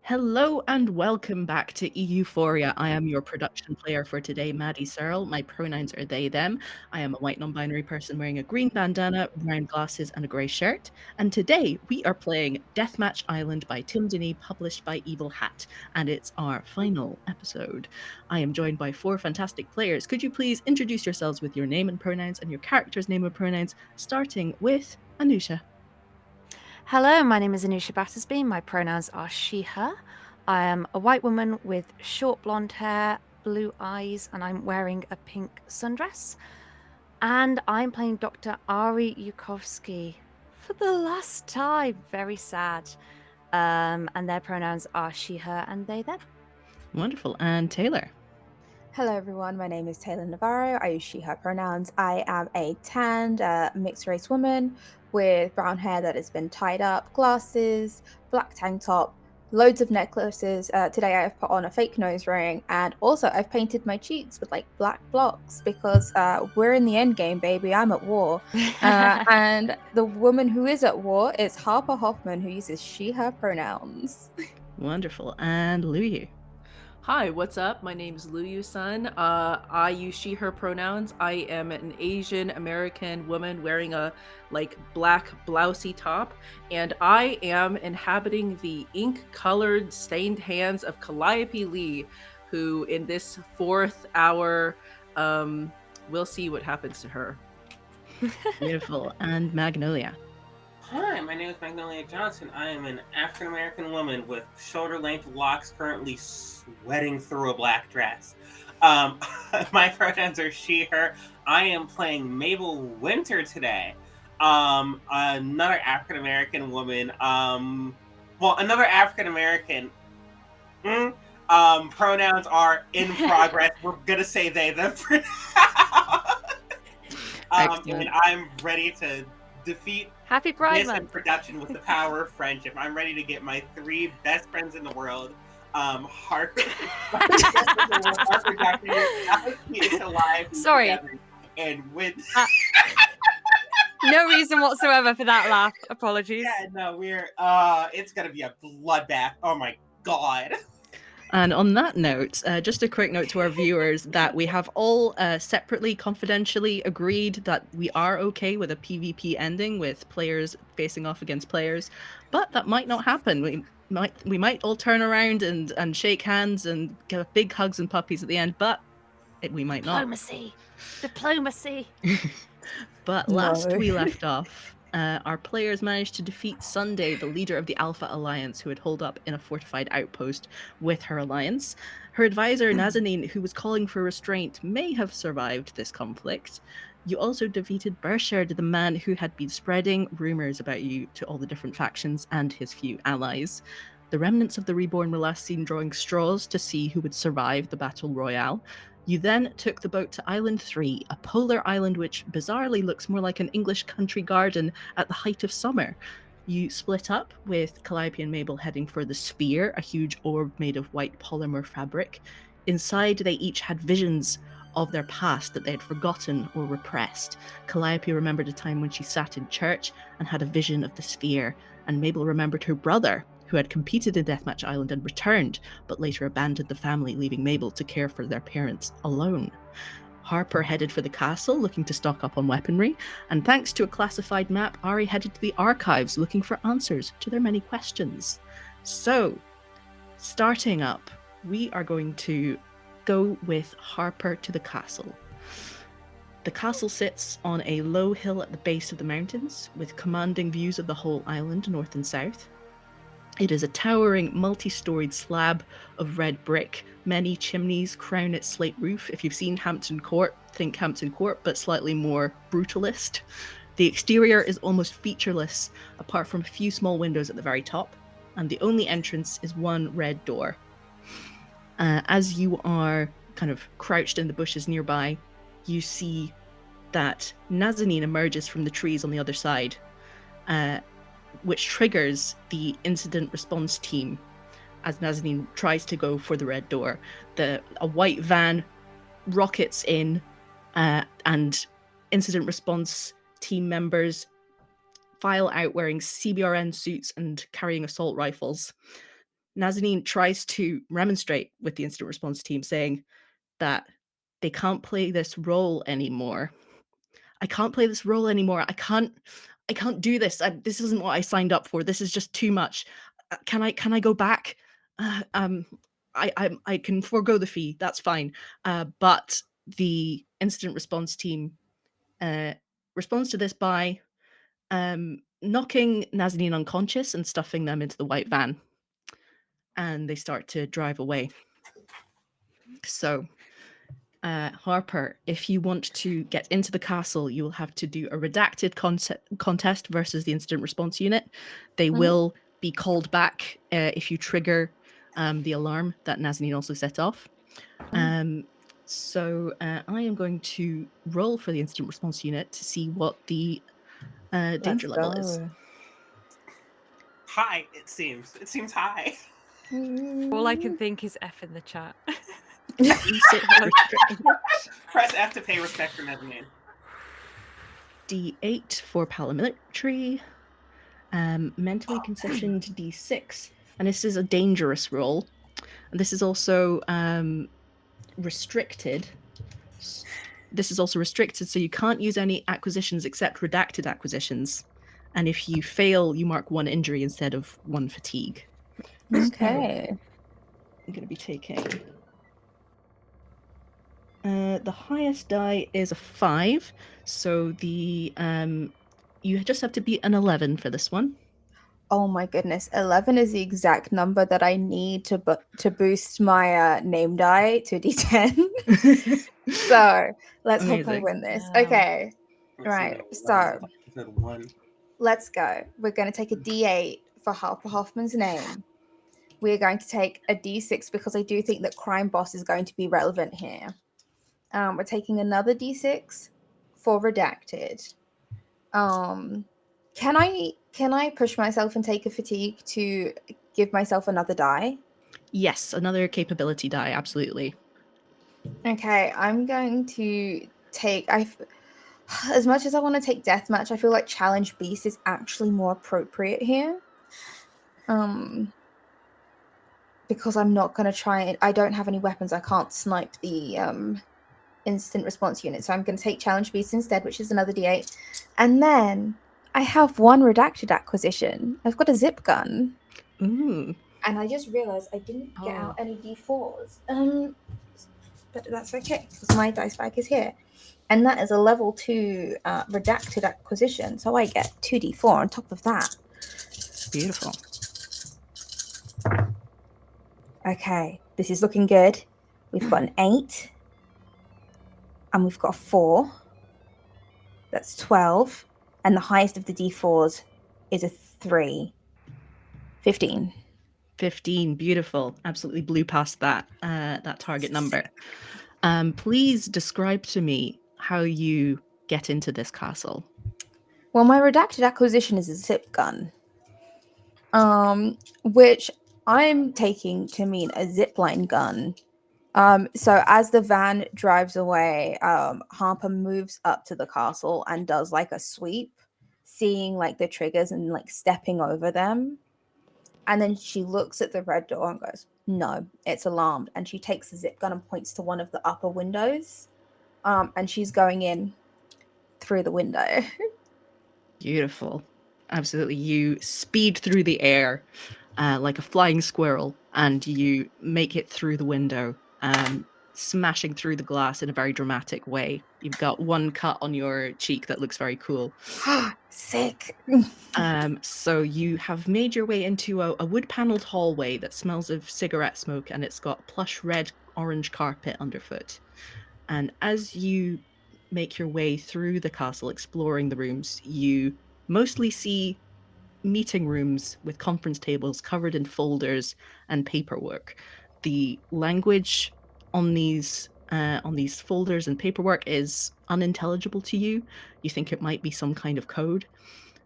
Hello and welcome back to Euphoria. I am your production player for today, Maddie Searle. My pronouns are they, them. I am a white non-binary person wearing a green bandana, brown glasses, and a grey shirt. And today we are playing Deathmatch Island by Tim Denny, published by Evil Hat. And it's our final episode. I am joined by four fantastic players. Could you please introduce yourselves with your name and pronouns and your character's name and pronouns, starting with Anusha? Hello, my name is Anusha Battersby. My pronouns are she, her. I am a white woman with short blonde hair, blue eyes, and I'm wearing a pink sundress. And I'm playing Dr. Ari Yukovsky for the last time. Very sad. And their pronouns are she, her, and they, them. Wonderful. And Taylor? Hello, everyone. My name is Taylor Navarro. I use she, her pronouns. I am a tanned, mixed race woman with brown hair that has been tied up, glasses, black tank top, loads of necklaces. Today, I have put on a fake nose ring, and also I've painted my cheeks with like black blocks because we're in the end game, baby. I'm at war. And the woman who is at war is Harper Hoffman, who uses she, her pronouns. Wonderful. And Luyu? Hi, what's up? My name's Luyu Sun. I use she, her pronouns. I am an Asian American woman wearing a black blousey top, and I am inhabiting the ink-colored stained hands of Calliope Lee, who in this fourth hour, we'll see what happens to her. Beautiful. And Magnolia? Hi, my name is Magnolia Johnson. I am an African American woman with shoulder length locks, currently sweating through a black dress. My pronouns are she, her. I am playing Mabel Winter today. Another African American woman. Another African American. Pronouns are in progress. We're gonna say they, them for now. And I'm ready to defeat Happy Pride this in Month. production with the power of friendship. I'm ready to get my three best friends in the world. Harper, Harper, Dr. It's alive. Sorry. Together, and with No reason whatsoever for that laugh. Apologies. yeah, no, we're it's gonna be a bloodbath. Oh my god. And on that note, just a quick note to our viewers that we have all separately, confidentially agreed that we are okay with a PvP ending with players facing off against players, but that might not happen. We might all turn around and shake hands and give big hugs and puppies at the end, but we might not. Diplomacy. But last we left off, our players managed to defeat Sunday, the leader of the Alpha Alliance, who had holed up in a fortified outpost with her alliance. Her advisor, Nazanin, who was calling for restraint, may have survived this conflict. You also defeated Burshard, the man who had been spreading rumors about you to all the different factions and his few allies. The remnants of the Reborn were last seen drawing straws to see who would survive the battle royale. You then took the boat to Island 3, a polar island which bizarrely looks more like an English country garden at the height of summer. You split up, with Calliope and Mabel heading for the Sphere, a huge orb made of white polymer fabric. Inside, they each had visions of their past that they had forgotten or repressed. Calliope remembered a time when she sat in church and had a vision of the Sphere, and Mabel remembered her brother, who had competed in Deathmatch Island and returned, but later abandoned the family, leaving Mabel to care for their parents alone. Harper headed for the castle, looking to stock up on weaponry, and thanks to a classified map, Ari headed to the archives, looking for answers to their many questions. So, starting up, we are going to go with Harper to the castle. The castle sits on a low hill at the base of the mountains, with commanding views of the whole island, north and south. It is a towering, multi-storied slab of red brick. Many chimneys crown its slate roof. If you've seen Hampton Court, think Hampton Court, but slightly more brutalist. The exterior is almost featureless, apart from a few small windows at the very top, and the only entrance is one red door. As you are kind of crouched in the bushes nearby, you see that Nazanin emerges from the trees on the other side, which triggers the incident response team as Nazanin tries to go for the red door. A white van rockets in, and incident response team members file out wearing CBRN suits and carrying assault rifles. Nazanin tries to remonstrate with the incident response team, saying that they can't play this role anymore. I can't play this role anymore. I can't do this. This isn't what I signed up for. This is just too much. Can I go back? I can forego the fee. That's fine. But the incident response team responds to this by knocking Nazanin unconscious and stuffing them into the white van. And they start to drive away. So, Harper, if you want to get into the castle, you will have to do a redacted contest versus the incident response unit. They will be called back if you trigger the alarm that Nazanin also set off. So I am going to roll for the incident response unit to see what the danger level is. High, it seems. It seems high. All I can think is F in the chat. Press F to pay respect for Mezzanine. D8 for paramilitary. Mentally concessioned D6. And this is a dangerous roll. And this is also restricted. This is also restricted, so you can't use any acquisitions except redacted acquisitions. And if you fail, you mark 1 injury instead of 1 fatigue. Okay. So I'm going to be taking... the highest die is a 5, so the you just have to beat an 11 for this one. Oh my goodness, 11 is the exact number that I need to boost my name die to D10. So let's hope I win this. Okay, right. So let's go. We're going to take a D8 for Harper Hoffman's name. We're going to take a D6 because I do think that Crime Boss is going to be relevant here. We're taking another D6 for Redacted. Can I push myself and take a fatigue to give myself another die? Yes, another capability die, absolutely. Okay, I'm going to take... as much as I want to take Deathmatch, I feel like Challenge Beast is actually more appropriate here. Because I'm not going to try it. I don't have any weapons. I can't snipe the instant response unit. So I'm going to take Challenge Beast instead, which is another D8. And then I have 1 redacted acquisition. I've got a zip gun. Ooh. And I just realized I didn't get out any D4s. But that's okay, because my dice bag is here. And that is a level 2 redacted acquisition. So I get 2D4 on top of that. Beautiful. Okay, this is looking good. We've got an 8. And we've got a 4. That's 12. And the highest of the D4s is a 3. 15. 15, beautiful. Absolutely blew past that that target number. Please describe to me how you get into this castle. Well, my redacted acquisition is a zip gun. Which I'm taking to mean a zipline gun. So as the van drives away, Harper moves up to the castle and does like a sweep, seeing like the triggers and like stepping over them. And then she looks at the red door and goes, "No, it's alarmed." And she takes the zip gun and points to one of the upper windows. And she's going in through the window. Beautiful. Absolutely. You speed through the air like a flying squirrel, and you make it through the window, smashing through the glass in a very dramatic way. You've got 1 cut on your cheek that looks very cool. Sick. So you have made your way into a wood-paneled hallway that smells of cigarette smoke, and it's got plush red-orange carpet underfoot. And as you make your way through the castle, exploring the rooms, you mostly see meeting rooms with conference tables covered in folders and paperwork. The language on these folders and paperwork is unintelligible to you. You think it might be some kind of code.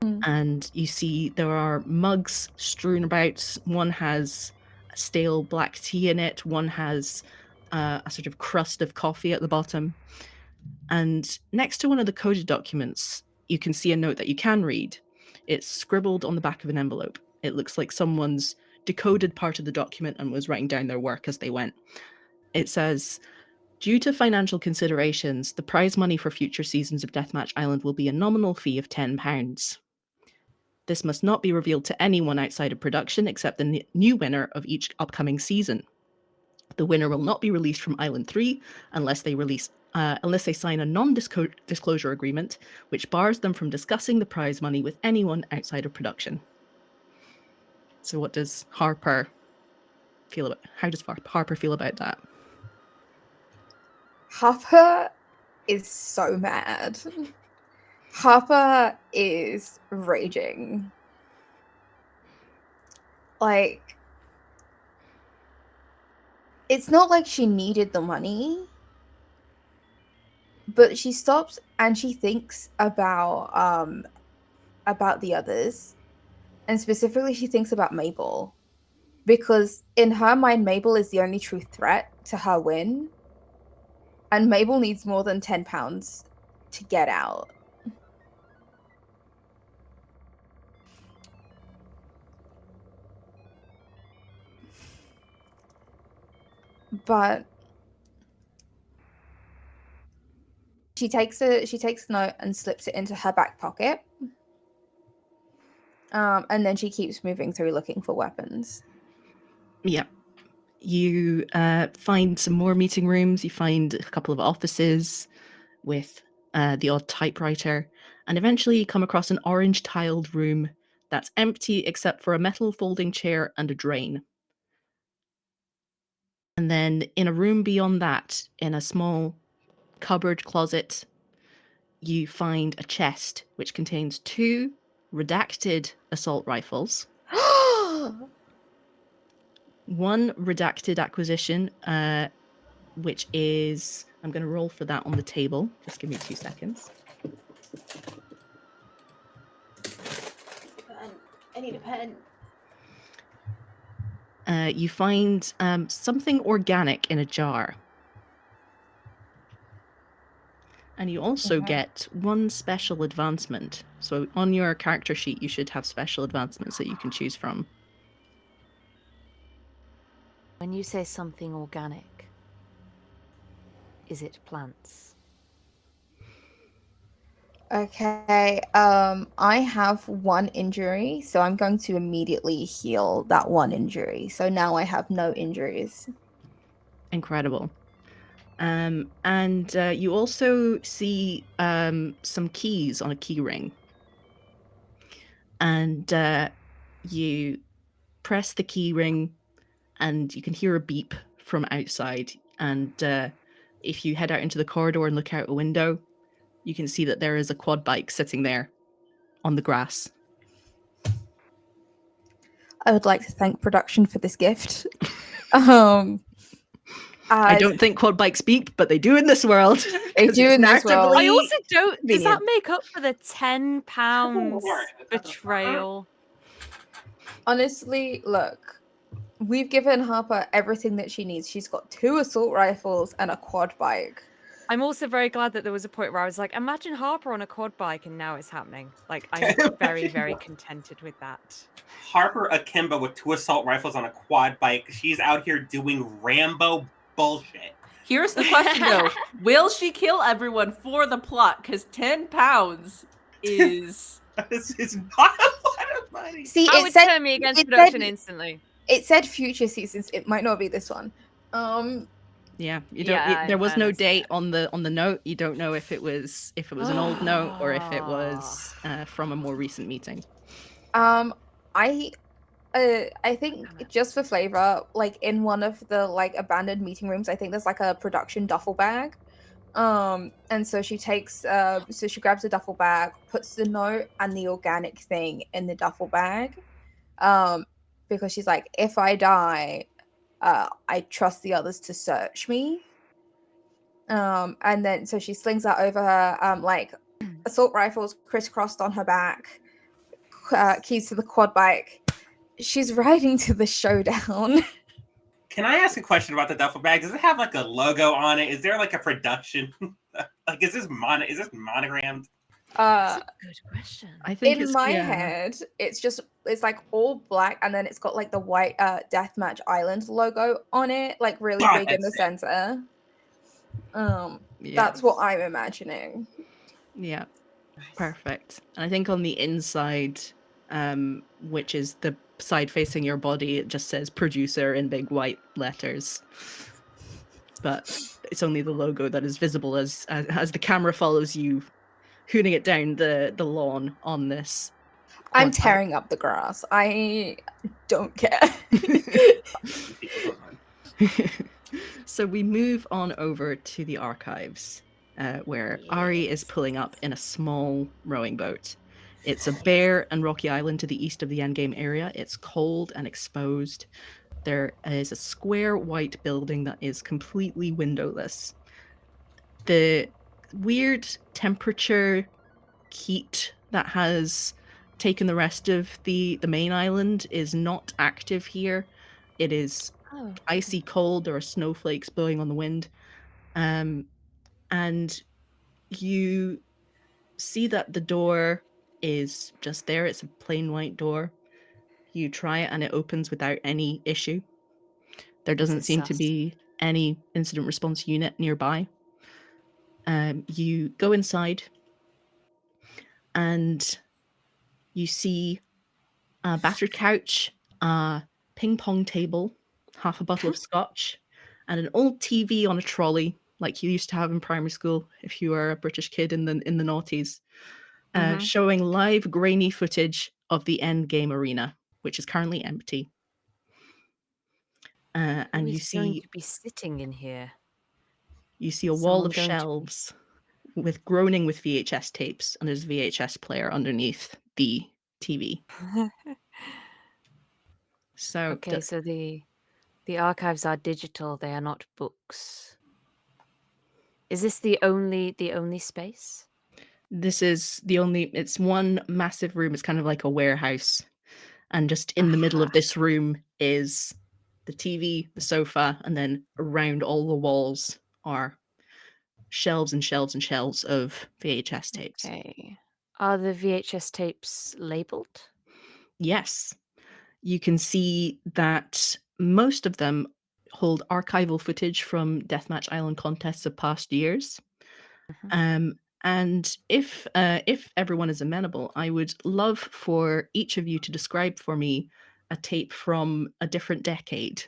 And you see there are mugs strewn about. One has stale black tea in it. One has a sort of crust of coffee at the bottom. And next to one of the coded documents, you can see a note that you can read. It's scribbled on the back of an envelope. It looks like someone's decoded part of the document and was writing down their work as they went. It says, due to financial considerations, the prize money for future seasons of Deathmatch Island will be a nominal fee of £10. This must not be revealed to anyone outside of production except the new winner of each upcoming season. The winner will not be released from Island 3 unless they sign a non-disclosure agreement, which bars them from discussing the prize money with anyone outside of production. So what does Harper feel about? How does Harper feel about that? Harper is so mad. Harper is raging. Like, it's not like she needed the money, but she stops and she thinks about the others, and specifically she thinks about Mabel, because in her mind Mabel is the only true threat to her win, and Mabel needs more than £10 to get out. But she takes a note and slips it into her back pocket. And then she keeps moving through looking for weapons. Yeah. You find some more meeting rooms. You find a couple of offices with the odd typewriter. And eventually you come across an orange tiled room that's empty except for a metal folding chair and a drain. And then in a room beyond that, in a small cupboard closet, you find a chest which contains 2 redacted assault rifles, one redacted acquisition, which is, I'm going to roll for that on the table. Just give me 2 seconds. I need a pen. You find something organic in a jar. And you also get 1 special advancement. So on your character sheet, you should have special advancements that you can choose from. When you say something organic, is it plants? Okay, I have 1 injury, so I'm going to immediately heal that 1 injury. So now I have no injuries. Incredible. And you also see some keys on a key ring. And you press the key ring and you can hear a beep from outside. And if you head out into the corridor and look out a window, you can see that there is a quad bike sitting there on the grass. I would like to thank production for this gift. I don't think quad bikes beep, but they do in this world. They do in this world. I also don't. Does that make up for the £10 betrayal? Honestly, look, we've given Harper everything that she needs. She's got 2 assault rifles and a quad bike. I'm also very glad that there was a point where I was like, imagine Harper on a quad bike, and now it's happening. Like, I'm very, very contented with that. Harper akimbo with 2 assault rifles on a quad bike. She's out here doing Rambo bullshit. Here's the question, though. Will she kill everyone for the plot? Because £10 is... it's not a lot of money. See, I would turn me against production instantly. It said future seasons. It might not be this one. Yeah, you don't. There was no date on the note. You don't know if it was an old note or if it was from a more recent meeting. I think just for flavor, like in one of the like abandoned meeting rooms, I think there's like a production duffel bag. And so she takes so she grabs a duffel bag, puts the note and the organic thing in the duffel bag. Because she's like, if I die, I trust the others to search me. And then so she slings that over her, like assault rifles crisscrossed on her back, keys to the quad bike. She's riding to the showdown. Can I ask a question about the duffel bag? Does it have like a logo on it? Is there like a production? Like, is this monogrammed? That's Uh, a good question. I think in it's my yeah. head, it's like all black, and then it's got like the white Deathmatch Island logo on it, like really God, big in that's the sick. center. Yeah. That's what I'm imagining. Yeah. Nice. Perfect. And I think on the inside, which is the side facing your body, it just says producer in big white letters. But it's only the logo that is visible as the camera follows you hooning it down the lawn on this I'm quad bike. tearing up the grass. I don't care. People don't mind. So we move on over to the archives, where Ari is pulling up in a small rowing boat. It's a bare and rocky island to the east of the endgame area. It's cold and exposed. There is a square white building that is completely windowless. The weird temperature heat that has taken the rest of the main island is not active here. It is Oh, icy cold. There are snowflakes blowing on the wind. And you see that the door is just there. It's a plain white door. You try it and it opens without any issue. There is doesn't it seem to sus? be any incident response unit nearby. You go inside and you see a battered couch, a ping pong table, half a bottle of scotch, and an old TV on a trolley, like you used to have in primary school if you were a British kid in the noughties, Mhm. showing live grainy footage of the end game arena, which is currently empty. Who And is going to be sitting in here? you see a wall Someone of going to be shelves with groaning with VHS tapes, and there's a VHS player underneath the TV. So Okay, so the archives are digital, they are not books. Is this the only space? this is the only. It's one massive room. It's kind of like a warehouse, and just in the middle Aha. of this room is the TV, the sofa, and then around all the walls are shelves and shelves and shelves of VHS tapes. Okay. Are the VHS tapes labeled? Yes, you can see that most of them hold archival footage from Deathmatch Island contests of past years. Mhm. And if everyone is amenable, I would love for each of you to describe for me a tape from a different decade.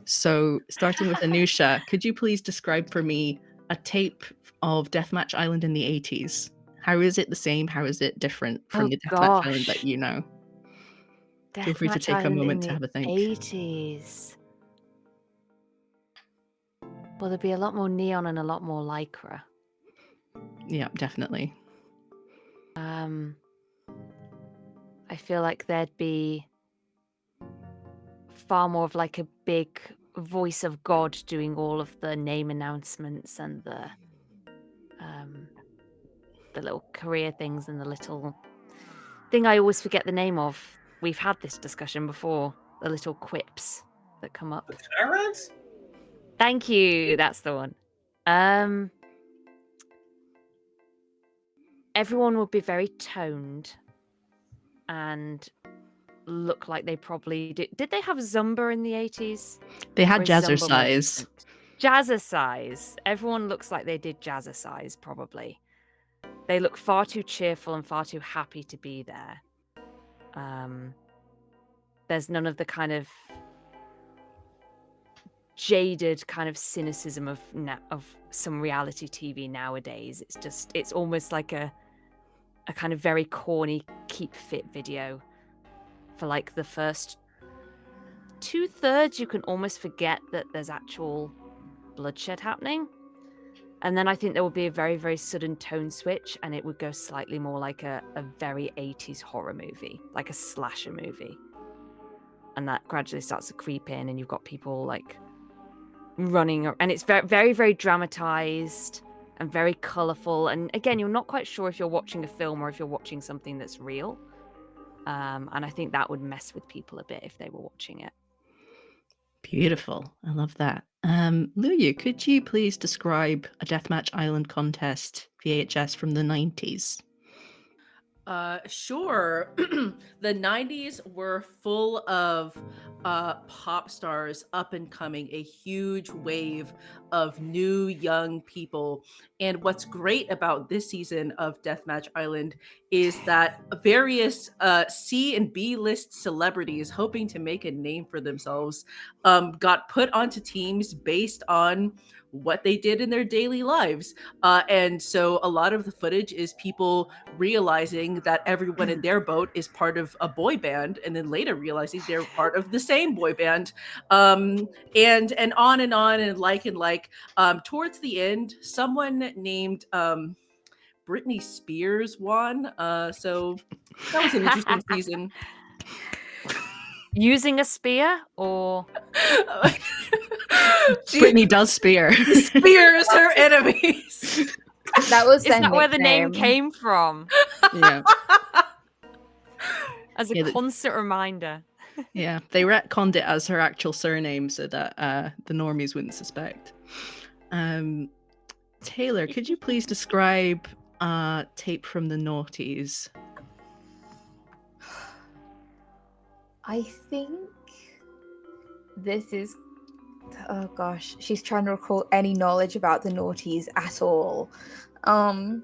So, starting with Anusha, could you please describe for me a tape of Deathmatch Island in the 80s? How is it the same? How is it different from Oh the Deathmatch Island that gosh. you know? Feel free to Deathmatch take a Island in moment to the have a think. 80s. Well, there'd be a lot more neon and a lot more lycra. Yeah, definitely. I feel like there'd be far more of like a big voice of God doing all of the name announcements and the little career things and the little thing I always forget the name of. We've had this discussion before. The little quips that come up. The Tyrants? Thank you. That's the one. Um, everyone would be very toned and look like they probably did. Did they have Zumba in the 80s? They Or had is Zumba more jazzercise. recent? Jazzercise. Everyone looks like they did jazzercise, probably. They look far too cheerful and far too happy to be there. There's none of the kind of jaded kind of cynicism of some reality TV nowadays. It's almost like a kind of very corny keep fit video for like the first 2/3. You can almost forget that there's actual bloodshed happening. And then I think there would be a very, very sudden tone switch, and it would go slightly more like a very 80s horror movie, like a slasher movie. And that gradually starts to creep in, and you've got people like running, and it's very, very, very dramatized and very colorful. And again, you're not quite sure if you're watching a film or if you're watching something that's real. And I think that would mess with people a bit if they were watching it. Beautiful. I love that. Luya, could you please describe a Deathmatch Island contest VHS from the 90s? Sure. The 90s were full of pop stars up and coming, a huge wave of new young people. And what's great about this season of Deathmatch Island is that various C and B list celebrities hoping to make a name for themselves got put onto teams based on what they did in their daily lives. And so a lot of the footage is people realizing that everyone in their boat is part of a boy band, and then later realizing they're part of the same boy band, and on and on and like. Towards the end, someone named Britney Spears won. So that was an interesting season. Using a spear or Brittany does spear. Spears her enemies. That was is their that where the name nickname. came from? Yeah. As a Yeah, constant reminder. Yeah, they retconned it as her actual surname so that the normies wouldn't suspect. Taylor, could you please describe tape from the noughties? I think this is. Oh gosh, she's trying to recall any knowledge about the noughties at all. I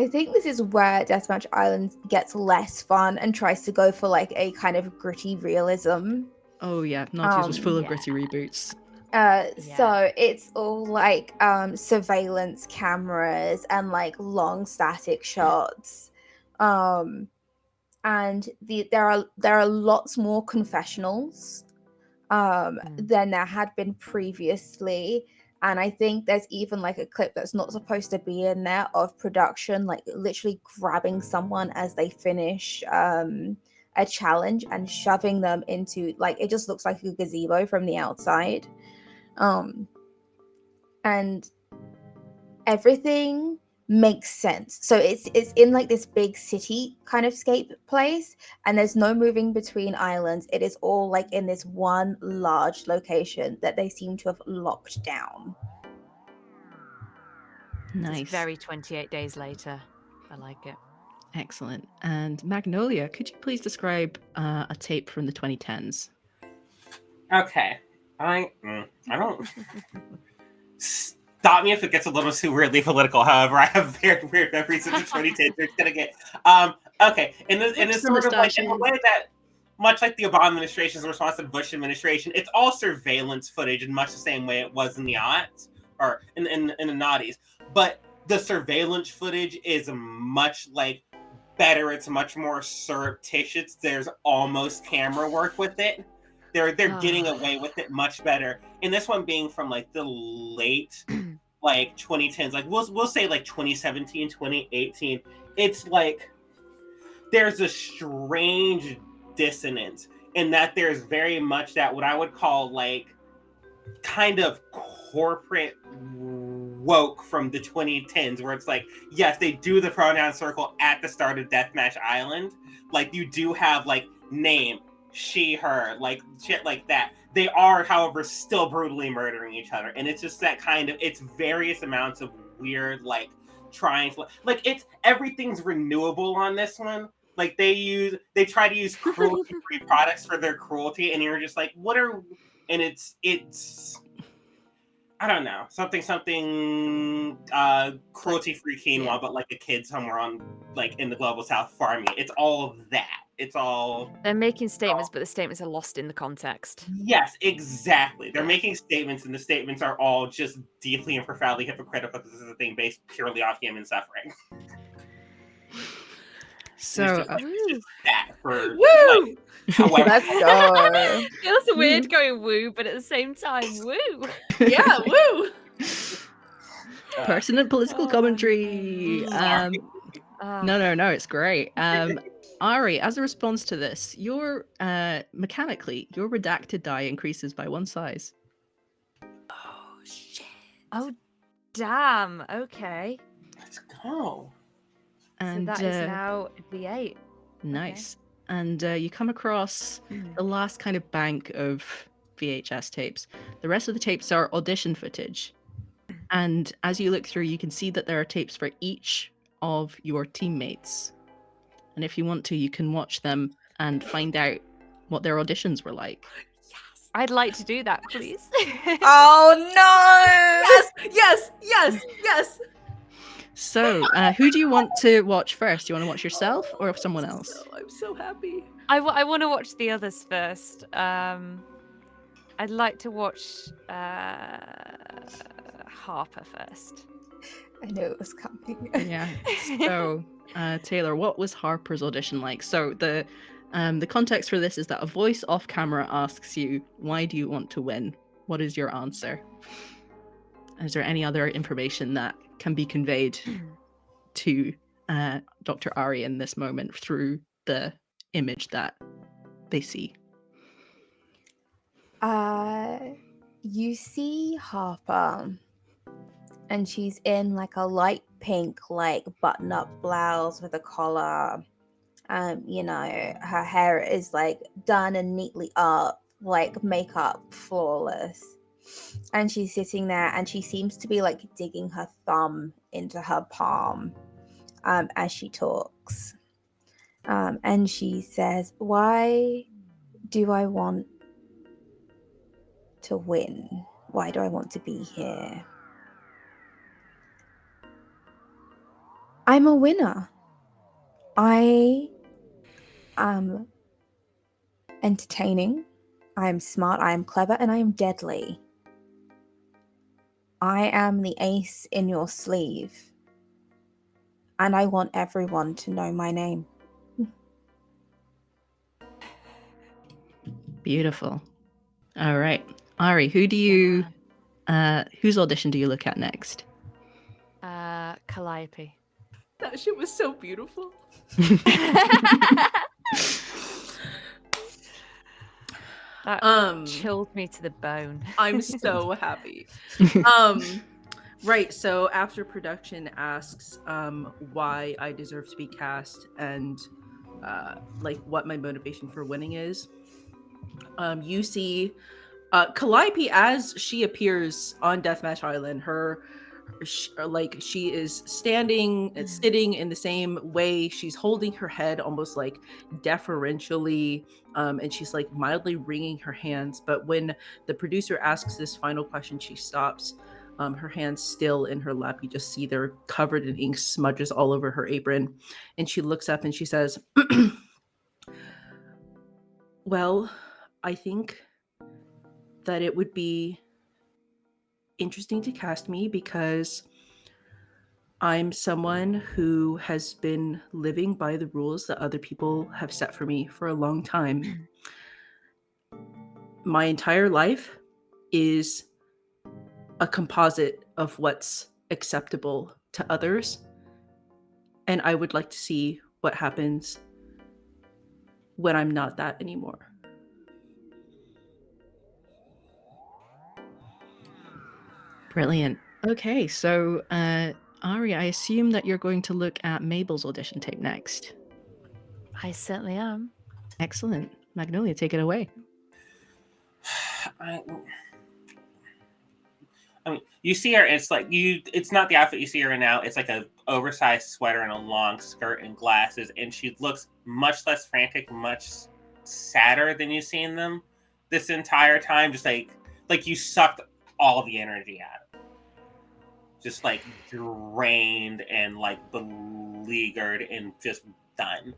think this is where Deathmatch Island gets less fun and tries to go for like a kind of gritty realism. Oh yeah, Naughties was full of gritty reboots. So it's all like surveillance cameras and like long static shots. And there are lots more confessionals than there had been previously. And I think there's even like a clip that's not supposed to be in there of production, like literally grabbing someone as they finish a challenge and shoving them into, like, it just looks like a gazebo from the outside. And everything makes sense. So it's in like this big city kind of scape place, and there's no moving between islands. It is all like in this one large location that they seem to have locked down. Nice. It's very 28 Days Later. I like it. Excellent. And Magnolia, could you please describe a tape from the 2010s? Okay. I don't stop me if it gets a little too weirdly political. However, I have very weird memories of the 2010s. It's gonna get okay. And it's sort of like in a way that, much like the Obama administration's response to the Bush administration, it's all surveillance footage in much the same way it was in the aughts or in the noughties. But the surveillance footage is much like better. It's much more surreptitious. There's almost camera work with it. They're getting away with it much better. And this one being from like the late like 2010s, like we'll say like 2017, 2018. It's like there's a strange dissonance in that there's very much that what I would call like kind of corporate woke from the 2010s, where it's like, yes, they do the pronoun circle at the start of Deathmatch Island. Like you do have like name, she, her, like shit like that. They are, however, still brutally murdering each other. And it's just that kind of, it's various amounts of weird, like trying to, like it's, everything's renewable on this one. Like they try to use cruelty-free products for their cruelty, and you're just like, what are, and it's I don't know, something cruelty-free quinoa, but like a kid somewhere on like in the global south farming. It's all of that. It's all, they're making statements, but the statements are lost in the context. yes, exactly. They're making statements, and the statements are all just deeply and profoundly hypocritical because this is a thing based purely off human suffering. So It's just that for Woo! like, however. Let's go. Feels weird going woo, but at the same time, woo. Yeah, woo! Pertinent political commentary. Sorry. No, it's great. Ari, as a response to this, your mechanically, your redacted die increases by 1 size. Oh shit. Oh damn. Okay. Let's go. And so that is now D8. Nice. Okay. And you come across the last kind of bank of VHS tapes. The rest of the tapes are audition footage. And as you look through, you can see that there are tapes for each of your teammates. And if you want to, you can watch them and find out what their auditions were like. Yes. I'd like to do that, please. Oh no! Yes. So, who do you want to watch first? Do you want to watch yourself or someone else? I'm so happy. I want to watch the others first. I'd like to watch Harper first. I knew it was coming. Yeah. So, Taylor, what was Harper's audition like? So the context for this is that a voice off camera asks you, "Why do you want to win?" What is your answer? Is there any other information that can be conveyed to Dr. Ari in this moment through the image that they see? You see Harper, and she's in like a light pink, like button-up blouse with a collar. Her hair is like done and neatly up, like makeup flawless. And she's sitting there, and she seems to be like digging her thumb into her palm as she talks. And she says, "Why do I want to win? Why do I want to be here? I'm a winner. I am entertaining. I am smart. I am clever, and I am deadly. I am the ace in your sleeve. And I want everyone to know my name." Beautiful. All right, Ari, who do you whose audition do you look at next? Calliope. That shit was so beautiful. That chilled me to the bone. I'm so happy. Right, so after production asks why I deserve to be cast and like what my motivation for winning is, you see Calliope as she appears on Deathmatch Island. She is sitting in the same way. She's holding her head almost like deferentially, and she's like mildly wringing her hands. But when the producer asks this final question, she stops. Her hands still in her lap. You just see they're covered in ink smudges all over her apron, and she looks up and she says, "Well, I think that it would be interesting to cast me because I'm someone who has been living by the rules that other people have set for me for a long time. My entire life is a composite of what's acceptable to others, and I would like to see what happens when I'm not that anymore." Brilliant. Okay, so Ari, I assume that you're going to look at Mabel's audition tape next. I certainly am. Excellent. Magnolia, take it away. I mean, you see her. It's like it's not the outfit you see her in now. It's like a oversized sweater and a long skirt and glasses, and she looks much less frantic, much sadder than you've seen them this entire time. Just like you sucked all the energy out of her. Just like drained and like beleaguered and just done.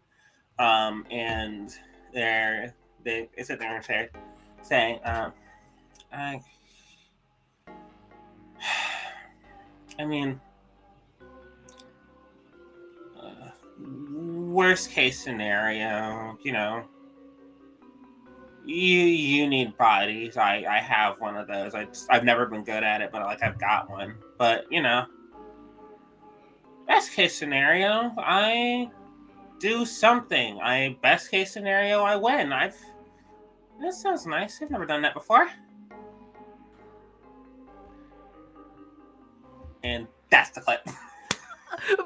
And they sit there and saying, I mean, worst case scenario, you need bodies. I have one of those. I've never been good at it, but like I've got one. But best case scenario, I do something. Best case scenario, I win. That sounds nice. I've never done that before. And that's the clip.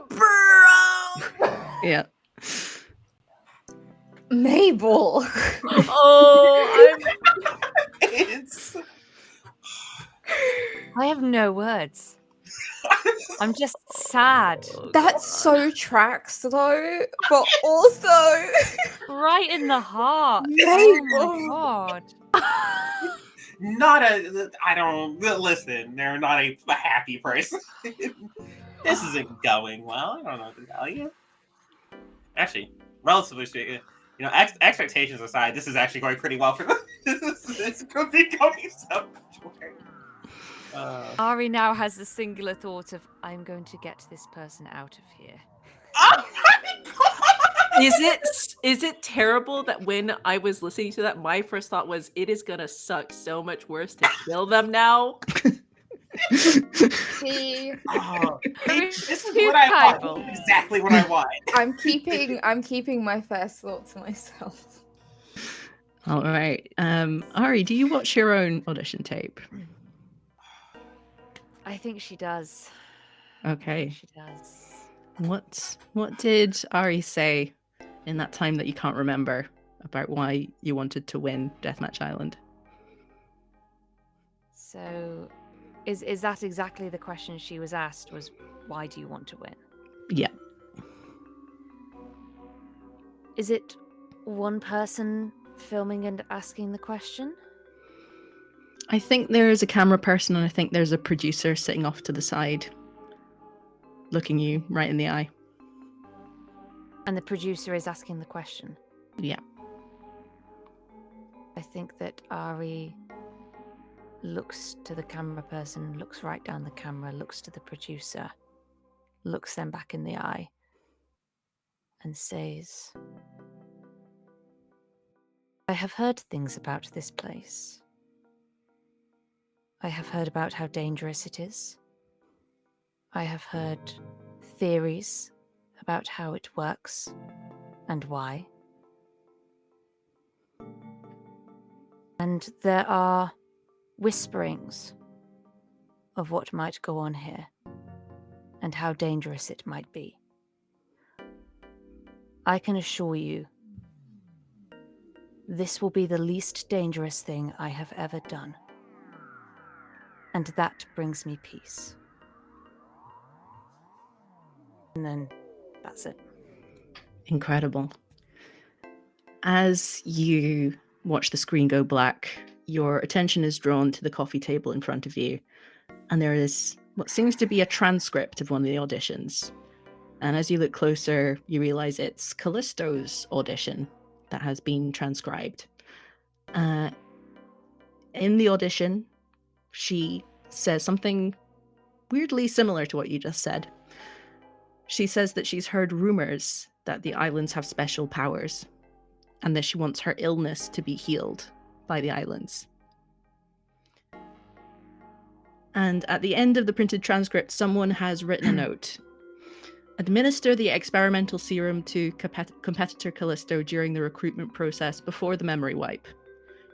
Bro! Yeah. Mabel. Oh, It's I have no words. I'm just sad. That so tracks though, but also Right in the heart. Mate, Oh my god. Not a. I don't listen. They're not a happy person. This isn't going well. I don't know what to tell you. Actually, relatively speaking, expectations aside, this is actually going pretty well for them. This could be going so much worse. Ari now has the singular thought of, I'm going to get this person out of here. Oh my god! Is it terrible that when I was listening to that, my first thought was, it is gonna suck so much worse to kill them now? see, This is what I want. This is exactly what I want. I'm keeping my first thought to myself. All right. Ari, do you watch your own audition tape? I think she does. Okay. She does. What did Ari say in that time that you can't remember about why you wanted to win Deathmatch Island? So, is that exactly the question she was asked? Was why do you want to win? Yeah. Is it one person filming and asking the question? I think there is a camera person and I think there's a producer sitting off to the side looking you right in the eye. And the producer is asking the question? Yeah. I think that Ari looks to the camera person, looks right down the camera, looks to the producer, looks them back in the eye, and says, I have heard things about this place. I have heard about how dangerous it is. I have heard theories about how it works and why. And there are whisperings of what might go on here and how dangerous it might be. I can assure you, this will be the least dangerous thing I have ever done. And that brings me peace. And then that's it. Incredible. As you watch the screen go black, your attention is drawn to the coffee table in front of you, and there is what seems to be a transcript of one of the auditions. And as you look closer, you realize it's Callisto's audition that has been transcribed. In the audition, she says something weirdly similar to what you just said. She says that she's heard rumors that the islands have special powers and that she wants her illness to be healed by the islands. And at the end of the printed transcript, someone has written a note. Administer the experimental serum to competitor Callisto during the recruitment process before the memory wipe.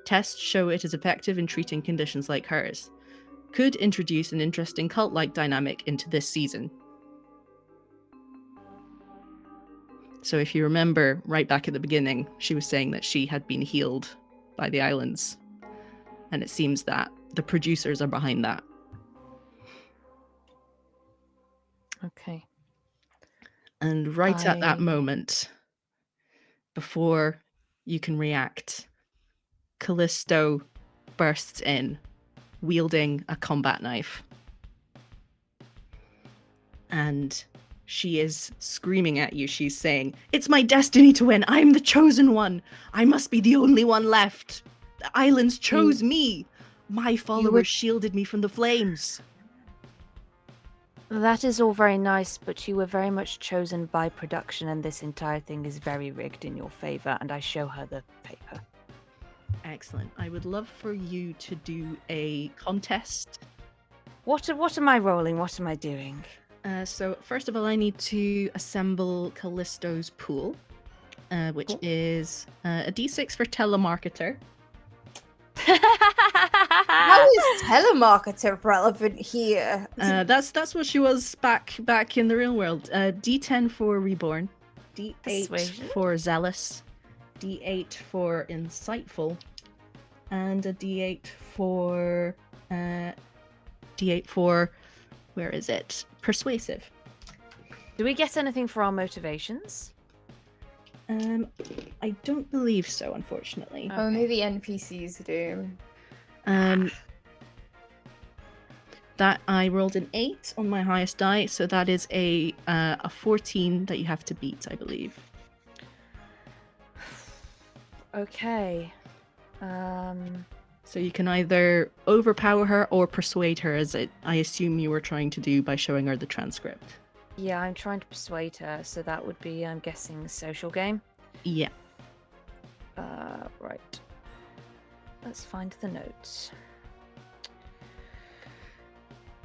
Tests show it is effective in treating conditions like hers. Could introduce an interesting cult-like dynamic into this season. So if you remember right back at the beginning, she was saying that she had been healed by the islands. And it seems that the producers are behind that. Okay. And right at that moment, before you can react, Callisto bursts in, wielding a combat knife. And she is screaming at you. She's saying, "It's my destiny to win. I'm the chosen one. I must be the only one left. The islands chose me. My followers shielded me from the flames." That is all very nice, but you were very much chosen by production, and this entire thing is very rigged in your favor, and I show her the paper. Excellent. I would love for you to do a contest. What am I rolling? What am I doing? So first of all, I need to assemble Callisto's pool, which is a D6 for telemarketer. How is telemarketer relevant here? That's what she was back in the real world. D10 for reborn, D8 Persuasion. for zealous, D8 for insightful, and a D8 for where is it? persuasive. Do we get anything for our motivations? I don't believe so, unfortunately. Okay. Only the NPCs do. That I rolled an 8 on my highest die, so that is a 14 that you have to beat, I believe. Okay. So you can either overpower her or persuade her, as I assume you were trying to do by showing her the transcript. Yeah, I'm trying to persuade her, so that would be, I'm guessing, social game. Yeah. Right. Let's find the notes.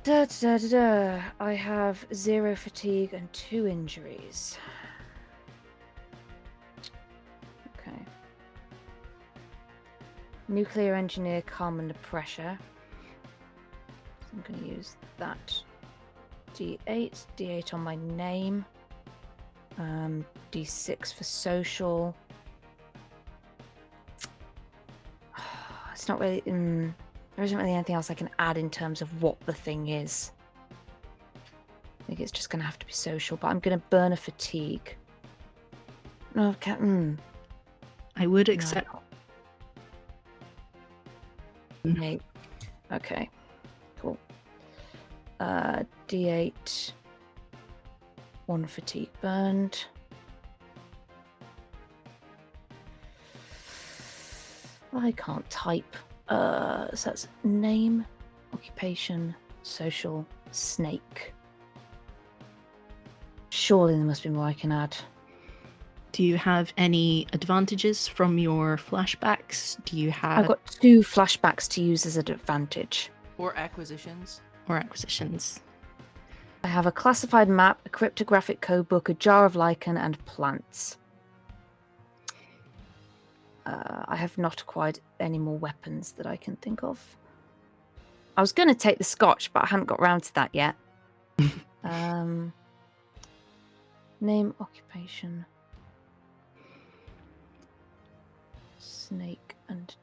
I have 0 fatigue and 2 injuries. Okay. Nuclear engineer, calm under pressure. So I'm going to use that. D8 on my name. D6 for social. It's not really. There isn't really anything else I can add in terms of what the thing is. I think it's just going to have to be social, but I'm going to burn a fatigue. Okay. I would accept. No. Okay. Cool. D8. 1 fatigue burned. I can't type. So that's name, occupation, social, snake. Surely there must be more I can add. Do you have any advantages from your flashbacks? Do you have... I've got 2 flashbacks to use as an advantage. Or acquisitions. Or acquisitions. I have a classified map, a cryptographic code book, a jar of lichen, and plants. I have not acquired any more weapons that I can think of. I was going to take the scotch, but I hadn't got round to that yet. Name, occupation, snake, and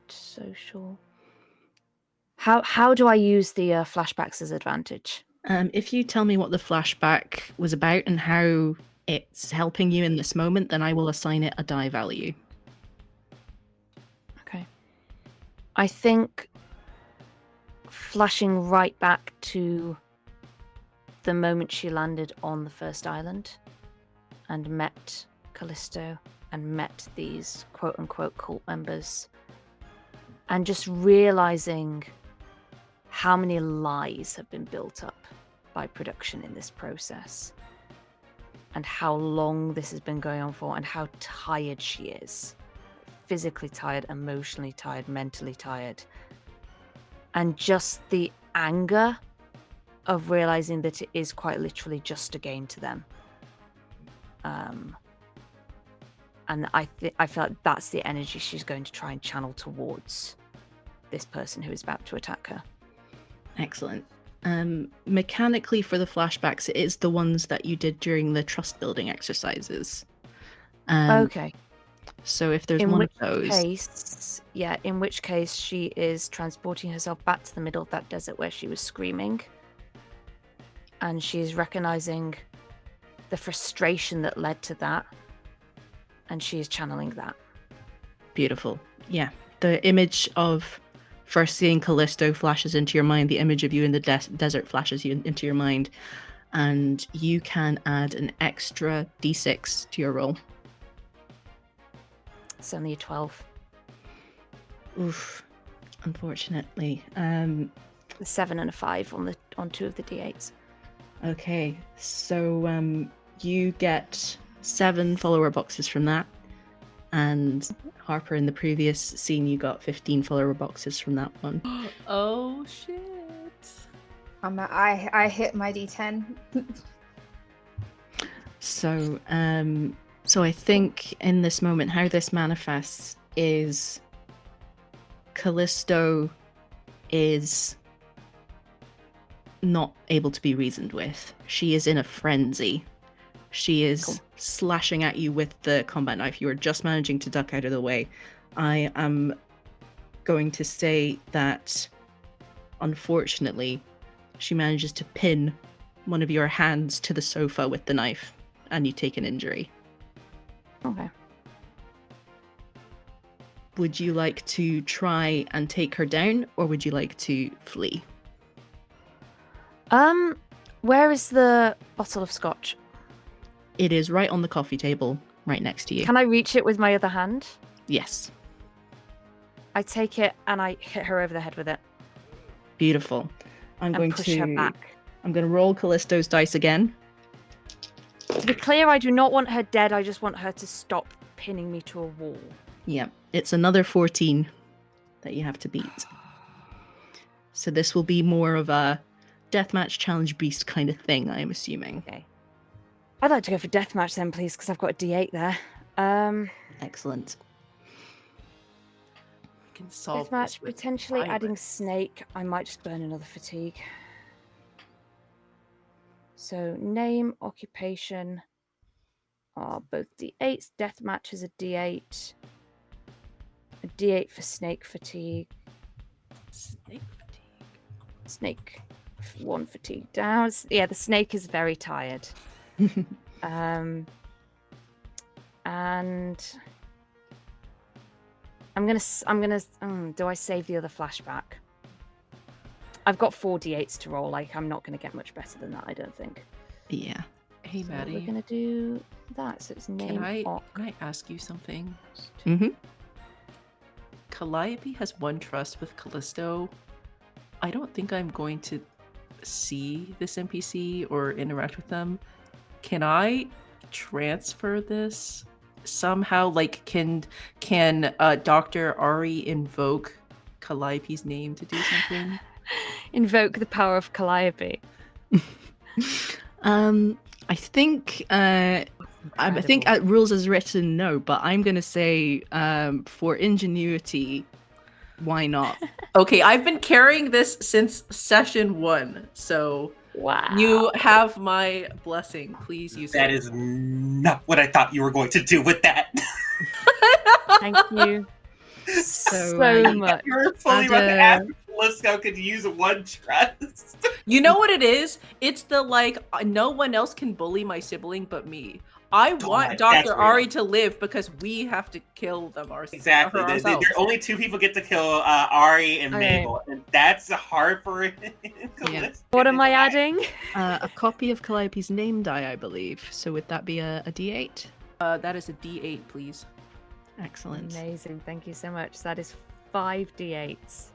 social. How do I use the flashbacks as advantage? If you tell me what the flashback was about and how it's helping you in this moment, then I will assign it a die value. Okay. I think flashing right back to the moment she landed on the first island and met Callisto and met these quote-unquote cult members, and just realizing how many lies have been built up by production in this process, and how long this has been going on for, and how tired she is. Physically tired, emotionally tired, mentally tired. And just the anger of realizing that it is quite literally just a game to them. And I feel like that's the energy she's going to try and channel towards this person who is about to attack her. Excellent. Mechanically for the flashbacks, it is the ones that you did during the trust building exercises. Okay. So if there's one of those... In which case she is transporting herself back to the middle of that desert where she was screaming. And she is recognizing the frustration that led to that. And she is channeling that. Beautiful. Yeah. The image of first seeing Callisto flashes into your mind. The image of you in the desert flashes into your mind. And you can add an extra d6 to your roll. It's only a 12. Oof. Unfortunately. A 7 and a 5 on 2 of the d8s. Okay. So you get 7 follower boxes from that. And Harper, in the previous scene, you got 15 follower boxes from that one. Oh shit! I hit my D10. So I think in this moment, how this manifests is Callisto is not able to be reasoned with. She is in a frenzy. She is slashing at you with the combat knife. You are just managing to duck out of the way. I am going to say that, unfortunately, she manages to pin one of your hands to the sofa with the knife, and you take an injury. Okay. Would you like to try and take her down, or would you like to flee? Where is the bottle of scotch? It is right on the coffee table, right next to you. Can I reach it with my other hand? Yes. I take it and I hit her over the head with it. Beautiful. I'm going push her back. I'm going to roll Callisto's dice again. To be clear, I do not want her dead. I just want her to stop pinning me to a wall. Yeah, it's another 14 that you have to beat. So this will be more of a deathmatch challenge beast kind of thing, I'm assuming. Okay. I'd like to go for deathmatch then, please, because I've got a D8 there. Excellent. We can solve Deathmatch, this with potentially violence. adding snake. I might just burn another fatigue. So name, occupation are both D8s. Deathmatch is a D8. A D8 for snake fatigue. Snake fatigue. Snake, 1 fatigue down. Yeah, the snake is very tired. And I'm gonna. Do I save the other flashback? I've got 4 D8s to roll. Like, I'm not gonna get much better than that, I don't think. Yeah. Hey, So Maddie. we're gonna do that. So it's name. Can I ask you something? Mm-hmm. Calliope has 1 trust with Callisto. I don't think I'm going to see this NPC or interact with them. Can I transfer this somehow? Like, can Dr. Ari invoke Calliope's name to do something? Invoke the power of Calliope. I think rules as written, no, but I'm gonna say for ingenuity, why not? Okay, I've been carrying this since session 1, so Wow. you have my blessing. Please use That it. is not what I thought you were going to do with that. Thank you so much. You were fully about to ask if Callisto could use 1 trust. You know what it is? It's the no one else can bully my sibling but me. I want Dr. Ari to live because we have to kill them Exactly. ourselves. There only 2 people get to kill Ari and Mabel, and that's hard for Callisto. What am I adding? A copy of Calliope's name die, I believe. So would that be a D8? That is a D8, please. Excellent. Amazing. Thank you so much. That is 5 D8s.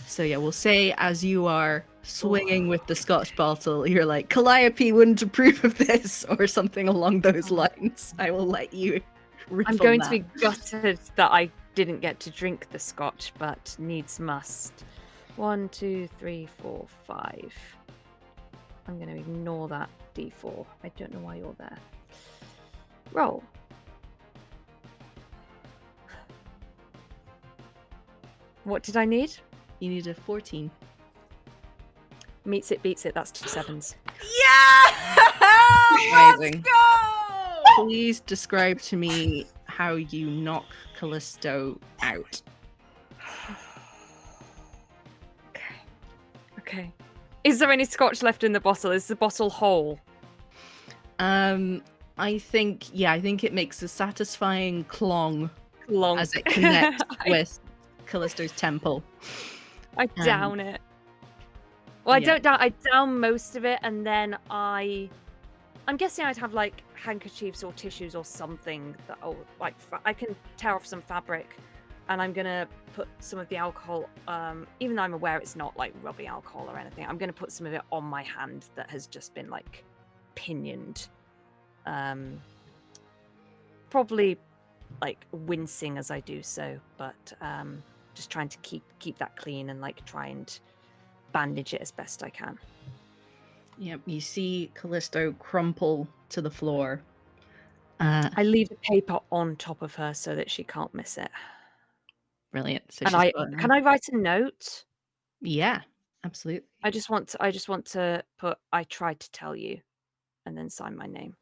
So yeah, we'll say as you are swinging with the Scotch bottle, you're like, Calliope wouldn't approve of this, or something along those lines. I will let you riff I'm on going that. to be gutted that I didn't get to drink the scotch, but needs must. 1, 2, 3, 4, 5. I'm going to ignore that D4. I don't know why you're there. Roll. What did I need? You need a 14. Meets it, beats it. That's 2 7s. Yeah! Amazing. Let's go! Please describe to me how you knock Callisto out. Okay. Is there any scotch left in the bottle? Is the bottle whole? I think it makes a satisfying clong Long. as it connects with Callisto's temple. I down it. Well, I don't down. I down most of it, and then I'm guessing I'd have like handkerchiefs or tissues or something that, I can tear off some fabric, and I'm gonna put some of the alcohol. Even though I'm aware it's not like rubbing alcohol or anything, I'm gonna put some of it on my hand that has just been like pinioned. Probably like wincing as I do so, but just trying to keep that clean and like try and bandage it as best I can. Yep, you see Callisto crumple to the floor. I leave the paper on top of her so that she can't miss it. Brilliant. So can I write a note? Yeah, absolutely. I just want to put "I tried to tell you," and then sign my name.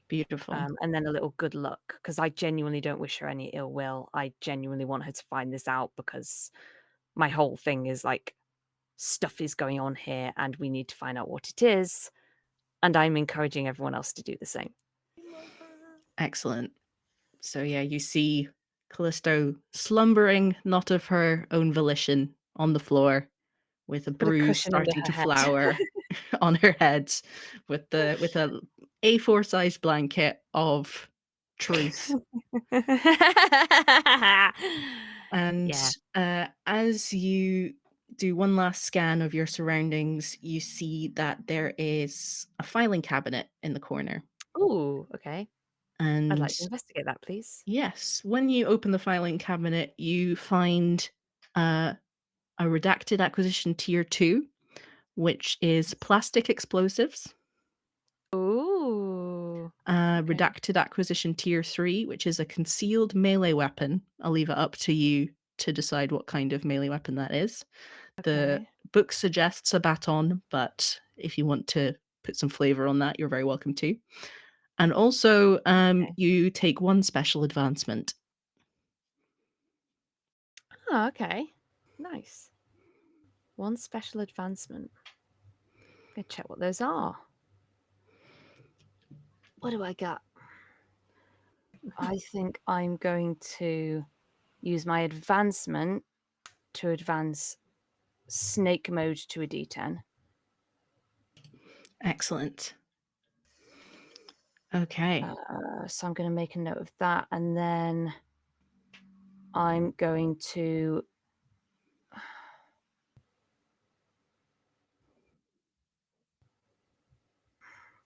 Beautiful. And then a little good luck, because I genuinely don't wish her any ill will. I genuinely want her to find this out, because my whole thing is like stuff is going on here and we need to find out what it is. And I'm encouraging everyone else to do the same. Excellent. So yeah, you see Callisto slumbering, not of her own volition, on the floor, with a Got a bruise cushion under starting her to head. flower on her head, with a A4 sized blanket of truth. And as you do one last scan of your surroundings, you see that there is a filing cabinet in the corner. Ooh, okay. And I'd like to investigate that, please. yes, when you open the filing cabinet, you find a redacted acquisition tier 2, which is plastic explosives. Ooh. Redacted acquisition tier 3, which is a concealed melee weapon. I'll leave it up to you to decide what kind of melee weapon that is. The Okay. book suggests a baton, but if you want to put some flavor on that, you're very welcome to. And also, you take 1 special advancement. Oh, okay. Nice. 1 special advancement. I'm gonna check what those are. What do I got? I think I'm going to use my advancement to advance snake mode to a D10. Excellent. Okay. So I'm going to make a note of that, and then I'm going to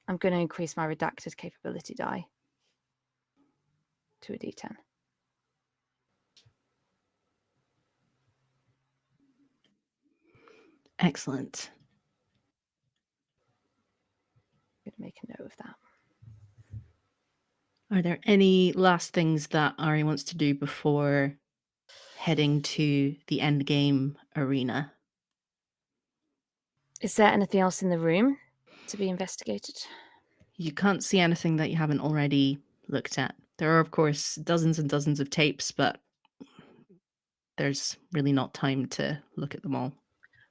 increase my redacted capability die to a D10. Excellent. I'm going to make a note of that. Are there any last things that Ari wants to do before heading to the end game arena? Is there anything else in the room to be investigated? You can't see anything that you haven't already looked at. There are, of course, dozens and dozens of tapes, but there's really not time to look at them all.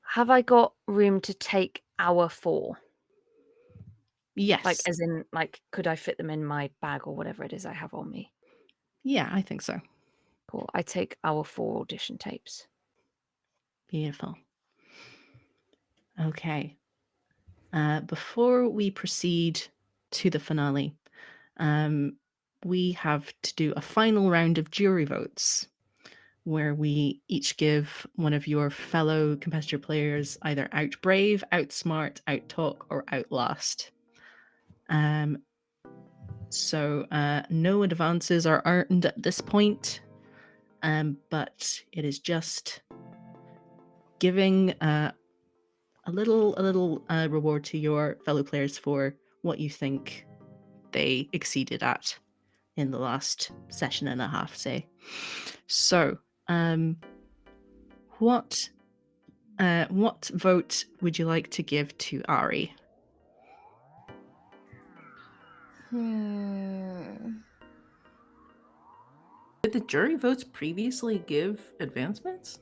Have I got room to take our 4? Yes. Like, as in, like, could I fit them in my bag or whatever it is I have on me? Yeah, I think so. Cool. I take our 4 audition tapes. Beautiful. Okay. Before we proceed to the finale, we have to do a final round of jury votes, where we each give one of your fellow competitor players either outbrave, outsmart, outtalk, or outlast. So no advances are earned at this point, but it is just giving a little reward to your fellow players for what you think they exceeded at in the last session and a half, say. So, what vote would you like to give to Ari? Did the jury votes previously give advancements?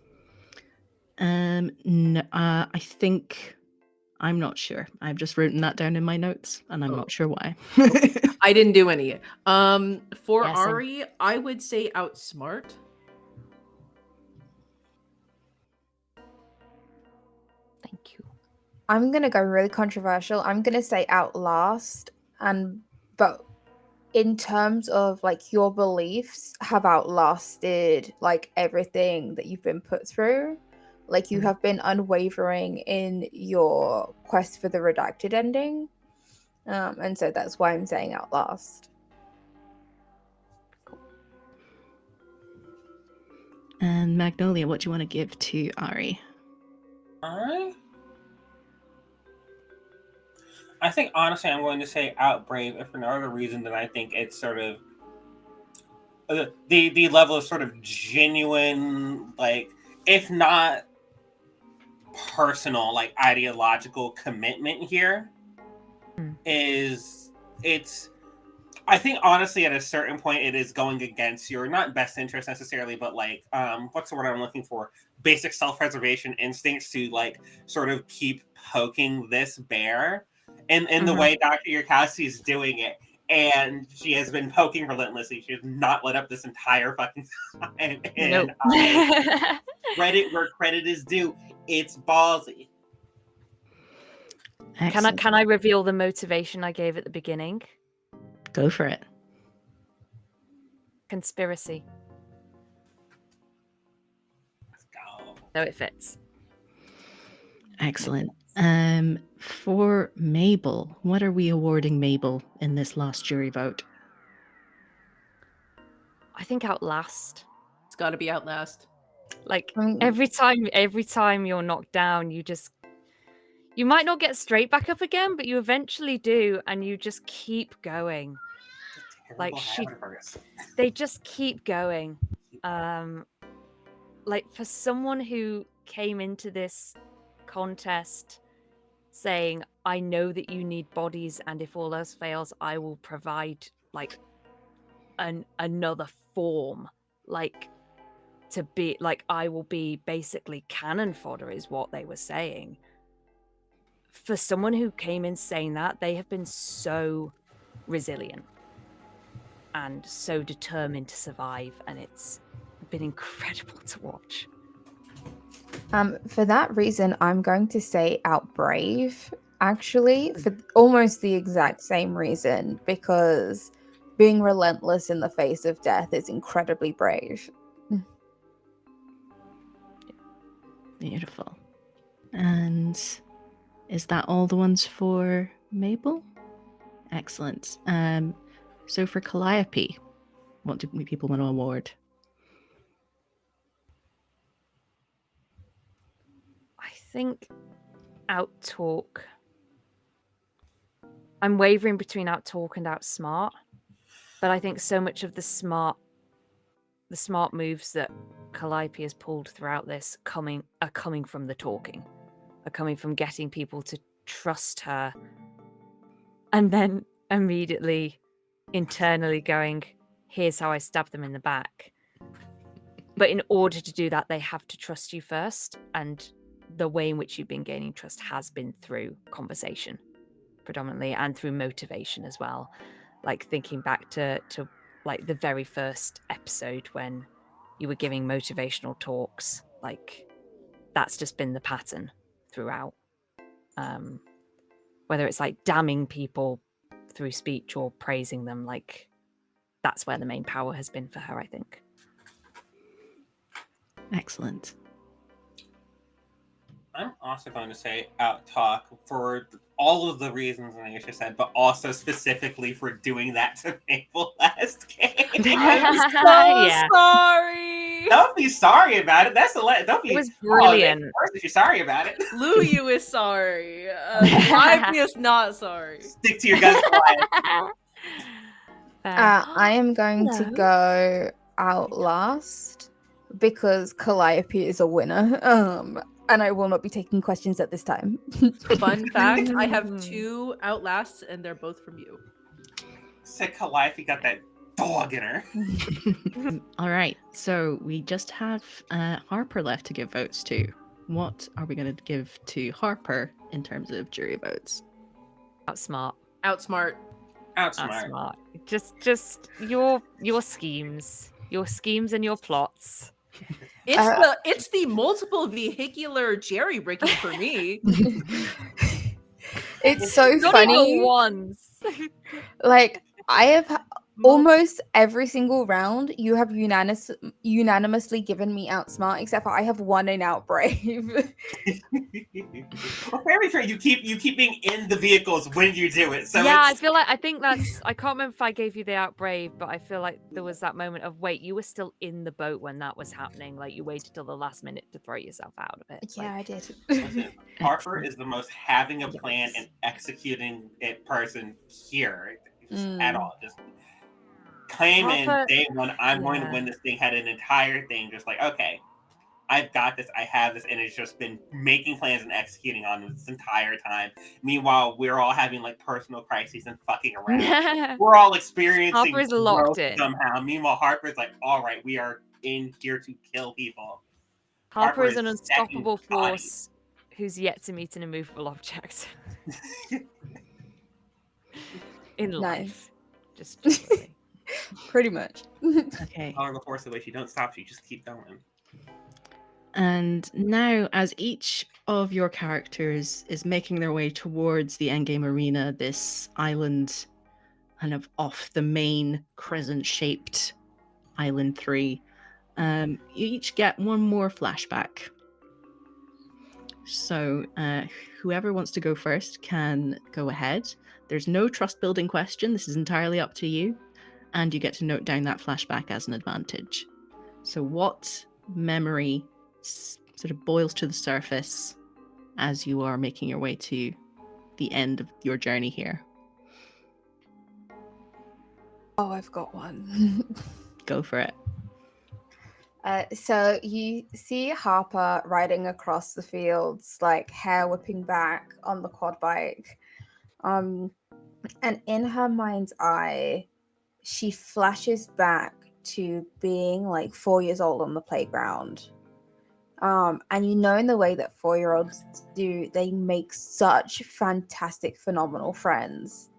No, I think I'm not sure. I've just written that down in my notes, and I'm not sure why. I didn't do any. For Yeah, same. Ari, I would say outsmart. Thank you. I'm gonna go really controversial. I'm gonna say outlast, but in terms of like your beliefs have outlasted like everything that you've been put through. Like you have been unwavering in your quest for the redacted ending. And so that's why I'm saying outlast. And Magnolia, what do you want to give to Ari? I think honestly, I'm going to say outbrave, if for no other reason than I think it's sort of the level of sort of genuine, like if not personal, like ideological commitment here is it's. I think honestly, at a certain point, it is going against your not best interest necessarily, but like, what's the word I'm looking for? Basic self-preservation instincts to like sort of keep poking this bear, in the way Dr. Yurkowski is doing it, and she has been poking relentlessly. She has not let up this entire fucking time, and I credit where credit is due. It's ballsy. Excellent. Can I reveal the motivation I gave at the beginning? Go for it. Conspiracy. Let's go. So it fits. Excellent. For Mabel, what are we awarding Mabel in this last jury vote? I think Outlast. It's got to be Outlast. Like every time you're knocked down, you might not get straight back up again, but you eventually do, and you just keep going. Like they just keep going. Like for someone who came into this contest saying, I know that you need bodies, and if all else fails, I will provide like another form, like to be like I will be basically cannon fodder is what they were saying. For someone who came in saying that, they have been so resilient and so determined to survive, and it's been incredible to watch. For that reason, I'm going to say Outbrave, actually, for almost the exact same reason, because being relentless in the face of death is incredibly brave. Beautiful. And is that all the ones for Mabel? Excellent. So for Calliope, what do people want to award? I think Outtalk. I'm wavering between Outtalk and Outsmart, but I think so much of the smart moves that Calliope has pulled throughout this are coming from the talking, are coming from getting people to trust her, and then immediately internally going, here's how I stab them in the back. But in order to do that, they have to trust you first, and the way in which you've been gaining trust has been through conversation predominantly, and through motivation as well. Like thinking back to like the very first episode when you were giving motivational talks, like that's just been the pattern throughout. Whether it's like damning people through speech or praising them, like that's where the main power has been for her, I think. Excellent. I'm also going to say Outtalk for all of the reasons Anisha said, but also specifically for doing that to Mabel last game. I'm so sorry. Don't be sorry about it. Don't be. It was brilliant. If you're sorry about it. Luyu is sorry. I'm just not sorry. Stick to your guns. I am going to go Outlast because Calliope is a winner. And I will not be taking questions at this time. Fun fact, I have 2 Outlasts and they're both from you. Said Calliope got that dog in her. All right, so we just have Harper left to give votes to. What are we going to give to Harper in terms of jury votes? Outsmart. Outsmart. Just your schemes. Your schemes and your plots. It's the multiple vehicular jerry rigging for me. It's so Not funny. even once. Like I have almost every single round you have unanimously given me Outsmart, except for I have one in Outbrave. Well, very fair. You keep being in the vehicles when you do it. So yeah, I think that's. I can't remember if I gave you the Outbrave, but I feel like there was that moment of wait, you were still in the boat when that was happening. Like you waited till the last minute to throw yourself out of it. Yeah, like, I did. Listen, Harper is the most having a plan and executing it person here at all. Just claim in day one, I'm going to win this thing. Had an entire thing, just like okay, I've got this, I have this, and it's just been making plans and executing on this entire time. Meanwhile, we're all having like personal crises and fucking around. We're all experiencing Harper is locked growth in. somehow. Meanwhile, Harper's like, all right, we are in here to kill people. Harper is an stacking unstoppable bodies. force who's yet to meet an immovable object. In life. Just generally. Pretty much. Okay. Following the force away, she don't stop, she just keep going. And now, as each of your characters is making their way towards the endgame arena, this island kind of off the main crescent-shaped Island 3, you each get one more flashback. So whoever wants to go first can go ahead. There's no trust-building question. This is entirely up to you. And you get to note down that flashback as an advantage. So what memory sort of boils to the surface as you are making your way to the end of your journey here? Oh, I've got one. Go for it. So you see Harper riding across the fields, like hair whipping back on the quad bike. And in her mind's eye, she flashes back to being like 4 years old on the playground. And you know, in the way that 4-year-olds do, they make such fantastic, phenomenal friends.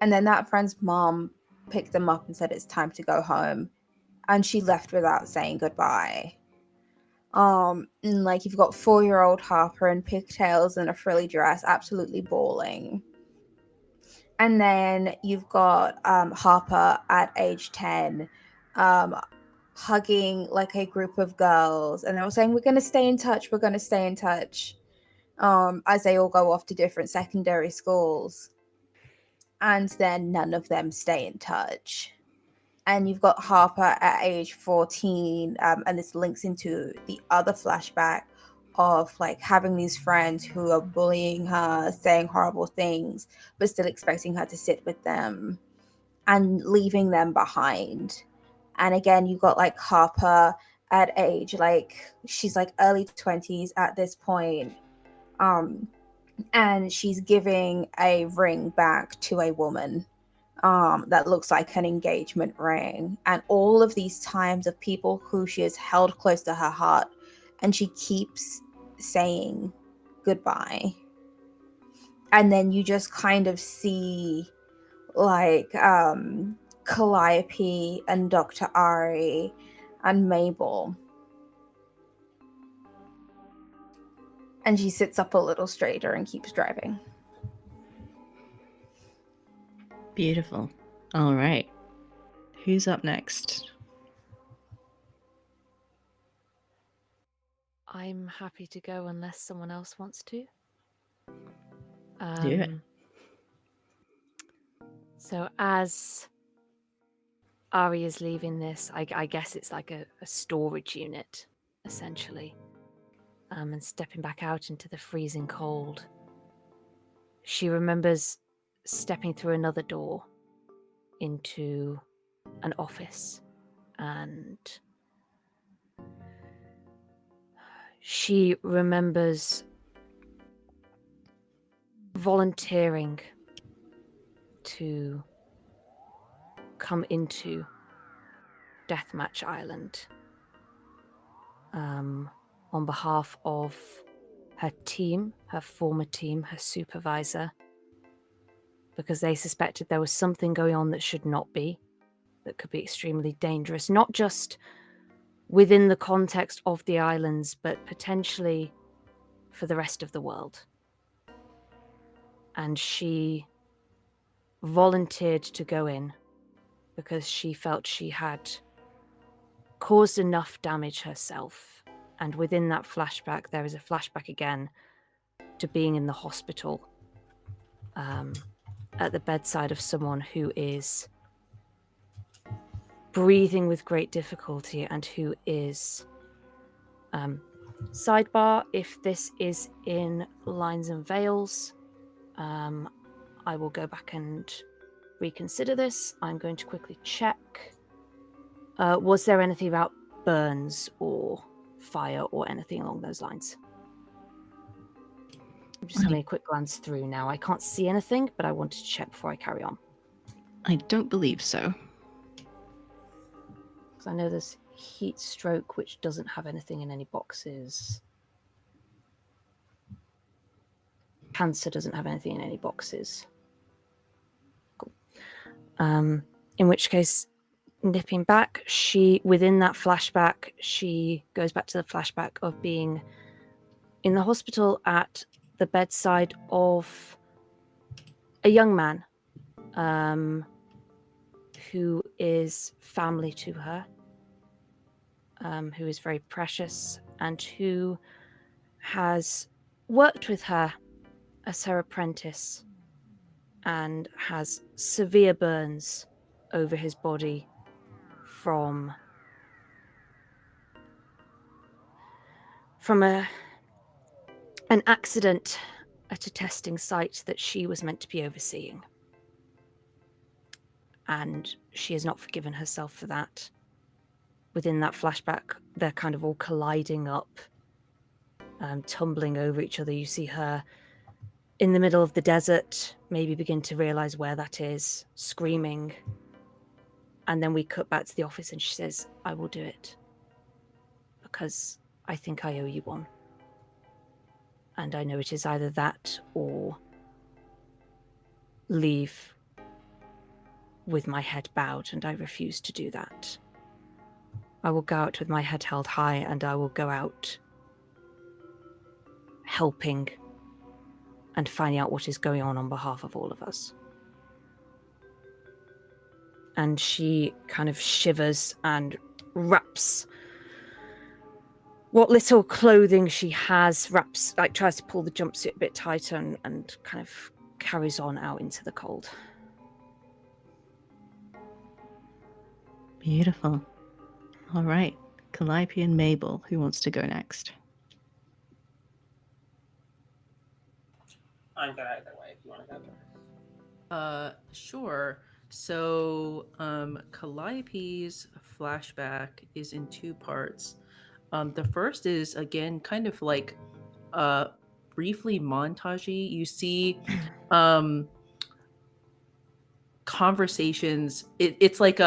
And then that friend's mom picked them up and said it's time to go home. And she left without saying goodbye. And like you've got 4-year-old Harper in pigtails and a frilly dress, absolutely bawling. And then you've got Harper at age 10, hugging like a group of girls, and they were saying, "We're going to stay in touch. We're going to stay in touch." As they all go off to different secondary schools, and then none of them stay in touch. And you've got Harper at age 14, and this links into the other flashback of like having these friends who are bullying her, saying horrible things, but still expecting her to sit with them and leaving them behind. And again, you've got like Harper at age like she's like early 20s at this point, and she's giving a ring back to a woman that looks like an engagement ring, and all of these times of people who she has held close to her heart, and she keeps saying goodbye. And then you just kind of see like Calliope and Dr. Ari and Mabel. And she sits up a little straighter and keeps driving. Beautiful. All right. Who's up next? I'm happy to go unless someone else wants to. Do it. So as Ari is leaving this, I guess it's like a storage unit, essentially, and stepping back out into the freezing cold. She remembers stepping through another door into an office, and she remembers volunteering to come into Deathmatch Island on behalf of her team, her former team, her supervisor, because they suspected there was something going on that should not be, that could be extremely dangerous, not just within the context of the islands, but potentially for the rest of the world. And she volunteered to go in because she felt she had caused enough damage herself. And within that flashback, there is a flashback again to being in the hospital at the bedside of someone who is breathing with great difficulty and who is sidebar, if this is in lines and veils, I will go back and reconsider this. I'm going to quickly check. Was there anything about burns or fire or anything along those lines. I'm just having a quick glance through now. I can't see anything, but I wanted to check before I carry on. I don't believe so. Because I know there's heat stroke, which doesn't have anything in any boxes. Cancer doesn't have anything in any boxes. Cool. In which case, nipping back, within that flashback, she goes back to the flashback of being in the hospital at the bedside of a young man who is family to her, who is very precious, and who has worked with her as her apprentice and has severe burns over his body from an accident at a testing site that she was meant to be overseeing. And she has not forgiven herself for that. Within that flashback, they're kind of all colliding up, tumbling over each other. You see her in the middle of the desert, maybe begin to realize where that is, screaming. And then we cut back to the office and she says, I will do it. Because I think I owe you one. And I know it is either that or leave with my head bowed, and I refuse to do that. I will go out with my head held high, and I will go out helping and finding out what is going on behalf of all of us. And she kind of shivers and wraps what little clothing she has, tries to pull the jumpsuit a bit tighter and kind of carries on out into the cold. Beautiful. All right. Calliope and Mabel, who wants to go next? I'm good either way if you want to go first. Sure. So, Calliope's flashback is in two parts. The first is again kind of like briefly montagey. You see conversations. It's like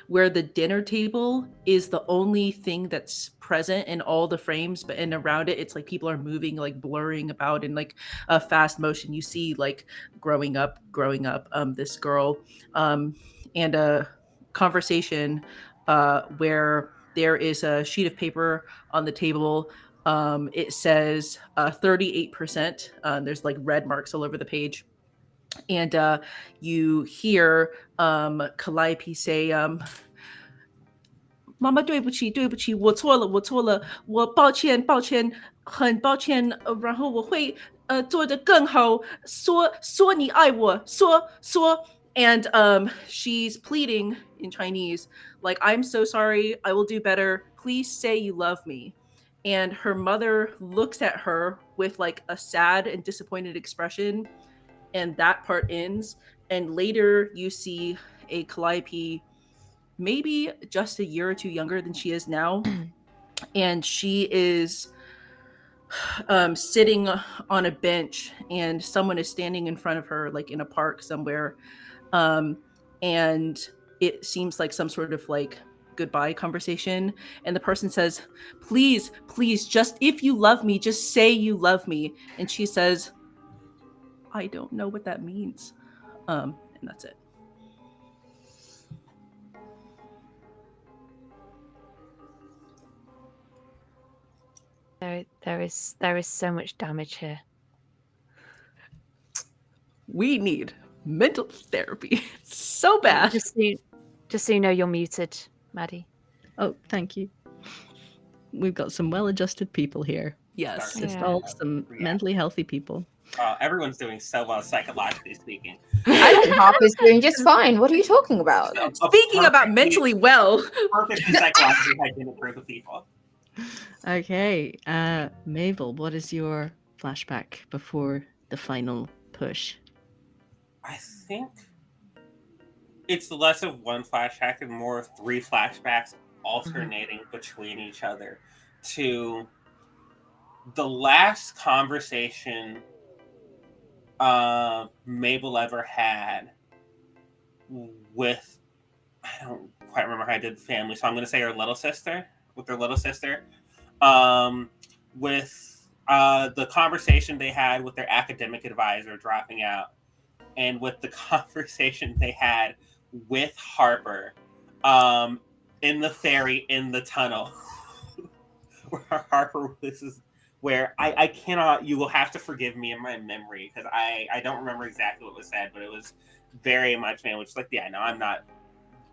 where the dinner table is the only thing that's present in all the frames, but and around it it's like people are moving, like blurring about in like a fast motion. You see like growing up this girl and a conversation where there is a sheet of paper on the table. It says 38%. There's like red marks all over the page. And you hear Calliope say, 妈妈，对不起，对不起，我错了，我错了，我抱歉，抱歉，很抱歉，然后我会做得更好，说你爱我，说。And she's pleading in Chinese, like, I'm so sorry, I will do better. Please say you love me. And her mother looks at her with like a sad and disappointed expression. And that part ends. And later you see a Calliope maybe just a year or two younger than she is now. And she is sitting on a bench, and someone is standing in front of her, like in a park somewhere. And it seems like some sort of like goodbye conversation. And the person says, please, just if you love me, just say you love me. And she says, I don't know what that means. And that's it. There is so much damage here. We need mental therapy so bad. Just so you know, you're muted, Maddie. Oh, thank you. We've got some well-adjusted people here. Yes. Just all some mentally healthy people. Everyone's doing so well psychologically speaking. Hop is doing just fine. What are you talking about? Speaking about mentally well. Perfectly psychologically hygienic group of people. Okay, Mabel, what is your flashback before the final push? I think it's less of one flashback and more of three flashbacks alternating between each other. to the last conversation Mabel ever had with, I don't quite remember how I did family, so I'm going to say her little sister, with her little sister, with the conversation they had with their academic advisor dropping out, and with the conversation they had with Harper in the ferry in the tunnel. Where Harper, this is where I cannot, you will have to forgive me in my memory because I don't remember exactly what was said, but it was very much, man, which is like, yeah, no, I'm not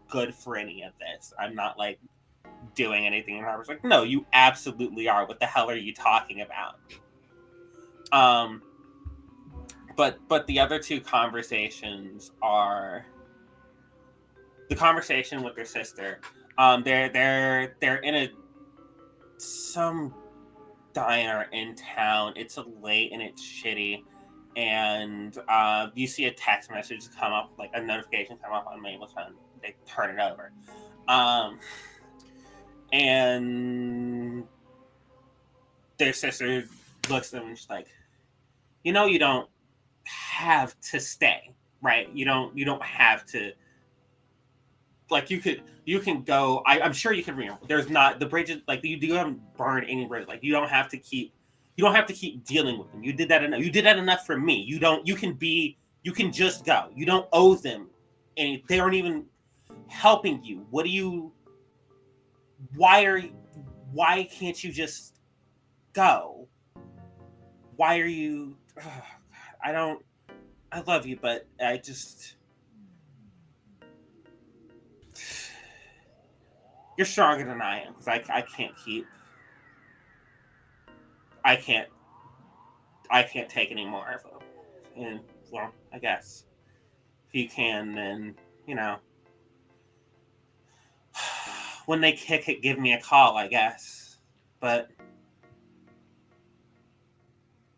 good for any of this. I'm not like doing anything. And Harper's like, no, you absolutely are. What the hell are you talking about? But the other two conversations are the conversation with their sister. They're in some diner in town. It's late and it's shitty, and you see a text message come up, like a notification come up on Mabel's phone. They turn it over, and their sister looks at them and she's like, you don't have to stay, right? You don't have to, like, you can go. I'm sure you can remember. There's not the bridges, like you haven't burned any bridges. Like you don't have to keep dealing with them. You did that enough. You did that enough for me. You can just go. You don't owe them any. They aren't even helping you. Why can't you just go? Why are you, I love you, but you're stronger than I am, because I can't take any more of them. And, well, I guess if you can, then, when they kick it, give me a call, I guess. But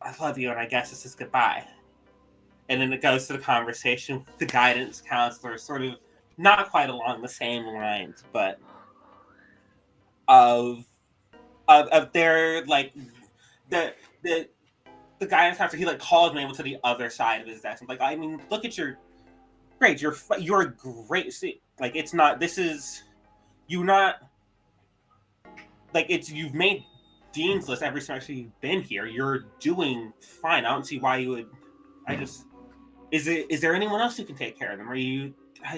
I love you, and I guess this is goodbye. And then it goes to the conversation with the guidance counselor, sort of not quite along the same lines, but of their, like, the guidance counselor, he like calls Mabel to the other side of his desk. I'm like, I mean, look at your grades. You're a great. Like, it's not. This is you're not like it's. You've made dean's list every semester you've been here. You're doing fine. I don't see why you would. Is there anyone else who can take care of them? Are you? I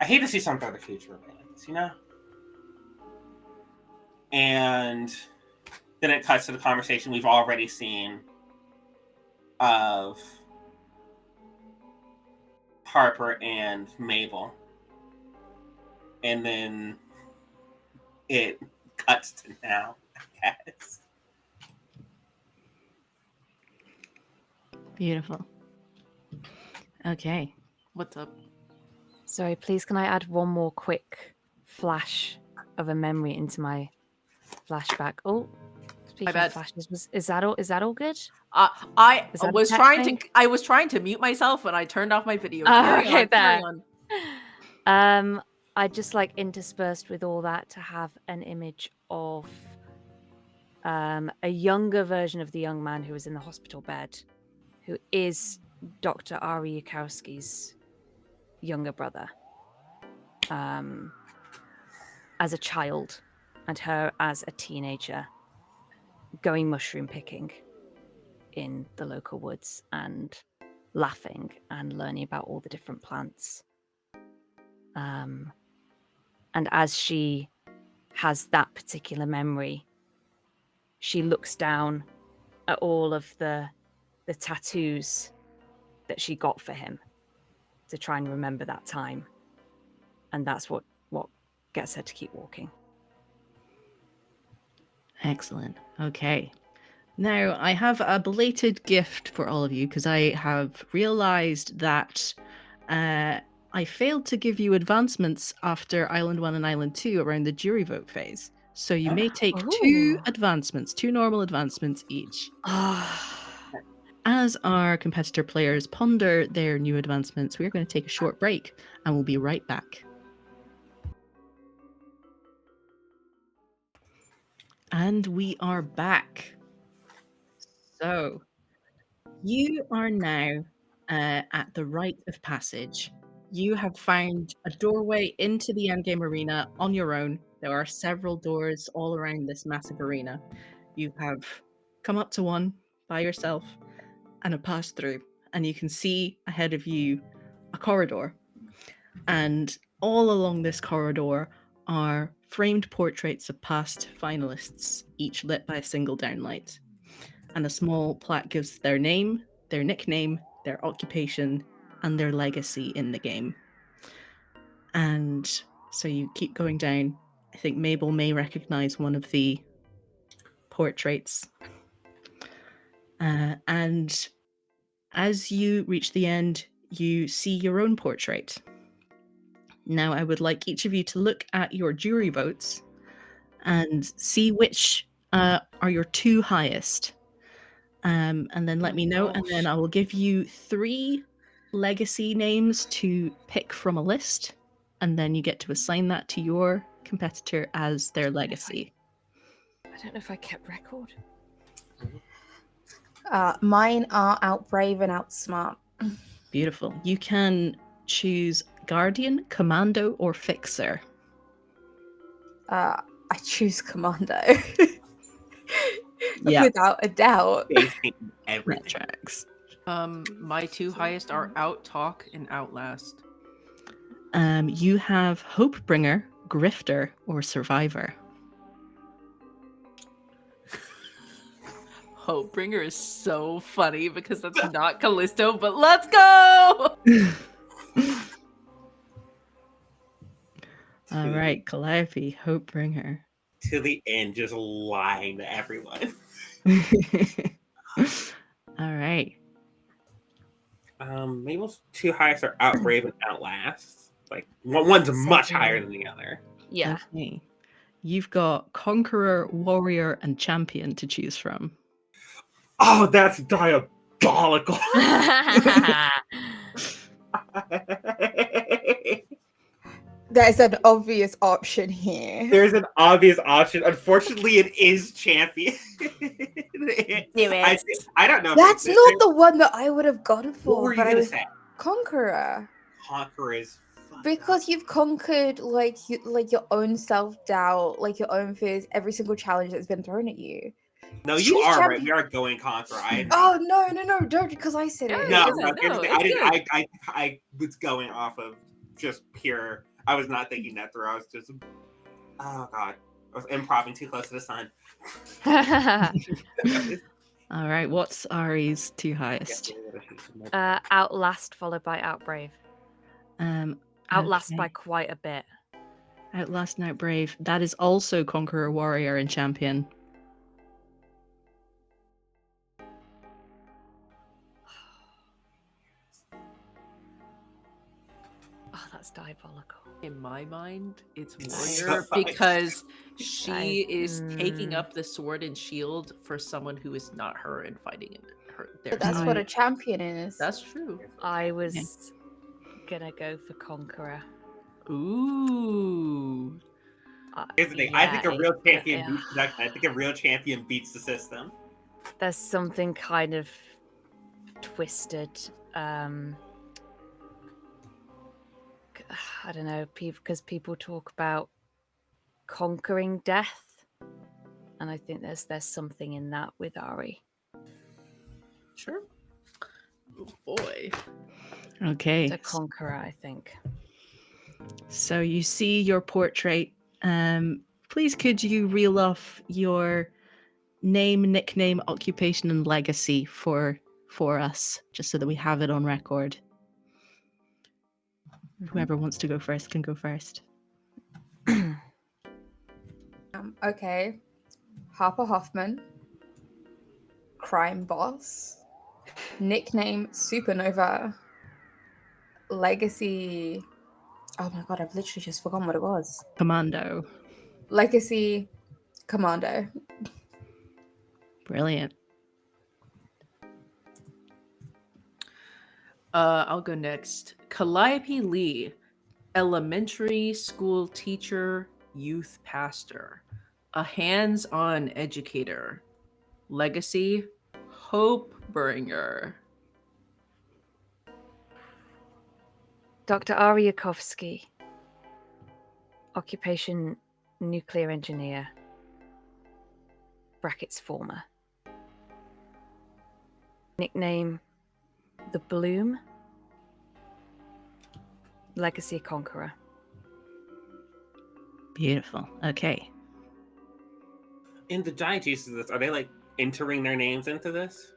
hate to see something about the future of this, And then it cuts to the conversation we've already seen of Harper and Mabel. And then it cuts to now, I guess. Beautiful. Okay. What's up? Sorry, please, can I add one more quick flash of a memory into my flashback? Oh, speaking of flashes, is that all good? I was trying to mute myself when I turned off my video. Carry on. I just like interspersed with all that to have an image of a younger version of the young man who was in the hospital bed, who is Dr. Ari Yukowski's younger brother, as a child, and her as a teenager, going mushroom picking in the local woods and laughing and learning about all the different plants. And as she has that particular memory, she looks down at all of the tattoos that she got for him to try and remember that time. And that's what gets her to keep walking. Excellent. Okay. Now, I have a belated gift for all of you, because I have realized that I failed to give you advancements after Island 1 and Island 2 around the jury vote phase. So you may take two normal advancements each. As our competitor players ponder their new advancements, we're going to take a short break, and we'll be right back. And we are back. So, you are now at the rite of passage. You have found a doorway into the endgame arena on your own. There are several doors all around this massive arena. You have come up to one by yourself and have passed through, and you can see ahead of you a corridor. And all along this corridor are framed portraits of past finalists, each lit by a single downlight. And a small plaque gives their name, their nickname, their occupation, and their legacy in the game. And so you keep going down. I think Mabel may recognize one of the portraits. And as you reach the end, you see your own portrait. Now, I would like each of you to look at your jury votes and see which are your two highest. And then let me know, and then I will give you 3 legacy names to pick from a list, and then you get to assign that to your competitor as their legacy. I don't know if I kept record. Mine are outbrave and outsmart. Beautiful. You can choose Guardian, Commando, or Fixer. I choose Commando. Yeah. Without a doubt. Basing everything. Tracks. My 2 highest are Outtalk and Outlast. You have Hopebringer, Grifter, or Survivor. Hopebringer is so funny because that's not Callisto, but let's go! All right, Calliope, Hopebringer. To the end, just lying to everyone. All right. Mabel's 2 highest are Outbrave and Outlast. Like one's much higher than the other. Yeah. Okay. You've got Conqueror, Warrior, and Champion to choose from. Oh, that's diabolical. There's an obvious option here. There's an obvious option. Unfortunately, it is Champion. I don't know. That's not the one that I would have gone for. What were you gonna say? Conqueror. Conqueror is because you've conquered like your own self-doubt, like your own fears, every single challenge that's been thrown at you. No, you are right. We are going Conqueror. Oh no, don't, because I said it. No, I was going off of just pure. I was not thinking that through. I was just, oh god, I was improvising too close to the sun. All right, what's Ari's 2 highest? Outlast followed by Outbrave. Outlast by quite a bit. Outlast and Outbrave. That is also Conqueror, Warrior, and Champion. Oh, that's diabolical. In my mind, it's Warrior because she is taking up the sword and shield for someone who is not her and fighting her. But that's what a champion is. That's true. I was gonna go for Conqueror. Ooh. Here's the thing. I think a real champion beats production. I think a real champion beats the system. There's something kind of twisted. I don't know, because people talk about conquering death, and I think there's something in that with Ari. Sure. Oh boy. Okay. The Conqueror, I think. So you see your portrait. Please could you reel off your name, nickname, occupation, and legacy for us, just so that we have it on record. Whoever wants to go first can go first. Okay. Harper Hoffman. Crime boss. Nickname Supernova. Legacy. Oh my god, I've literally just forgotten what it was. Commando. Legacy Commando. Brilliant. I'll go next. Calliope Lee, elementary school teacher, youth pastor. A hands-on educator. Legacy, hope bringer. Dr. Aryakovsky. Occupation, nuclear engineer. Brackets former. Nickname, The Bloom. Legacy conqueror. Beautiful. Okay. In the diegesis of this, are they like entering their names into this?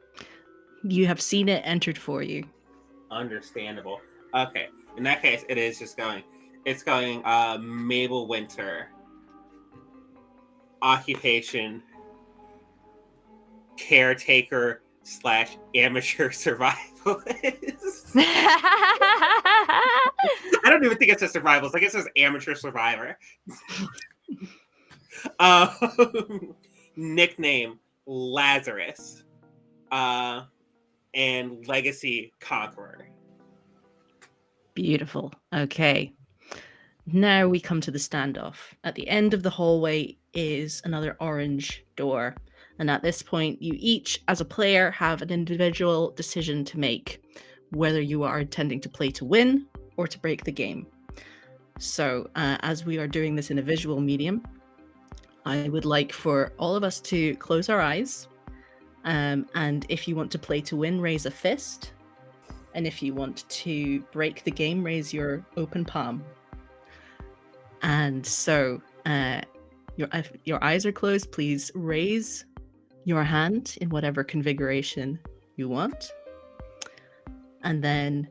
You have seen it entered for you. Understandable. Okay. In that case, it is just going. It's going Mabel Winter. Occupation caretaker / amateur survivalist. I don't even think it says survivalist. I guess it says amateur survivor. Nickname Lazarus. And legacy conqueror. Beautiful. Okay. Now we come to the standoff. At the end of the hallway is another orange door. And at this point, you each, as a player, have an individual decision to make whether you are intending to play to win or to break the game. So, as we are doing this in a visual medium, I would like for all of us to close our eyes. And if you want to play to win, raise a fist. And if you want to break the game, raise your open palm. And so, if your eyes are closed, please raise your hand in whatever configuration you want. And then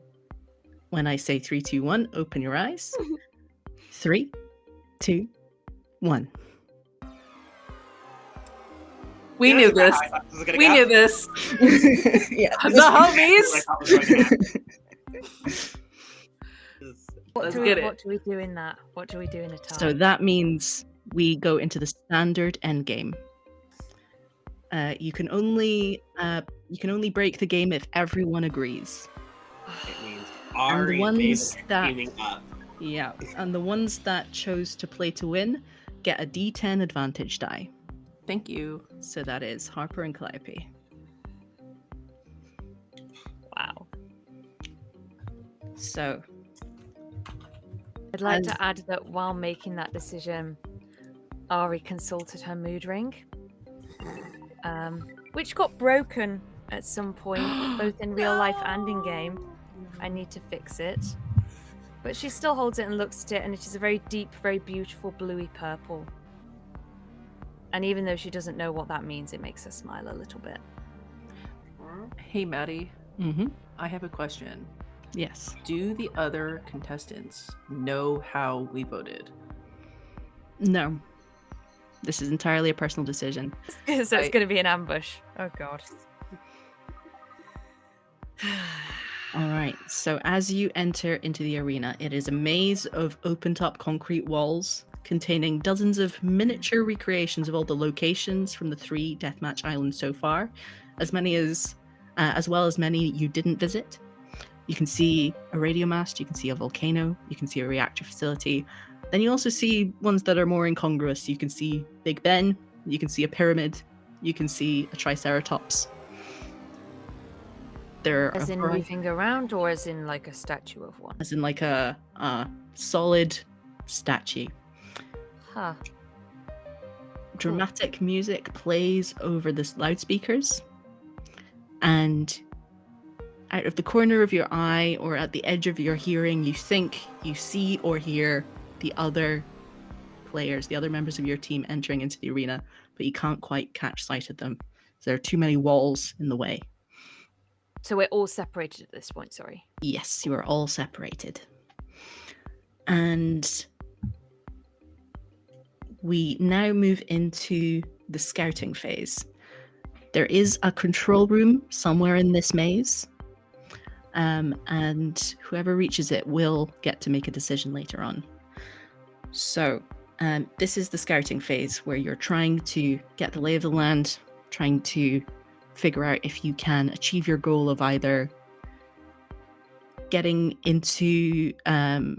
when I say 3, 2, 1, open your eyes. 3, 2, 1. We knew this. We knew this. Yeah, The homies. What Let's do get it. What do we do in that? What do we do in a tie? So that means we go into the standard endgame. You can only break the game if everyone agrees. It means And the Ari and ones David that teaming up. Yeah, and the ones that chose to play to win get a D10 advantage die. Thank you. So that is Harper and Calliope. Wow. So I'd like to add that while making that decision, Ari consulted her mood ring, which got broken at some point, both in real life and in game. I need to fix it. But she still holds it and looks at it, and it is a very deep, very beautiful bluey purple. And even though she doesn't know what that means, it makes her smile a little bit. Hey, Maddie. Mm-hmm. I have a question. Yes. Do the other contestants know how we voted? No. This is entirely a personal decision. So it's going to be an ambush. Oh, God. All right. So as you enter into the arena, it is a maze of open-top concrete walls containing dozens of miniature recreations of all the locations from the 3 Deathmatch Islands so far, as well as many you didn't visit. You can see a radio mast, you can see a volcano, you can see a reactor facility. Then you also see ones that are more incongruous. You can see Big Ben, you can see a pyramid, you can see a triceratops. As in moving around, or as in like a statue of one? As in like a solid statue. Huh. Dramatic music plays over the loudspeakers, and out of the corner of your eye or at the edge of your hearing, you think you see or hear the other players, the other members of your team entering into the arena, but you can't quite catch sight of them. There are too many walls in the way. So we're all separated at this point, sorry. Yes, you are all separated. And we now move into the scouting phase. There is a control room somewhere in this maze, and whoever reaches it will get to make a decision later on. So this is the scouting phase, where you're trying to get the lay of the land, trying to figure out if you can achieve your goal of either getting into the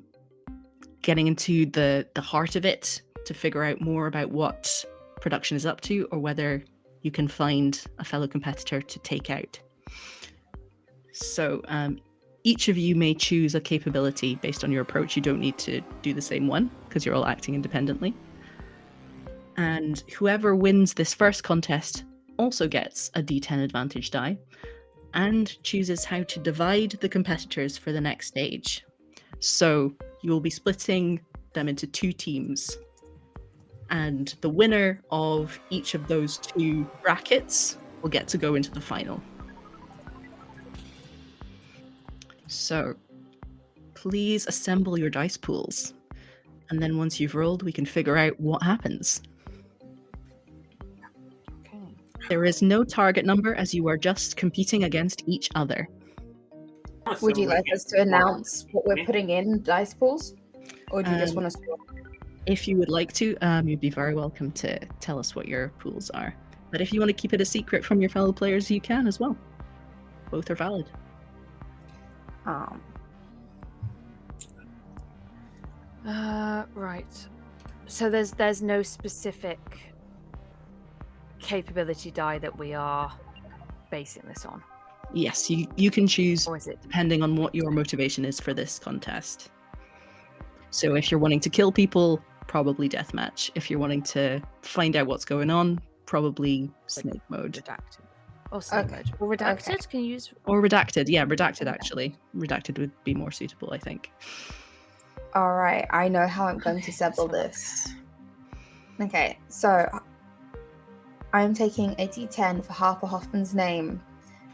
heart of it to figure out more about what production is up to, or whether you can find a fellow competitor to take out. So each of you may choose a capability based on your approach. You don't need to do the same one because you're all acting independently. And whoever wins this first contest also gets a D10 advantage die and chooses how to divide the competitors for the next stage. So you will be splitting them into 2 teams. And the winner of each of those 2 brackets will get to go into the final. So please assemble your dice pools. And then once you've rolled, we can figure out what happens. Okay. There is no target number as you are just competing against each other. Would you like us to announce what we're putting in dice pools? Or do you just want us to? If you would like to, you'd be very welcome to tell us what your pools are. But if you want to keep it a secret from your fellow players, you can as well. Both are valid. Right. So there's no specific capability die that we are basing this on. Yes, you can choose Or is it depending on what your motivation is for this contest. So if you're wanting to kill people, probably deathmatch. If you're wanting to find out what's going on, probably snake mode. redacted? Or snake mode. Or redacted? Can you use Or redacted. Yeah, redacted actually. Redacted would be more suitable, I think. All right, I know how I'm going to settle this. Okay, so I'm taking a D10 for Harper Hoffman's name,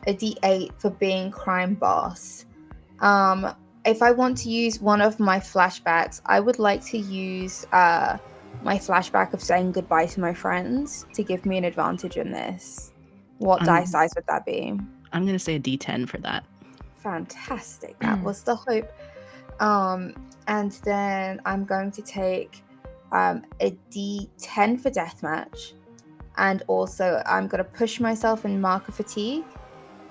a D8 for being crime boss. If I want to use one of my flashbacks, I would like to use my flashback of saying goodbye to my friends to give me an advantage in this. What die size would that be? I'm going to say a D10 for that. Fantastic. That was the hope. And then I'm going to take a D10 for deathmatch. And also I'm going to push myself in marker fatigue.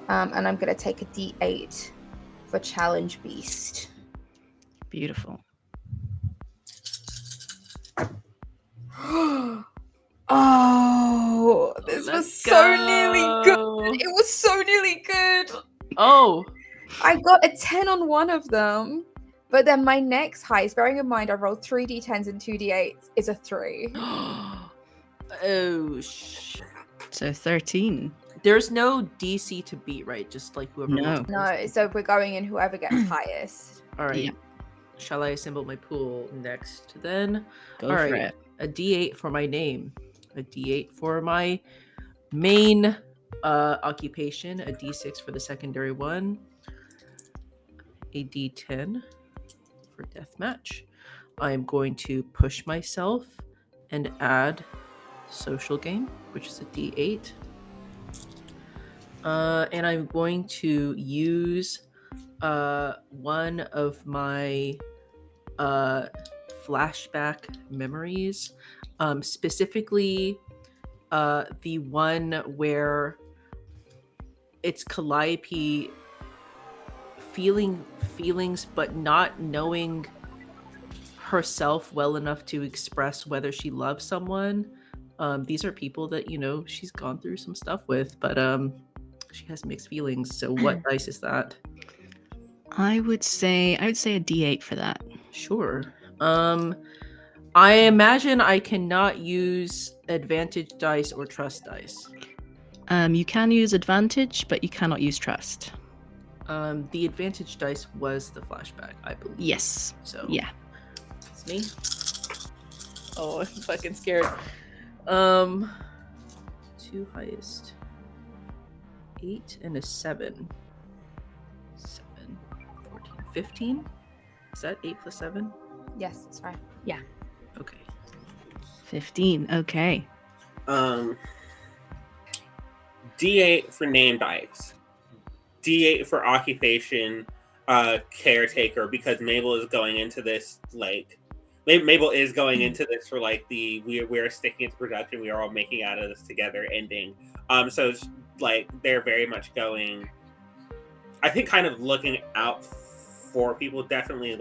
And I'm going to take a D8 for challenge beast. Beautiful. Oh, this was so nearly good. It was so nearly good. Oh. I got a 10 on one of them. But then my next highest, bearing in mind I rolled 3 D10s and 2 D8s, is a 3. Oh, shit. So 13. There's no DC to beat, right? Just like whoever rolls. No, so we're going in whoever gets highest. All right. Yeah. Shall I assemble my pool next then? Go for it. A D8 for my name. A D8 for my main occupation. A D6 for the secondary one. A D10 for deathmatch. I'm going to push myself and add social game, which is a D8. And I'm going to use one of my flashback memories, specifically the one where it's Calliope feeling feelings but not knowing herself well enough to express whether she loves someone. These are people that she's gone through some stuff with, but she has mixed feelings. So what dice is that? I would say a D8 for that. Sure. I imagine I cannot use advantage dice or trust dice. You can use advantage, but you cannot use trust. The advantage dice was the flashback, I believe. Yes. So yeah, it's me. Oh, I'm fucking scared. 2 highest. 8 and a 7. 7, 14, 15. Is that 8 plus 7? Yes, that's right. Yeah. Okay. 15. Okay. D8 for name dice. D8 for occupation, caretaker, because Mabel is going into this Mabel is going into this for we're sticking to production. We are all making out of this together ending. So they're very much going. I think kind of looking out for people, definitely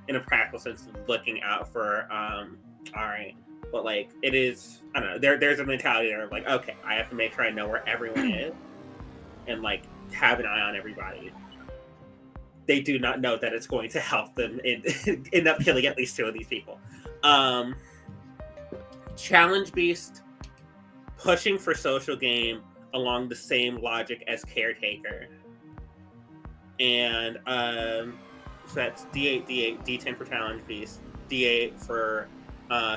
in a practical sense, looking out for. All right, but it is. I don't know. There's a mentality there of like, okay, I have to make sure I know where everyone is, and like have an eye on everybody. They do not know that it's going to help them end up killing at least 2 of these people. Challenge Beast pushing for social game along the same logic as Caretaker. And so that's D8, D8, D10 for Challenge Beast, D8 for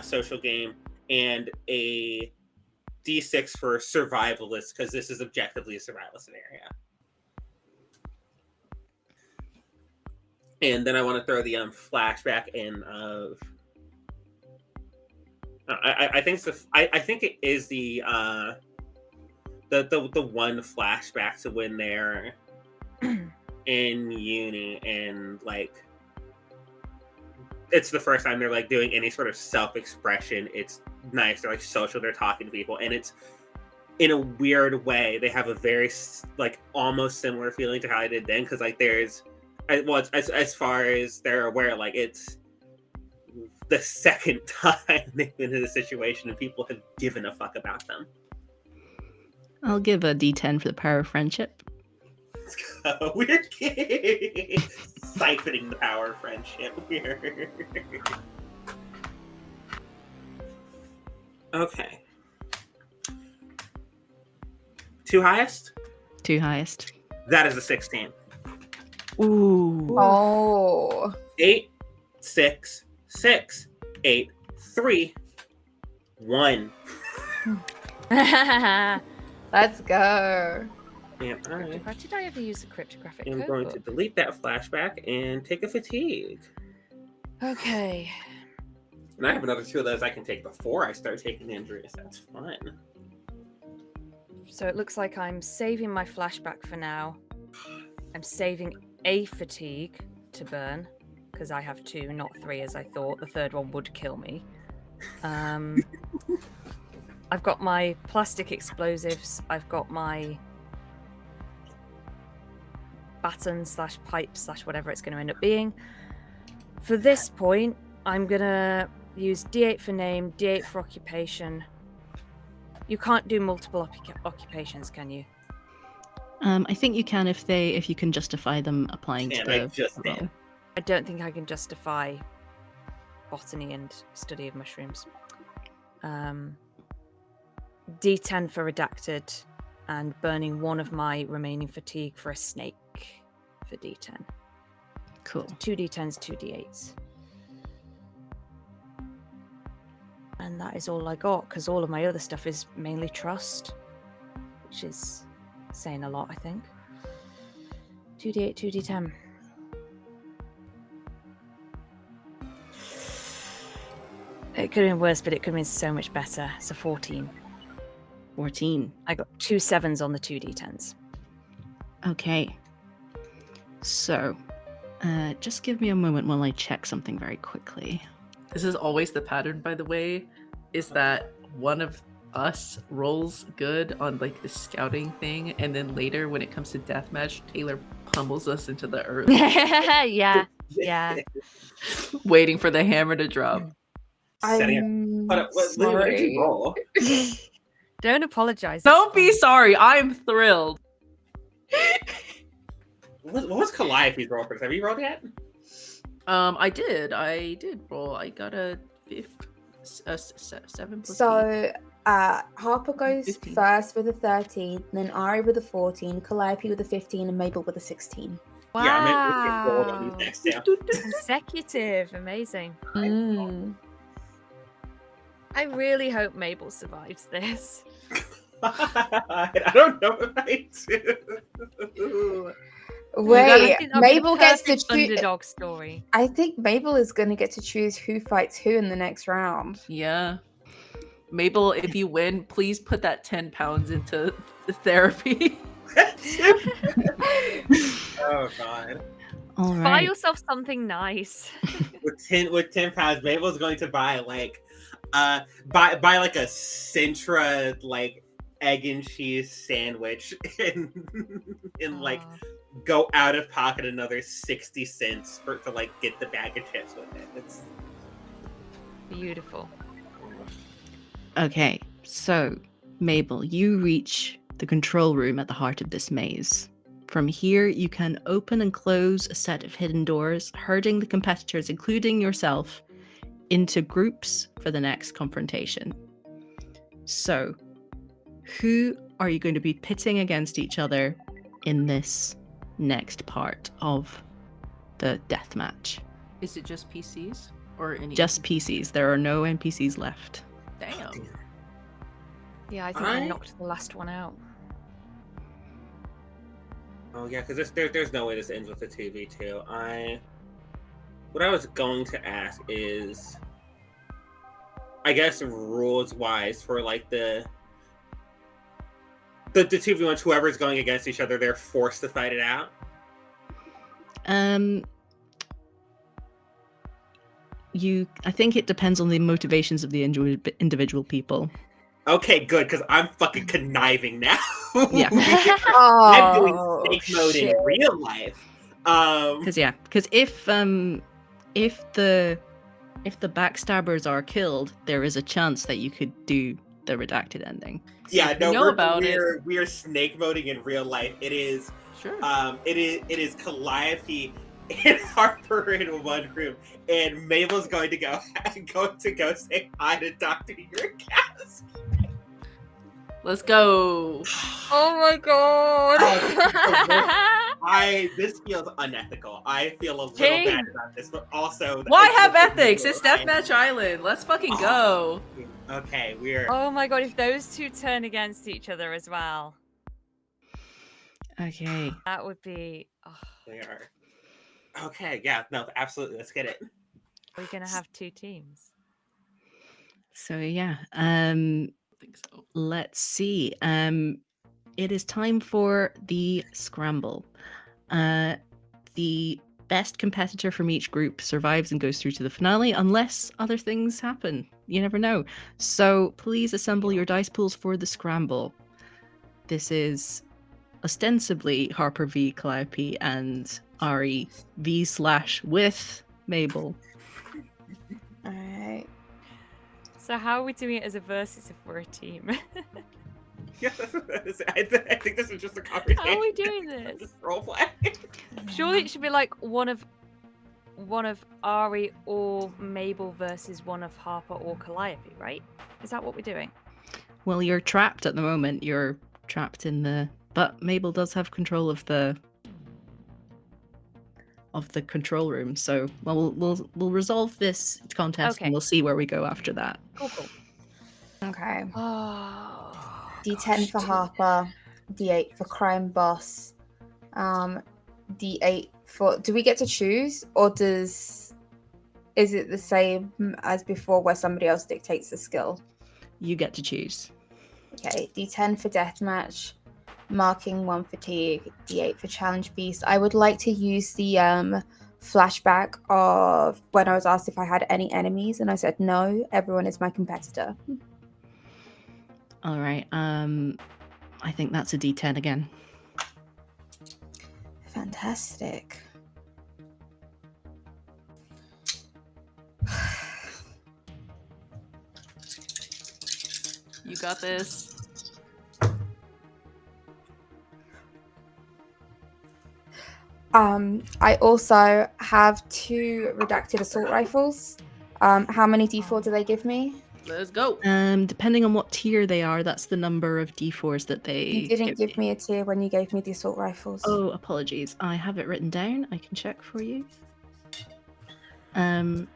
social game, and a D6 for Survivalist, because this is objectively a survival scenario. And then I want to throw the flashback in of. I think it's I think it is the one flashback to when they're in uni, and like it's the first time they're like doing any sort of self-expression. It's nice. They're like social. They're talking to people, and it's in a weird way. They have a very like almost similar feeling to how I did then, because like there's. Well, as far as they're aware, like it's the second time they've been in a situation and people have given a fuck about them. I'll give a D10 for the power of friendship. We're siphoning the power of friendship. Okay. 2 highest? 2 highest. That is a 16. Ooh. Oh. 8, 6, 6, 8, 3, 1. Let's go. And Did I ever use a cryptographic I'm code going book? to delete that flashback and take a fatigue. Okay. And I have another 2 of those I can take before I start taking injuries. That's fun. So it looks like I'm saving my flashback for now. I'm saving a fatigue to burn, because I have 2, not 3 as I thought. The third one would kill me. I've got my plastic explosives. I've got my baton / pipe / whatever it's going to end up being. For this point, I'm going to use D8 for name, D8 for occupation. You can't do multiple occupations, can you? I think you can if you can justify them applying to I the just role. did. I don't think I can justify botany and study of mushrooms. D10 for redacted, and burning 1 of my remaining fatigue for a snake for D10. Cool. 2 D10s, 2 D8s. And that is all I got, because all of my other stuff is mainly trust, which is saying a lot, I think. 2d8, 2d10. It could have been worse, but it could have been so much better. It's a 14. 14. I got 2 7s on the 2d10s. Okay. So, just give me a moment while I check something very quickly. This is always the pattern, by the way, is that one of us rolls good on like the scouting thing, and then later when it comes to deathmatch, Taylor pummels us into the earth. yeah. Waiting for the hammer to drop. I'm What did sorry. you roll? Don't apologize. Don't be sorry. I'm thrilled. What was Calliope's roll first? Have you rolled yet? I did roll. I got a 7 plus 8. So Harper goes 15. first with a 13, then Ari with a 14, Calliope with a 15, and Mabel with a 16. Wow. Yeah, maybe we can roll on these next 2. Consecutive. Amazing. Mm. I really hope Mabel survives this. I don't know if I do. Wait, I think that'll be Mabel the gets to perfect choose. underdog story. I think Mabel is going to get to choose who fights who in the next round. Yeah. Mabel, if you win, please put that 10 pounds into therapy. Oh god. All Buy right. yourself something nice. With 10 pounds, Mabel's going to buy like buy like a Centra like egg and cheese sandwich and like go out of pocket another 60 cents to like get the bag of chips with it. It's Beautiful. Okay. So, Mabel, you reach the control room at the heart of this maze. From here, you can open and close a set of hidden doors, herding the competitors, including yourself, into groups for the next confrontation. So, who are you going to be pitting against each other in this next part of the deathmatch? Is it just PCs or any? Just PCs. There are no NPCs left. Damn. Yeah, I think I knocked the last one out. Oh yeah, because there's no way this ends with a 2v2. What I was going to ask is, I guess rules wise for like the 2v1, whoever's going against each other, they're forced to fight it out. I think it depends on the motivations of the individual people. Okay, good, because I'm fucking conniving now. Yeah. I'm doing snake mode in real life. Because if the backstabbers are killed, there is a chance that you could do the redacted ending. Yeah, no, we're snake moding in real life. It is sure. It is Calliope and Harper in one room, and Mabel's going to go say hi to Dr. Urkas. Let's go. Oh my god. This feels unethical. I feel a little bad about this, but also why have ethics? It's Deathmatch Island. Let's fucking go. Okay, we're. Oh my god, if those two turn against each other as well. Okay. That would be. They are. Okay, yeah, no, absolutely. Let's get it. Are we gonna have two teams? So yeah, I think so. Let's see. It is time for the scramble. The best competitor from each group survives and goes through to the finale, unless other things happen. You never know. So please assemble your dice pools for the scramble. This is ostensibly Harper v Calliope and Ari v/with Mabel. Alright. So how are we doing it as a versus if we're a team? Yeah, I think this is just a conversation. How are we doing this? Role play. Surely it should be like one of Ari or Mabel versus one of Harper or Calliope, right? Is that what we're doing? Well, you're trapped at the moment. You're trapped in the... But Mabel does have control of the control room, so we'll resolve this contest and we'll see where we go after that. Cool. Okay. Oh, D10 for Harper, D8 for Crime Boss, D8 for... Do we get to choose, or is it the same as before where somebody else dictates the skill? You get to choose. Okay, D10 for Deathmatch, marking 1 fatigue, D8 for Challenge Beast. I would like to use the flashback of when I was asked if I had any enemies, and I said no, everyone is my competitor. All right. I think that's a D10 again. Fantastic. You got this. I also have 2 redacted assault rifles. How many D4 do they give me? Let's go. Depending on what tier they are, that's the number of D4s that they... You didn't give me a tier when you gave me the assault rifles. Oh, apologies. I have it written down. I can check for you. I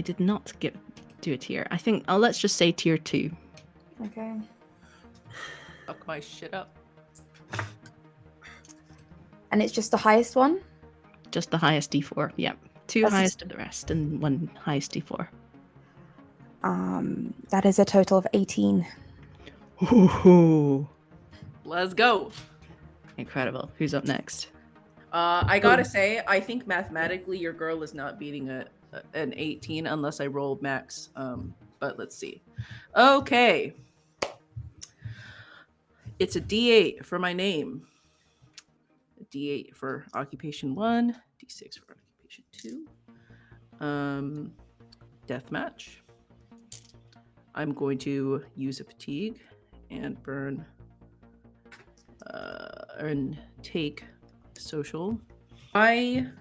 did not do a tier. I think... Oh, let's just say tier 2. Okay. Fuck my shit up. And it's just the highest one? Just the highest D4, yep. 2 highest of the rest and 1 highest D4. That is a total of 18. Ooh. Let's go. Incredible. Who's up next? I gotta say, I think mathematically your girl is not beating an 18 unless I roll max. But let's see. Okay. It's a D8 for my name. A D8 for occupation 1, D6 for occupation 2. Deathmatch. I'm going to use a fatigue and burn and take social. I'm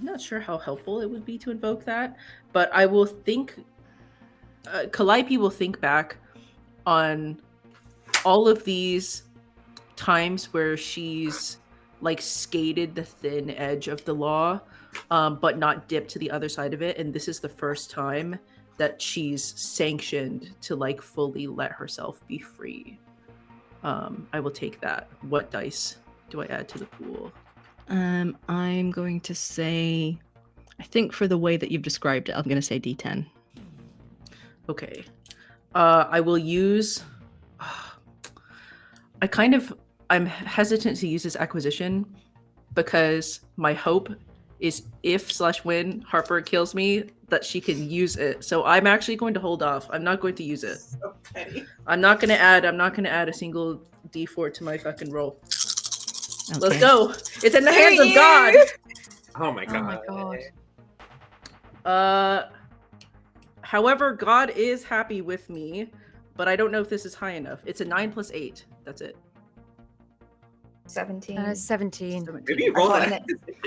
not sure how helpful it would be to invoke that, but I will think Calliope will think back on all of these times where she's like skated the thin edge of the law, but not dipped to the other side of it. And this is the first time that she's sanctioned to like fully let herself be free. I will take that. What dice do I add to the pool? I'm going to say, I think for the way that you've described it, I'm going to say D10. Okay. I will use. I'm hesitant to use this acquisition because my hope is if/when Harper kills me, that she can use it. So I'm actually going to hold off. I'm not going to use it. So petty. I'm not gonna add a single D4 to my fucking roll. Okay. Let's go. It's in the hands of God. Oh my Oh god. my god. However, God is happy with me, but I don't know if this is high enough. It's a 9 plus 8. That's it. 17. 17. Maybe you rolled I an got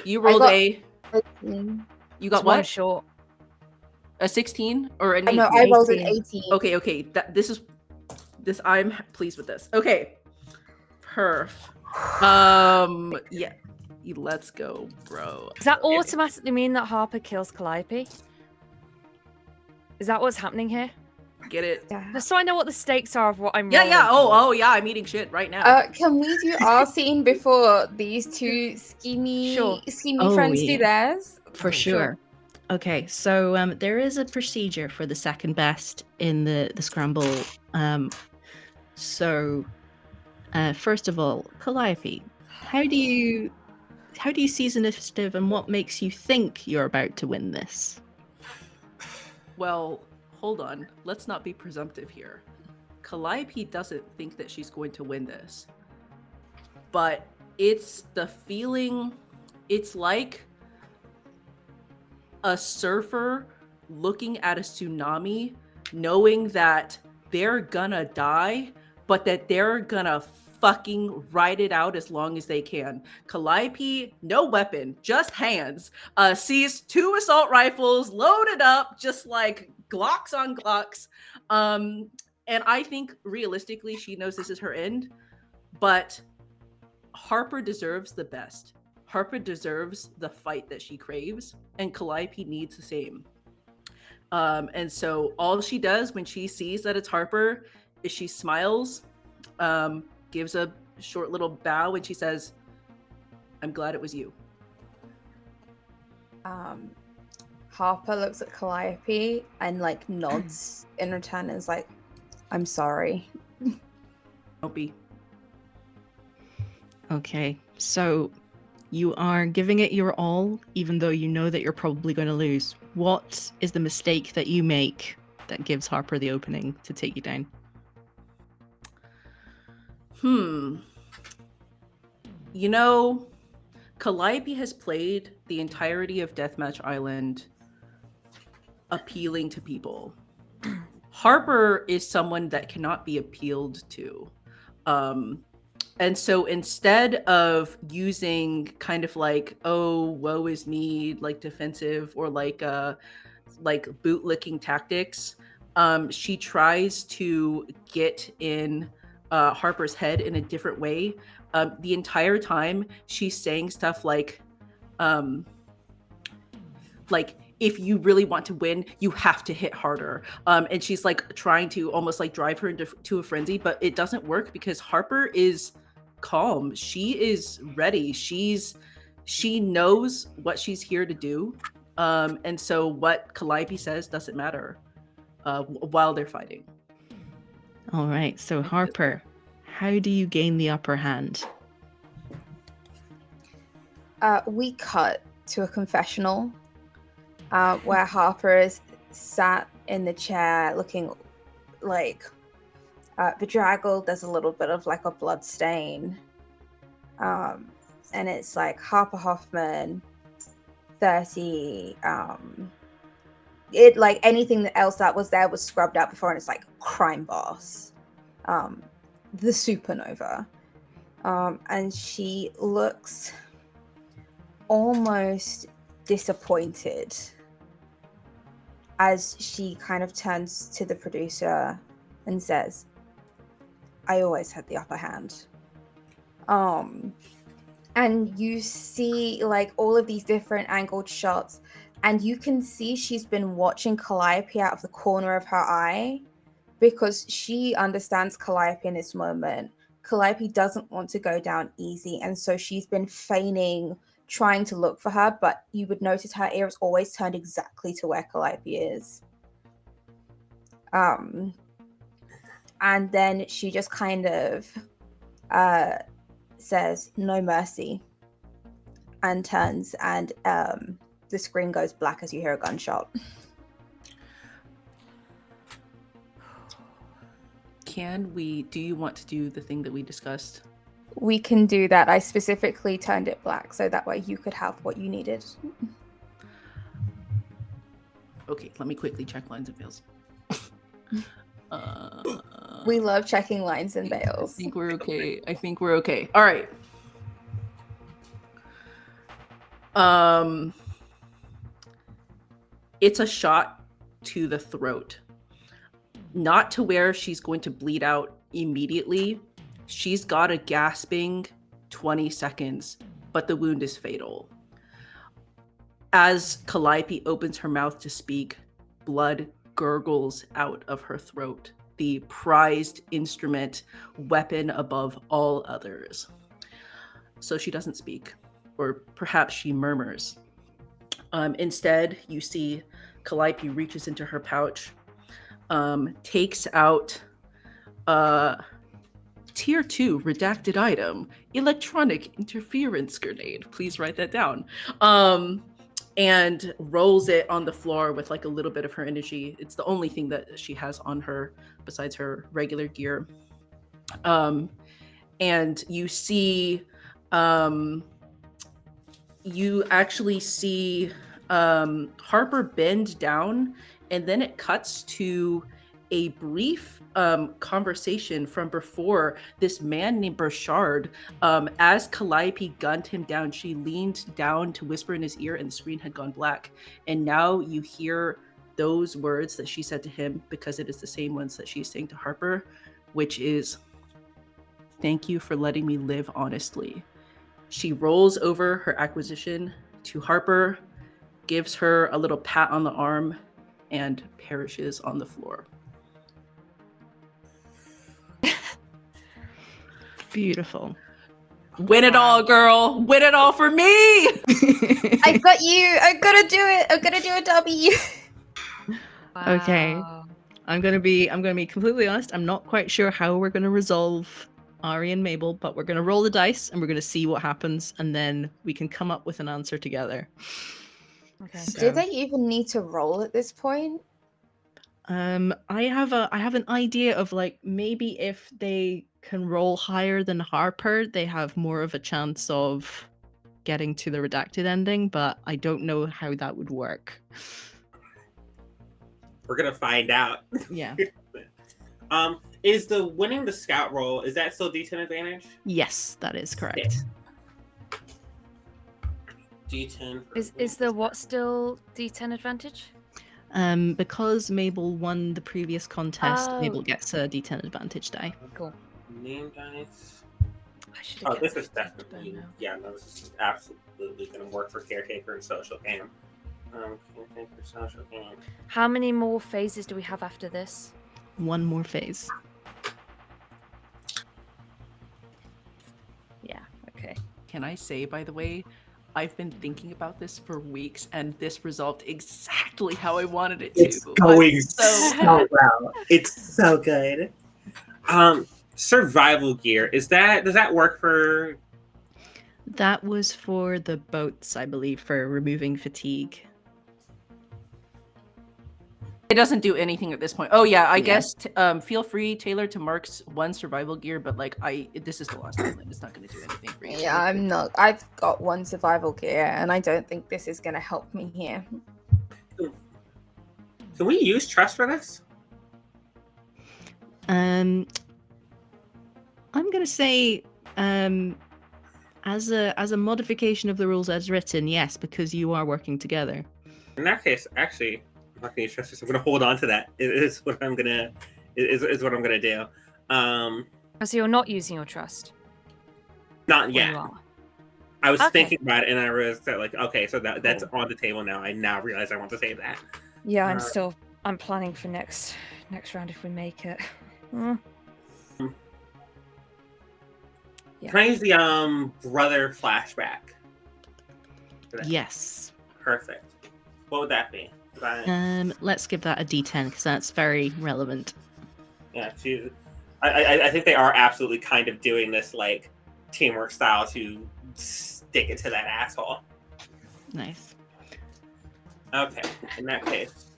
You rolled got- a. 18. You got It's one what? short. A 16 or an 18? No, I rolled an 18. 18. Okay. I'm pleased with this. Okay. Perf. Yeah. Let's go, bro. Does that automatically mean that Harper kills Calliope? Is that what's happening here? Get it? Yeah. Just so I know what the stakes are of what I'm rolling. Yeah. for. Oh, yeah. I'm eating shit right now. Can we do our scene before these two schemy Sure. friends yeah. do theirs? For sure. Okay, so there is a procedure for the second best in the scramble. So first of all, Calliope, how do you seize initiative, and what makes you think you're about to win this? Well, hold on. Let's not be presumptive here. Calliope doesn't think that she's going to win this. But it's the feeling, it's like a surfer looking at a tsunami, knowing that they're gonna die, but that they're gonna fucking ride it out as long as they can. Calliope, no weapon, just hands, sees 2 assault rifles loaded up, just like Glocks on Glocks. And I think realistically, she knows this is her end, but Harper deserves the best. Harper deserves the fight that she craves, and Calliope needs the same. And so all she does when she sees that it's Harper is she smiles, gives a short little bow, and she says, "I'm glad it was you." Harper looks at Calliope and like nods in return and is like, "I'm sorry." Don't be. Okay, so you are giving it your all, even though you know that you're probably going to lose. What is the mistake that you make that gives Harper the opening to take you down? You know, Calliope has played the entirety of Deathmatch Island appealing to people. Harper is someone that cannot be appealed to. And so instead of using kind of like, oh, woe is me, like defensive or like bootlicking tactics, she tries to get in Harper's head in a different way. The entire time she's saying stuff like if you really want to win, you have to hit harder. And she's like trying to almost like drive her into a frenzy, but it doesn't work because Harper is calm. She is ready. She knows what she's here to do. And so what Calliope says doesn't matter while they're fighting. All right, so Harper, how do you gain the upper hand? We cut to a confessional where Harper is sat in the chair looking like bedraggled. There's a little bit of like a blood stain. And it's like Harper Hoffman, 30 it like anything else that was there was scrubbed out before, and it's like crime boss, the supernova, and she looks almost disappointed as she kind of turns to the producer and says, I always had the upper hand. And you see like all of these different angled shots, and you can see she's been watching Calliope out of the corner of her eye, because she understands Calliope in this moment. Calliope doesn't want to go down easy, and so she's been feigning trying to look for her, but you would notice her ear is always turned exactly to where Calliope is. And then she just kind of says, no mercy, and turns, and the screen goes black as you hear a gunshot. Do you want to do the thing that we discussed? We can do that. I specifically turned it black so that way you could have what you needed. Okay, let me quickly check lines and veils. We love checking lines and veils. I think we're okay. All right. It's a shot to the throat. Not to where she's going to bleed out immediately. She's got a gasping 20 seconds, but the wound is fatal. As Calliope opens her mouth to speak, blood gurgles out of her throat, the prized instrument, weapon above all others. So she doesn't speak, or perhaps she murmurs. Instead, you see Calliope reaches into her pouch, takes out Tier 2 redacted item, electronic interference grenade. Please write that down. And rolls it on the floor with like a little bit of her energy. It's the only thing that she has on her besides her regular gear. And you see, you actually see Harper bend down, and then it cuts to a brief conversation from before. This man named Burchard, as Calliope gunned him down, she leaned down to whisper in his ear, and the screen had gone black. And now you hear those words that she said to him, because it is the same ones that she's saying to Harper, which is, "Thank you for letting me live honestly." She rolls over her acquisition to Harper, gives her a little pat on the arm, and perishes on the floor. Beautiful. Win it all, girl. Win it all for me. I got you. I'm gonna do it. I'm gonna do a W. Wow. Okay. I'm gonna be completely honest. I'm not quite sure how we're gonna resolve Ari and Mabel, but we're gonna roll the dice and we're gonna see what happens, and then we can come up with an answer together. Okay. So, Do they even need to roll at this point? I have an idea of like maybe if they can roll higher than Harper, they have more of a chance of getting to the redacted ending, but I don't know how that would work. We're gonna find out. Yeah. Is the winning the scout roll, is that still D10 advantage? Yes, that is correct. D10. Is the what still D10 advantage? Because Mabel won the previous contest, Oh. Mabel gets a D10 advantage die. Cool. Name dice. I should Oh, have this is definitely, yeah, no, this is absolutely going to work for caretaker and social cam. Caretaker, social cam. How many more phases do we have after this? One more phase. Yeah. Okay. Can I say, by the way, I've been thinking about this for weeks, and this resolved exactly how I wanted it to. It's going so well. It's so good. Survival gear. Does that work for? That was for the boats, I believe, for removing fatigue. It doesn't do anything at this point. Oh yeah, I guess feel free, Taylor, to mark one survival gear, but like this is the last island. It's not going to do anything for you. Yeah, I'm not. I've got one survival gear, and I don't think this is going to help me here. Can we use trust for this? I'm gonna say, as a modification of the rules as written, yes, because you are working together. In that case, actually, I'm not gonna use trust. So I'm gonna hold on to that. Is what I'm gonna do. So you're not using your trust? Not Or yet. you are? I was Okay. thinking about it, and I realized that, like, okay, so that's on the table now. I now realize I want to save that. Yeah, I'm planning for next round if we make it. Yeah. Can I use the brother flashback? Yes. Perfect. What would that be? Let's give that a D10 because that's very relevant. Yeah, I think they are absolutely kind of doing this like teamwork style to stick it to that asshole. Nice. Okay, in that case,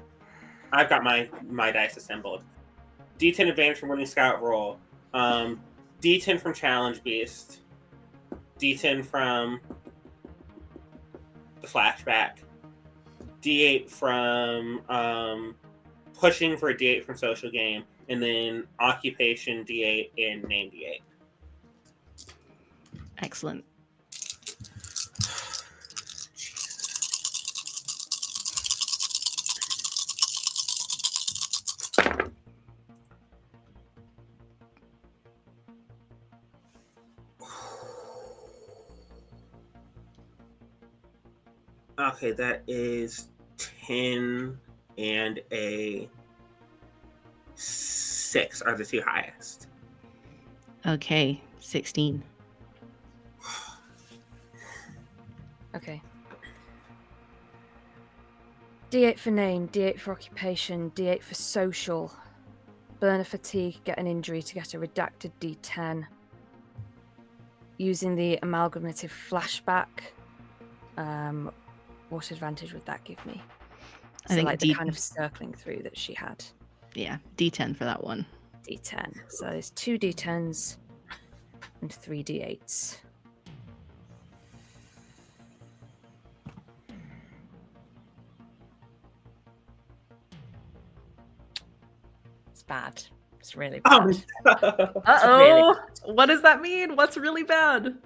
I've got my dice assembled. D10 advantage from winning scout roll. D10 from challenge beast. D10 from the flashback. D8 from pushing for a D8 from social game, and then occupation D8 and name D8. Excellent. Okay, that is 10 and a 6 are the two highest. Okay, 16. Okay. D8 for name, D8 for occupation, D8 for social. Burn a fatigue, get an injury to get a redacted D10. Using the amalgamative flashback, what advantage would that give me? I think like the kind of circling through that she had. Yeah, D10 for that one. D10. So there's 2 D10s and 3 D8s. It's bad. It's really bad. Uh-oh! What does that mean? What's really bad?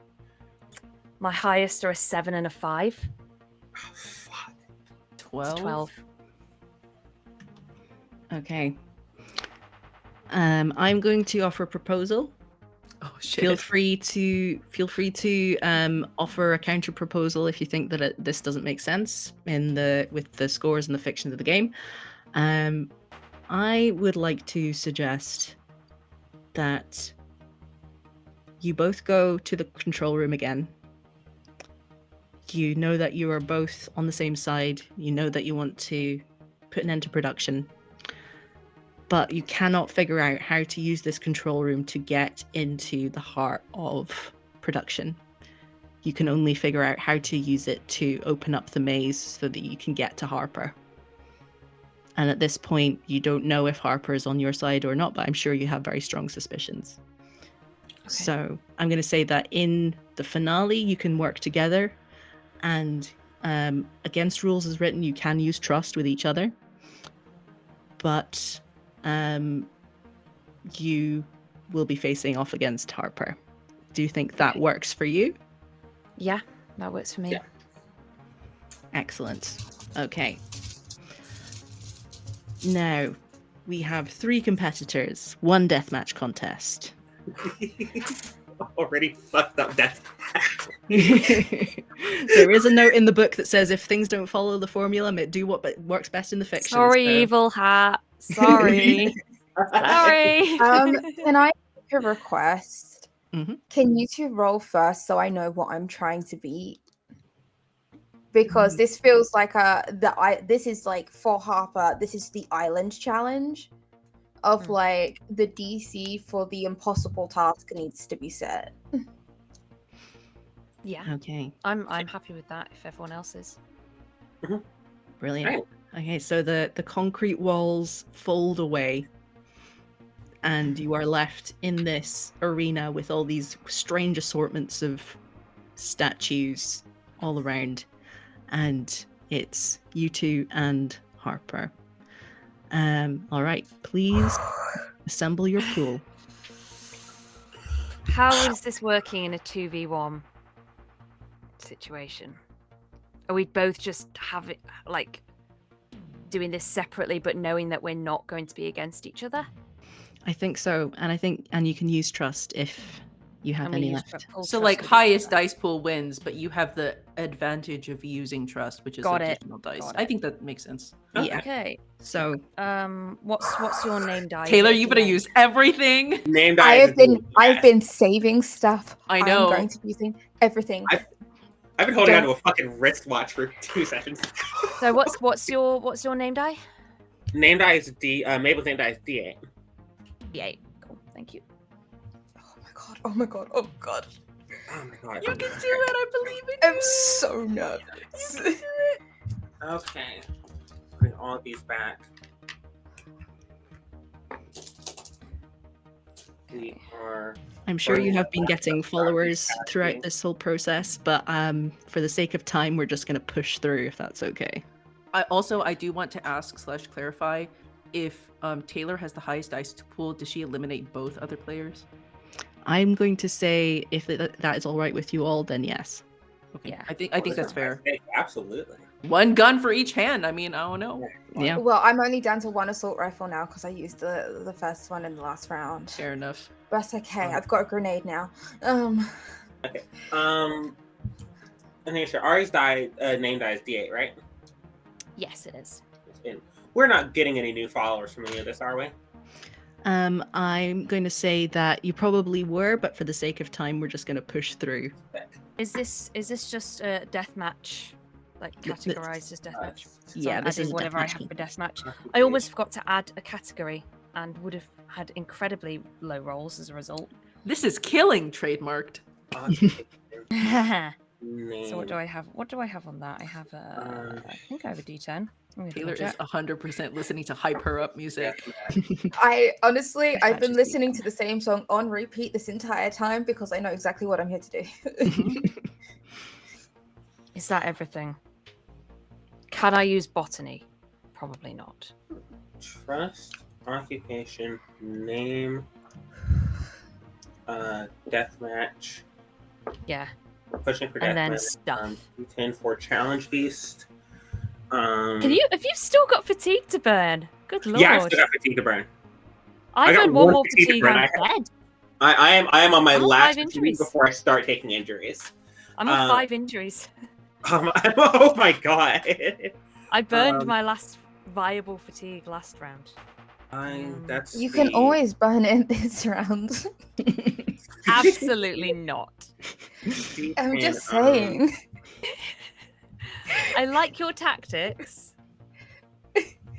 My highest are a 7 and a 5. Oh, fuck. 12? 12. Okay. I'm going to offer a proposal. Oh shit. Feel free to offer a counter proposal if you think that this doesn't make sense with the scores and the fictions of the game. I would like to suggest that you both go to the control room again. You know that you are both on the same side. You know that you want to put an end to production. But you cannot figure out how to use this control room to get into the heart of production. You can only figure out how to use it to open up the maze so that you can get to Harper. And at this point, you don't know if Harper is on your side or not, but I'm sure you have very strong suspicions. Okay. So I'm going to say that in the finale, you can work together, and against rules as written, you can use trust with each other. But you will be facing off against Harper. Do you think that works for you? Yeah, that works for me. Yeah. Excellent. Okay. Now, we have 3 competitors, 1 deathmatch contest. Already fucked up death. There is a note in the book that says if things don't follow the formula, do what works best in the fiction. Sorry, evil hat. Sorry. Sorry. Can I make a request? Mm-hmm. Can you 2 roll first so I know what I'm trying to beat? Because this feels like this is like for Harper, this is the island challenge of like the DC for the impossible task needs to be set. Yeah. Okay. I'm happy with that if everyone else is. Brilliant. Right. Okay, so the concrete walls fold away and you are left in this arena with all these strange assortments of statues all around. And it's you 2 and Harper. All right, please assemble your pool. How is this working in a 2v1 situation? Are we both just like doing this separately, but knowing that we're not going to be against each other? I think so, and you can use trust if you have And we any use left. full So trust like with each highest other. dice pool wins, but you have the advantage of using trust, which is Got it. additional dice. Got I it. think that makes sense. Yeah. Okay. So What's your name, die? Is Taylor, it you better D8? use everything. Name I dice. have been saving stuff. I I'm know. going to be using everything. I've been holding on to a fucking wristwatch for 2 sessions. So what's your name, die? Name dice Mabel's name dice D8. D8. Cool. Thank you. Oh my god! Oh my god! Oh god! Oh my god. You can do it. I believe in I'm you. so nervous. Okay. Putting all of these back. We are. I'm sure you have been getting Darcy. followers throughout this whole process, but for the sake of time, we're just going to push through if that's okay. I do want to ask / clarify if Taylor has the highest dice pool. Does she eliminate both other players? I'm going to say if that is all right with you all, then yes. Okay. Yeah. I think that's fair. Absolutely. One gun for each hand. I mean, I don't know. Yeah. Well, I'm only down to 1 assault rifle now because I used the first one in the last round. Fair enough. But okay, Okay. I've got a grenade now. Okay. I think sure. Ari's name dies D8, right? Yes, it is. And we're not getting any new followers from any of this, are we? I'm going to say that you probably were, but for the sake of time, we're just going to push through. Is this just a deathmatch, like categorized as deathmatch? Yeah, I'm this adding is a whatever I deathmatch have for game. deathmatch. I almost forgot to add a category and would have had incredibly low rolls as a result. This is killing trademarked. So what do I have? What do I have on that? I have I think I have a D10. Taylor is 100% listening to hype her up music. I've been listening to the same song on repeat this entire time because I know exactly what I'm here to do. Is that everything? Can I use botany? Probably not. Trust, occupation, name, deathmatch. Yeah. Pushing for And then deathmatch. stuff. D10 for challenge beast. Have you still got fatigue to burn? Good lord. Yeah, I still got fatigue to burn. I got burned one more more fatigue to fatigue. burn. I'm dead. I am on my I'm on last 5 fatigue injuries. before I start taking injuries. I'm on 5 injuries. Oh my god. I burned my last viable fatigue last round. That's You can the- always burn it this round. Absolutely not. I'm just saying. I like your tactics.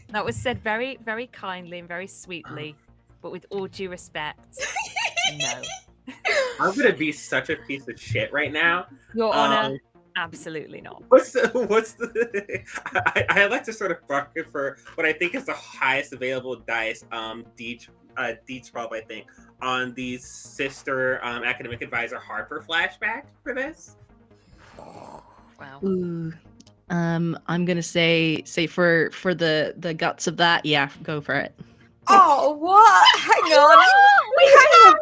That was said very, very kindly and very sweetly, but with all due respect, no. I'm gonna be such a piece of shit right now. Your Honor, absolutely not. What's the I like to sort of bucket for what I think is the highest available dice, D12, I think, on the sister academic advisor Harper flashback for this. Wow. Ooh. I'm gonna say for the guts of that, yeah, go for it. Oh, what? Hang on. Hang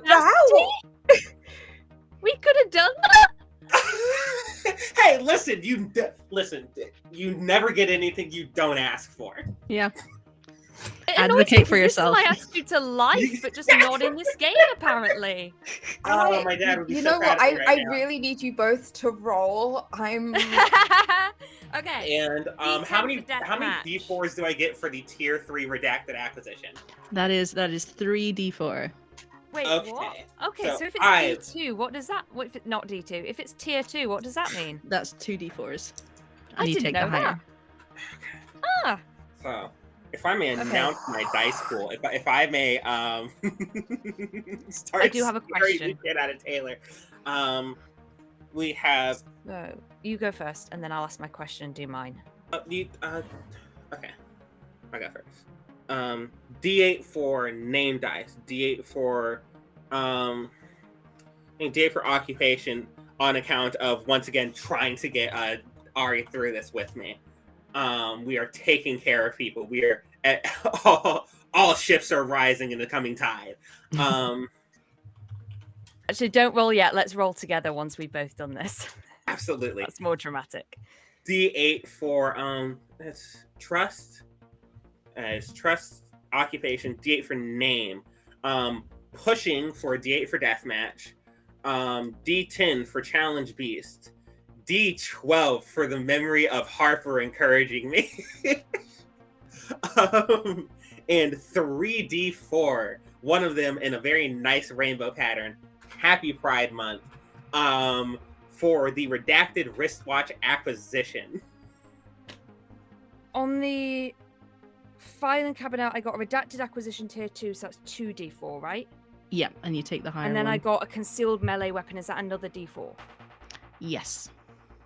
about. We could have done that. Hey, listen, you never get anything you don't ask for. Yeah. It Advocate for yourself. This is my attitude to life, but just not in this game, apparently. Oh, my dad would be You so know proud what? of me right now. really need you both to roll. Okay. And D10 how many for deathmatch. D4s do I get for the tier 3 redacted acquisition? That is 3d4. Wait, Okay. what? Okay, So so if it's D2, what does that? What if it's not D2? If it's tier 2, what does that mean? That's 2d4s. I And you didn't take know the higher. Ah. So, if I may announce my dice pool, if I may start I do have a question. Get out of Taylor. We have. No, you go first, and then I'll ask my question and do mine. Okay, I got first. D8 for name dice. D8 for D8 for occupation on account of once again trying to get Ari through this with me. We are taking care of people. We are all ships are rising in the coming tide. Actually, don't roll yet. Let's roll together once we've both done this. Absolutely. That's more dramatic. D8 for that's trust. It's trust, occupation. D8 for name. Pushing for D8 for deathmatch. D10 for challenge beast. D12 for the memory of Harper encouraging me. And 3D4, one of them in a very nice rainbow pattern. Happy Pride Month. For the redacted wristwatch acquisition. On the filing cabinet, I got a redacted acquisition tier 2, so that's 2d4, right? Yeah, and you take the higher And then one. I got a concealed melee weapon. Is that another d4? Yes.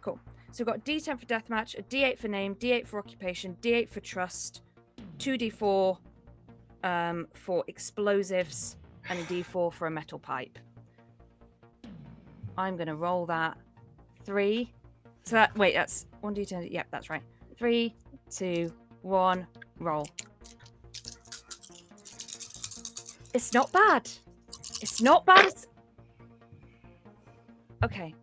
Cool. So we've got D10 for deathmatch, a D8 for name, D8 for occupation, D8 for trust, 2d4 for explosives, and a d4 for a metal pipe. I'm going to roll that. 3. So that, wait, that's 1d10. Yep, that's right. 3, 2, 1, roll. It's not bad. It's not bad. Okay.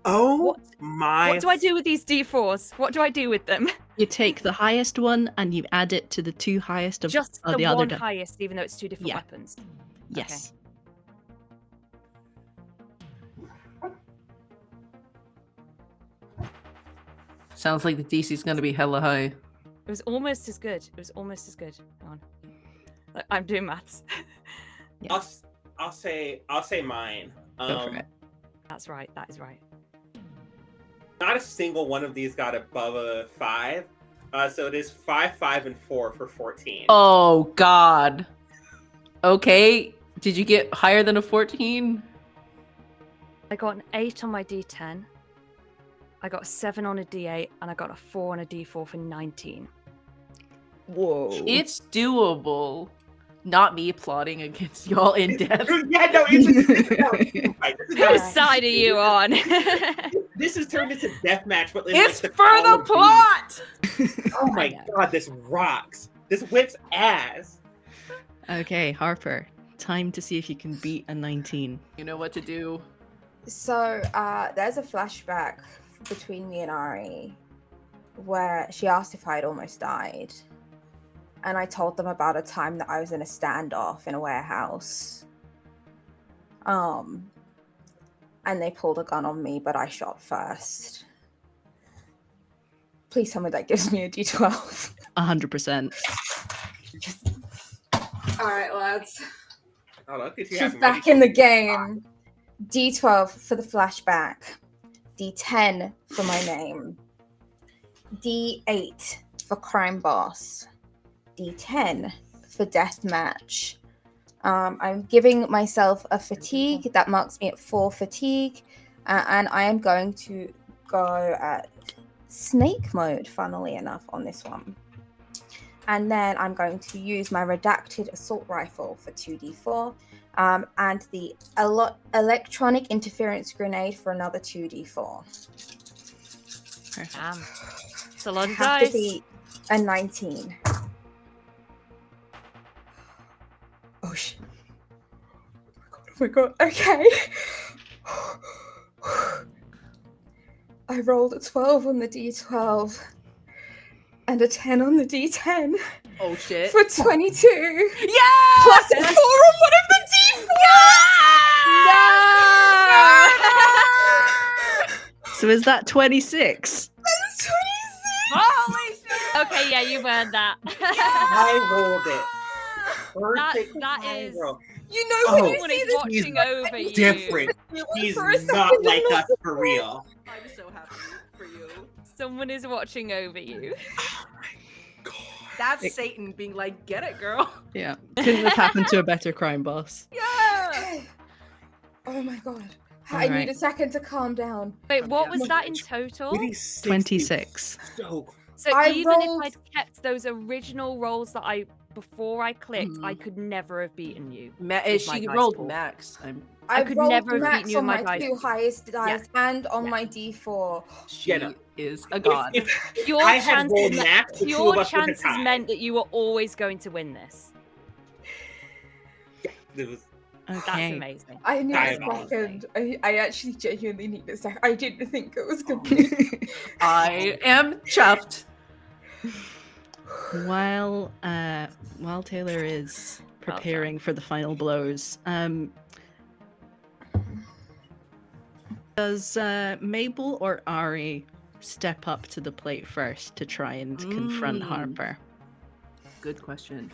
Oh my! What do I do with these d4s? What do I do with them? You take the highest one and you add it to the two highest of Just the the one other. highest, even though it's two different Yeah. weapons. Yes. Sounds like the DC's gonna be hella high. It was almost as good. It was almost as good. Hang on. I'm doing maths. Yeah. I'll say mine. Go for it. That's right. That is right. Not a single one of these got above a 5. So it is 5, 5, and 4 for 14. Oh God. Okay. Did you get higher than a 14? I got an 8 on my d10. I got a 7 on a d8, and I got a 4 on a d4 for 19. Whoa. It's doable. Not me plotting against y'all in death. Yeah, no, it's Whose side are you on? This has turned into deathmatch, but in, It's like, for the Call of Duty. plot! Oh my god, this rocks. This whips ass. Okay, Harper. Time to see if you can beat a 19. You know what to do. So there's a flashback between me and Ari where she asked if I'd almost died. And I told them about a time that I was in a standoff in a warehouse. And they pulled a gun on me, but I shot first. Please tell me that gives me a D12. 100%. Alright, lads. Oh, look at you She's having back in the game. D12 for the flashback. D10 for my name. D8 for crime boss. D10 for deathmatch. I'm giving myself a fatigue that marks me at 4 fatigue, and I am going to go at snake mode, funnily enough, on this one. And then I'm going to use my redacted assault rifle for 2d4, and the electronic interference grenade for another 2d4. Damn. It's a lot of Have to dice. be a 19. Oh shit. Oh my god. Okay. I rolled a 12 on the d12 and a 10 on the d10 Oh shit. for 22. Yeah! Plus a 4 on one of the d4. So is that 26? That's 26. Holy shit! Okay, yeah, you've earned that. I rolled it. Perfect that high is- roll. You know when Oh, you Someone see is this watching over you. different. He's for a second not and like not us for real. I'm so happy for you. Someone is watching over you. That's Satan being like, get it, girl. Yeah. Couldn't have happened to a better crime boss. Yeah! Oh my god. I need a second to calm down. Wait, what was that in total? It is 60. 26. So So I even rolled- if I'd kept those original rolls that before I clicked, I could never have beaten you. with my She dice rolled pool. max. I could rolled never have beaten max you on in my my dice. 2 highest dice and on Yeah. my D4. She Yeah, no. is a god. Your I had chances, rolled max, the two your of us would have chances tied. meant that you were always going to win this. Yeah, it was That's Okay. amazing. I need That's a diabolical. second. I actually genuinely need a second. I didn't think it was going to be. I am chuffed. While Taylor is preparing for the final blows, does Mabel or Ari step up to the plate first to try and confront Harper? Good question.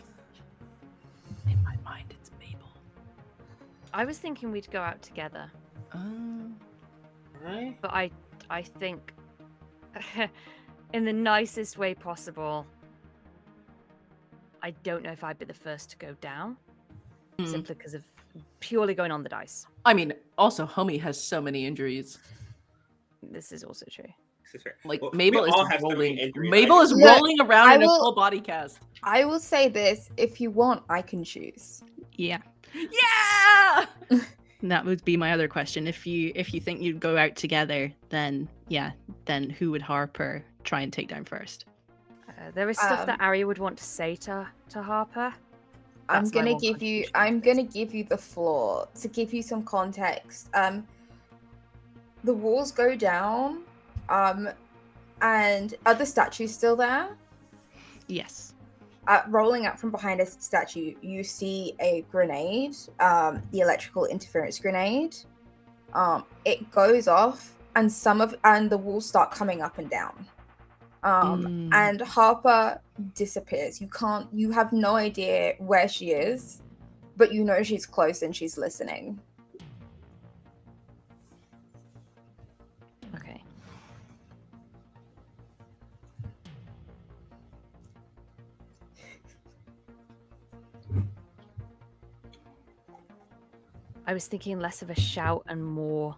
In my mind, it's Mabel. I was thinking we'd go out together, Right? but I think, in the nicest way possible, I don't know if I'd be the first to go down, simply because of purely going on the dice. I mean, also, homie has so many injuries. This is also true. This is fair. Like, Well, Mabel we is all have so many rolling. injuries. Mabel is Look, rolling around I in a will- full body cast. I will say this: if you want, I can choose. Yeah, Yeah! that would be my other question. If you think you'd go out together, then who would Harper try and take down first? There is stuff that Ari would want to say to Harper. I'm That's my gonna one give you. contribution to I'm this. gonna give you the floor to give you some context. The walls go down, and are the statues still there? Yes. Rolling out from behind a statue, you see a grenade, the electrical interference grenade. It goes off, and the walls start coming up and down. And Harper disappears. You have no idea where she is, but you know she's close and she's listening. Okay. I was thinking less of a shout and more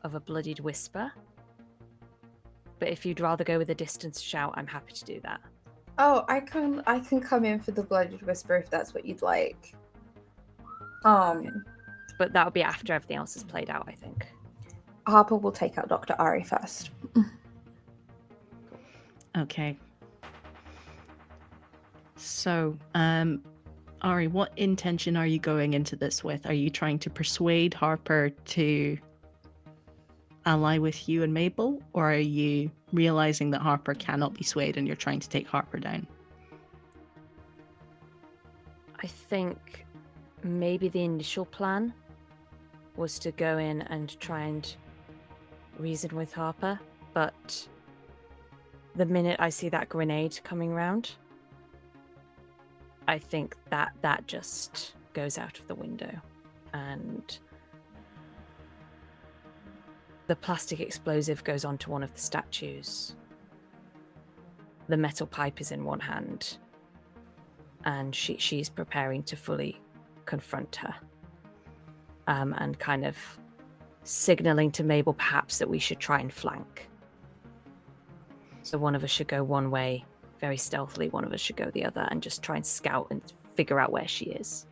of a bloodied whisper. But if you'd rather go with a distance shout, I'm happy to do that. Oh, I can come in for the blooded whisper if that's what you'd like. But that would be after everything else is played out, I think. Harper will take out Dr. Ari first. Okay. So, Ari, what intention are you going into this with? Are you trying to persuade Harper to ally with you and Mabel, or are you realizing that Harper cannot be swayed and you're trying to take Harper down? I think maybe the initial plan was to go in and try and reason with Harper, but the minute I see that grenade coming round, I think that just goes out of the window, and the plastic explosive goes onto one of the statues. The metal pipe is in one hand, and she's preparing to fully confront her, and kind of signaling to Mabel perhaps that we should try and flank. So one of us should go one way, very stealthily, one of us should go the other, and just try and scout and figure out where she is.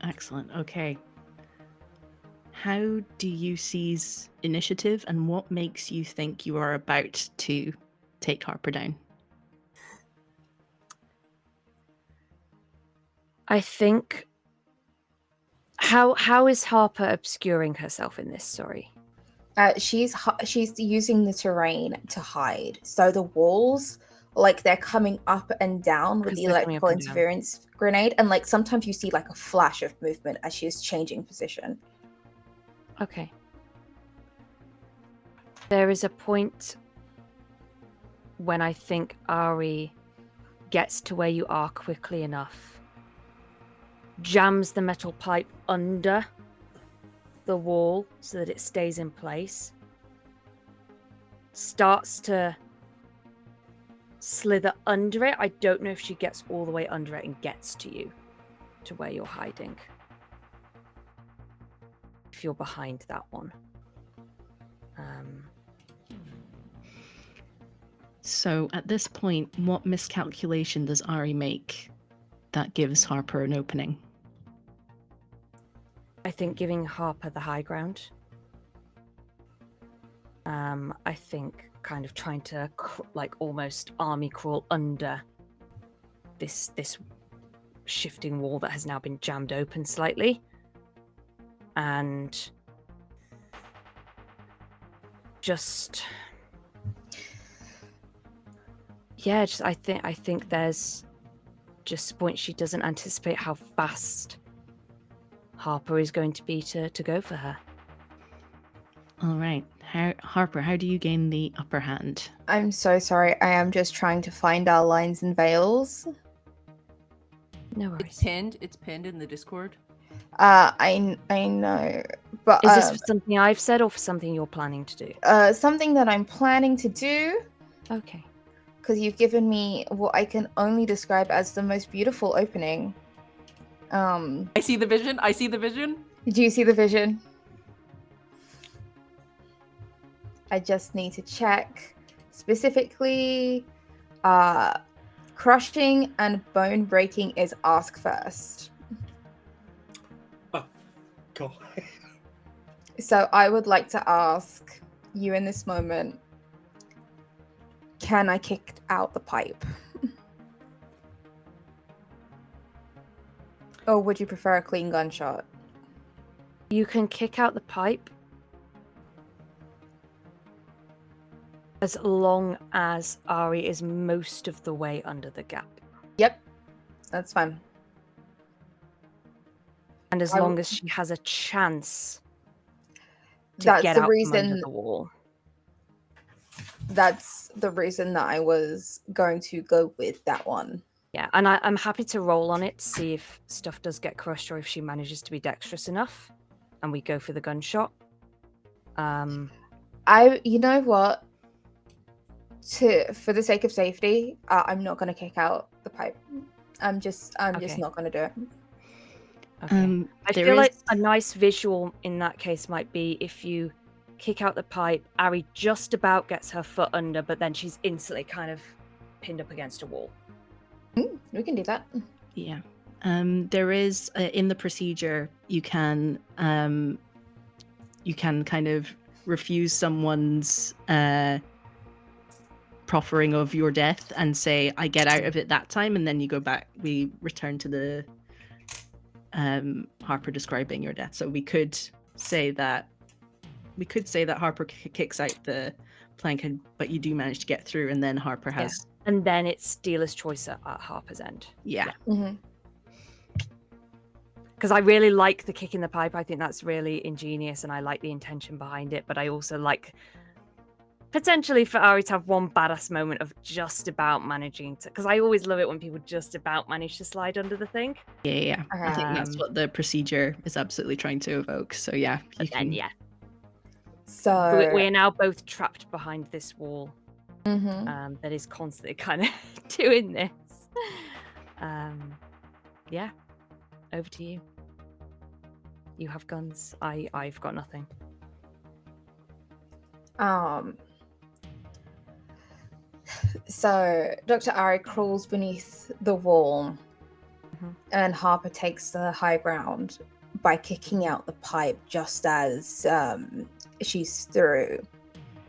Excellent. Okay. How do you seize initiative, and what makes you think you are about to take Harper down? I think... How is Harper obscuring herself in this story? She's using the terrain to hide. So the walls, like, they're coming up and down with the electrical interference grenade, and like sometimes you see like a flash of movement as she's changing position. Okay. There is a point when I think Ari gets to where you are quickly enough, jams the metal pipe under the wall so that it stays in place, starts to slither under it. I don't know if she gets all the way under it and gets to you, to where you're hiding. If you're behind that one. So at this point, what miscalculation does Ari make that gives Harper an opening? I think giving Harper the high ground. I think kind of trying to like almost army crawl under this shifting wall that has now been jammed open slightly, and just I think there's just a point she doesn't anticipate how fast Harper is going to be to go for her. All right. Harper, how do you gain the upper hand? I'm so sorry. I am just trying to find our lines and veils. No worries. It's pinned in the Discord. I know, but Is this for something I've said or for something you're planning to do? Something that I'm planning to do. Okay. Because you've given me what I can only describe as the most beautiful opening. I see the vision. Do you see the vision? I just need to check specifically. Crushing and bone breaking is ask first. Oh, cool. So I would like to ask you in this moment, can I kick out the pipe? Or would you prefer a clean gunshot? You can kick out the pipe as long as Ari is most of the way under the gap. Yep, that's fine. And as long as she has a chance to that's get the out reason, from under the wall. That's the reason that I was going to go with that one. Yeah, and I'm happy to roll on it to see if stuff does get crushed or if she manages to be dexterous enough, and we go for the gunshot. You know what? For the sake of safety, I'm not going to kick out the pipe. I'm just not going to do it. Okay. I feel like a nice visual in that case might be if you kick out the pipe, Ari just about gets her foot under, but then she's instantly kind of pinned up against a wall. We can do that. Yeah. There is in the procedure you can kind of refuse someone's proffering of your death and say, I get out of it that time, and then you go back. We return to the Harper describing your death. So we could say that Harper kicks out the plank, but you do manage to get through, and then Harper has. Yeah. And then it's dealer's choice at Harper's end. Yeah. Mm-hmm. Because I really like the kick in the pipe. I think that's really ingenious, and I like the intention behind it. But I also like potentially for Ari to have one badass moment of just about managing to. Because I always love it when people just about manage to slide under the thing. Yeah. I think that's what the procedure is absolutely trying to evoke. So yeah, you can. Yeah. So we're now both trapped behind this wall. Mm-hmm. That is constantly kind of doing this. Yeah, over to you. You have guns. I've got nothing. So Dr. Ari crawls beneath the wall, and Harper takes the high ground by kicking out the pipe just as she's through.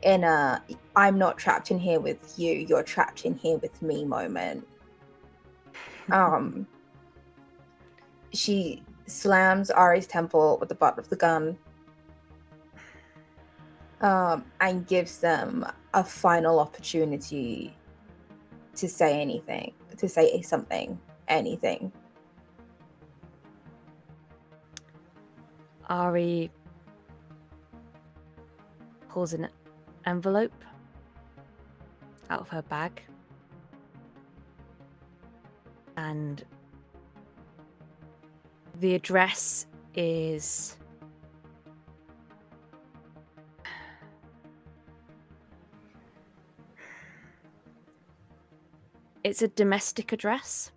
In a I'm not trapped in here with you, you're trapped in here with me moment. She slams Ari's temple with the butt of the gun, and gives them a final opportunity to say anything, anything. Ari pulls an envelope out of her bag, and the address is it's a domestic address.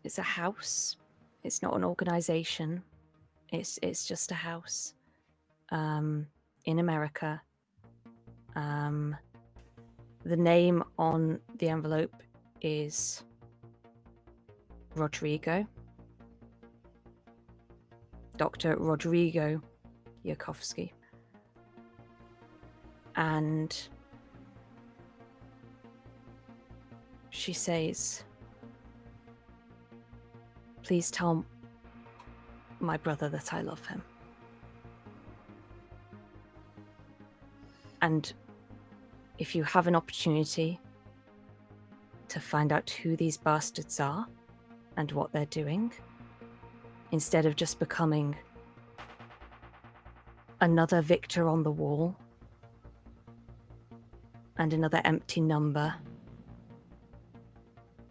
It's a house. It's not an organization. It's just a house in America. The name on the envelope is Rodrigo. Dr. Rodrigo Yakovsky. And she says, "Please tell my brother that I love him. And if you have an opportunity to find out who these bastards are and what they're doing, instead of just becoming another victor on the wall and another empty number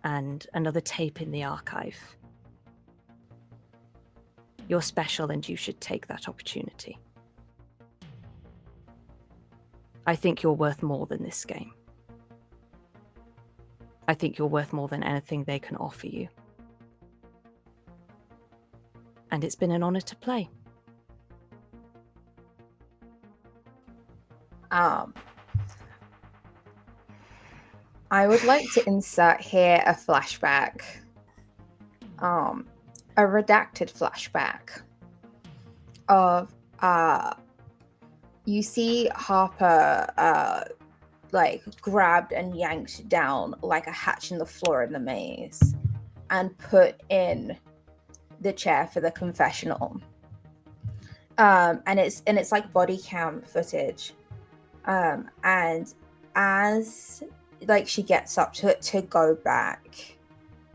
and another tape in the archive, you're special and you should take that opportunity. I think you're worth more than this game. I think you're worth more than anything they can offer you. And it's been an honor to play." I would like to insert here a flashback. A redacted flashback of you see Harper like grabbed and yanked down like a hatch in the floor in the maze and put in the chair for the confessional. And it's like body cam footage. And as like she gets up to go back,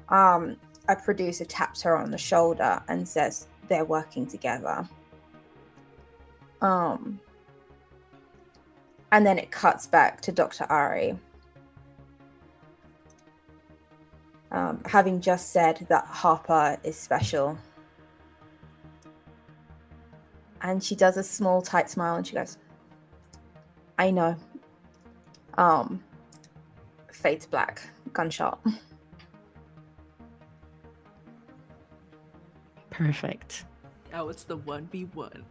a producer taps her on the shoulder and says they're working together. And then it cuts back to Dr. Ari, having just said that Harper is special. And she does a small, tight smile and she goes, "I know." Fade to black. Gunshot. Perfect. Now it's the 1v1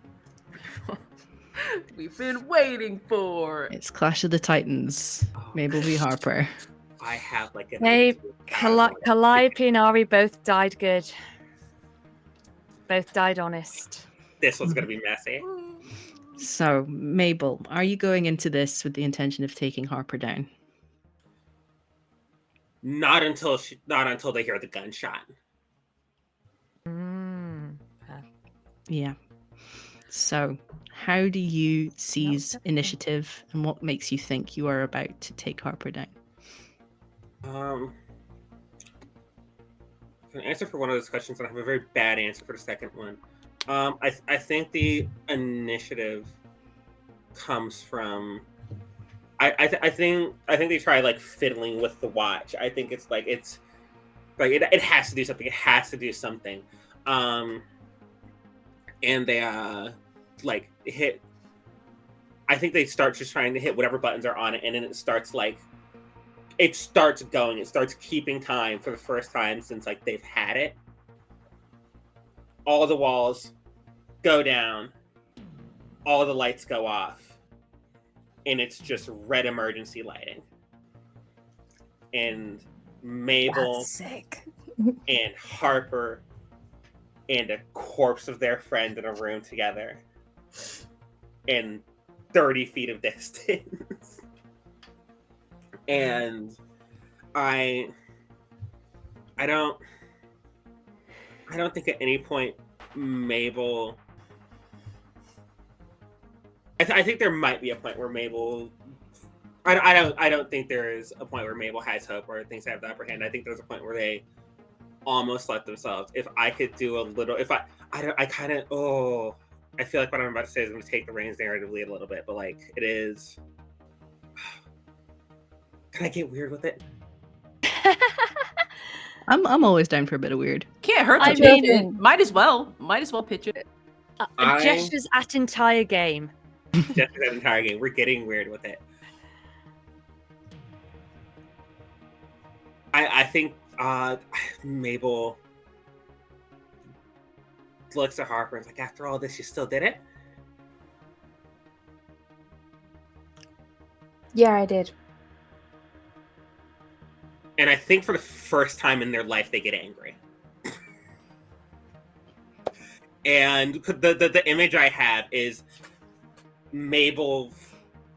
we've been waiting for. It's Clash of the Titans. Mabel v. Harper. I have like an Hey, idea. Calliope and Ari both died good. Both died honest. This was gonna be messy. So, Mabel, are you going into this with the intention of taking Harper down? Not until they hear the gunshot. Yeah. So, how do you seize initiative, and what makes you think you are about to take Harper down? An answer for one of those questions, and I have a very bad answer for the second one. I think the initiative comes from. I think they try like fiddling with the watch. I think it has to do something. It has to do something. And they like hit. I think they start just trying to hit whatever buttons are on it, and then it starts going. It starts keeping time for the first time since like they've had it. All the walls go down. All the lights go off. And it's just red emergency lighting. And Mabel and Harper and a corpse of their friend in a room together. In 30 feet of distance. And I don't think at any point Mabel. I think there might be a point where Mabel. I don't think there is a point where Mabel has hope or thinks they have the upper hand. I think there's a point where they almost let themselves. If I could do a little, I feel like what I'm about to say is going to take the reins narratively a little bit, but like it is. Can I get weird with it? I'm always down for a bit of weird. Can't hurt to I pitch mean- it. Might as well pitch it. Gestures at entire game. Just that entire game, we're getting weird with it. I think Mabel looks at Harper and is like, after all this, you still did it? Yeah, I did. And I think for the first time in their life, they get angry. And the image I have is Mabel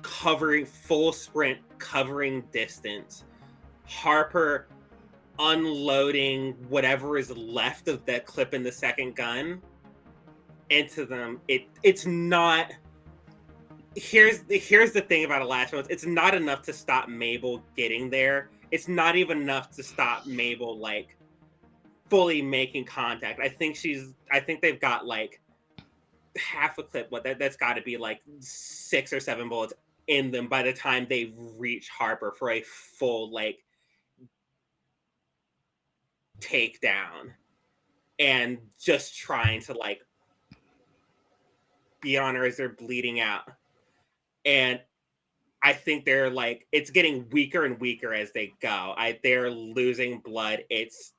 covering full sprint, covering distance, Harper unloading whatever is left of that clip in the second gun into them. It's not. Here's the thing about Elastimos. It's not enough to stop Mabel getting there. It's not even enough to stop Mabel like fully making contact. I think they've got like half a clip. That's got to be like 6 or 7 bullets in them by the time they reach Harper for a full like takedown, and just trying to like be on her as they're bleeding out. And I think they're like, it's getting weaker and weaker as they go. They're losing blood. It's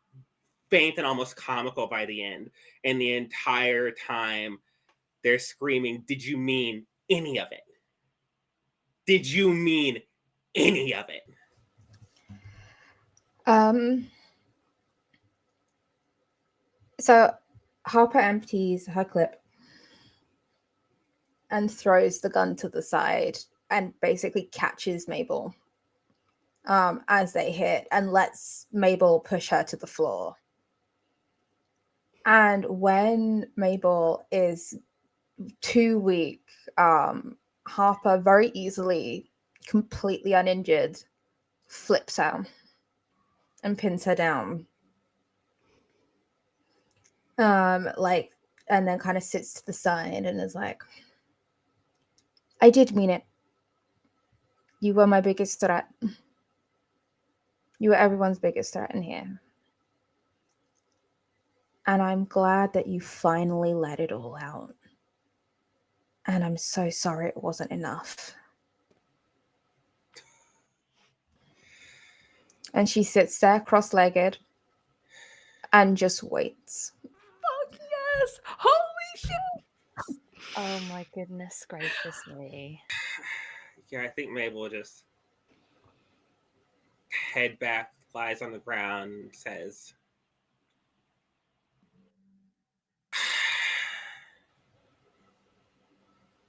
faint and almost comical by the end. And the entire time they're screaming, "Did you mean any of it? Did you mean any of it?" So Harper empties her clip and throws the gun to the side and basically catches Mabel as they hit and lets Mabel push her to the floor. And when Mabel is too weak, Harper very easily, completely uninjured, flips her and pins her down. And then kind of sits to the side and is like, "I did mean it. You were my biggest threat. You were everyone's biggest threat in here. And I'm glad that you finally let it all out. And I'm so sorry it wasn't enough." And she sits there cross-legged and just waits. Fuck yes! Holy shit! Oh my goodness gracious me. Yeah, I think Mabel just head back, lies on the ground, and says,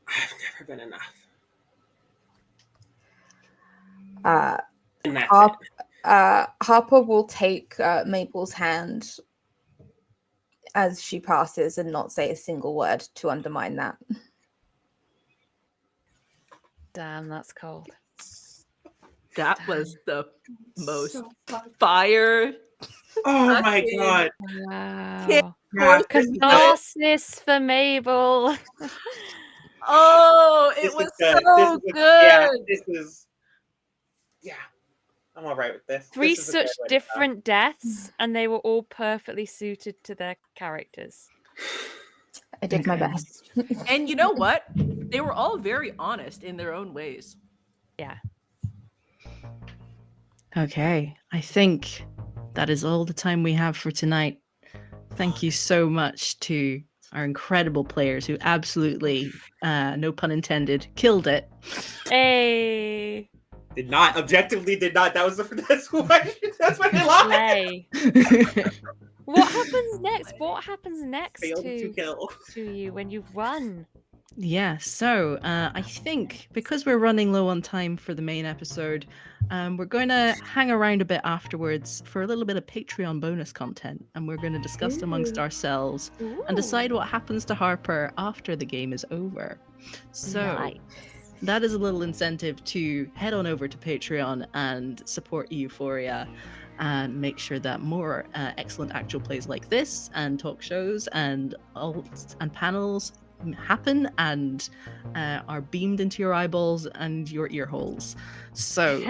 "I've never been enough." And that's it. Harper will take Mabel's hand as she passes and not say a single word to undermine that. Damn, that's cold. That was the most fire. Oh my god. Wow. Yeah, Catharsis for Mabel. Oh, it was so good. Yeah, I'm all right with this. Three This is such different deaths, and they were all perfectly suited to their characters. I did my best. And you know what? They were all very honest in their own ways. Yeah. Okay, I think that is all the time we have for tonight. Thank you so much to our incredible players who absolutely, no pun intended, killed it. Hey. Objectively did not. That's why they lied. What happens next? What happens next Failed to kill to you when you've won? Yeah, so I think because we're running low on time for the main episode, we're going to hang around a bit afterwards for a little bit of Patreon bonus content, and we're going to discuss amongst ourselves and decide what happens to Harper after the game is over. So that is a little incentive to head on over to Patreon and support Euphoria and make sure that more excellent actual plays like this and talk shows and alts and panels happen and are beamed into your eyeballs and your ear holes. So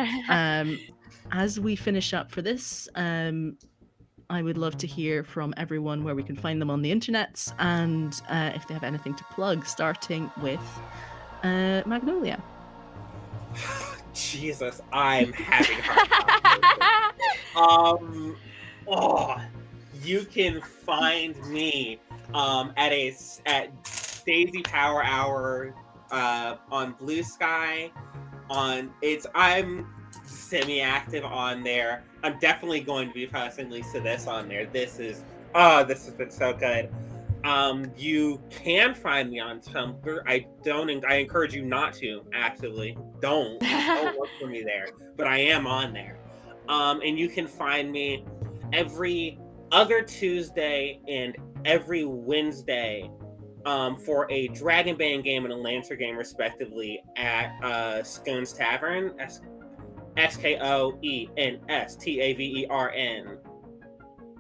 as we finish up for this, I would love to hear from everyone where we can find them on the internets and if they have anything to plug, starting with Magnolia. Jesus, I'm having hard time. You can find me at Daisy Power Hour on Blue Sky. I'm semi-active on there. I'm definitely going to be posting links to this on there. This has been so good. You can find me on Tumblr. I encourage you not to actively. Don't look for me there. But I am on there. And you can find me every other Tuesday and every Wednesday for a Dragonbane game and a Lancer game, respectively, at Scones Tavern. SKOENSTAVERN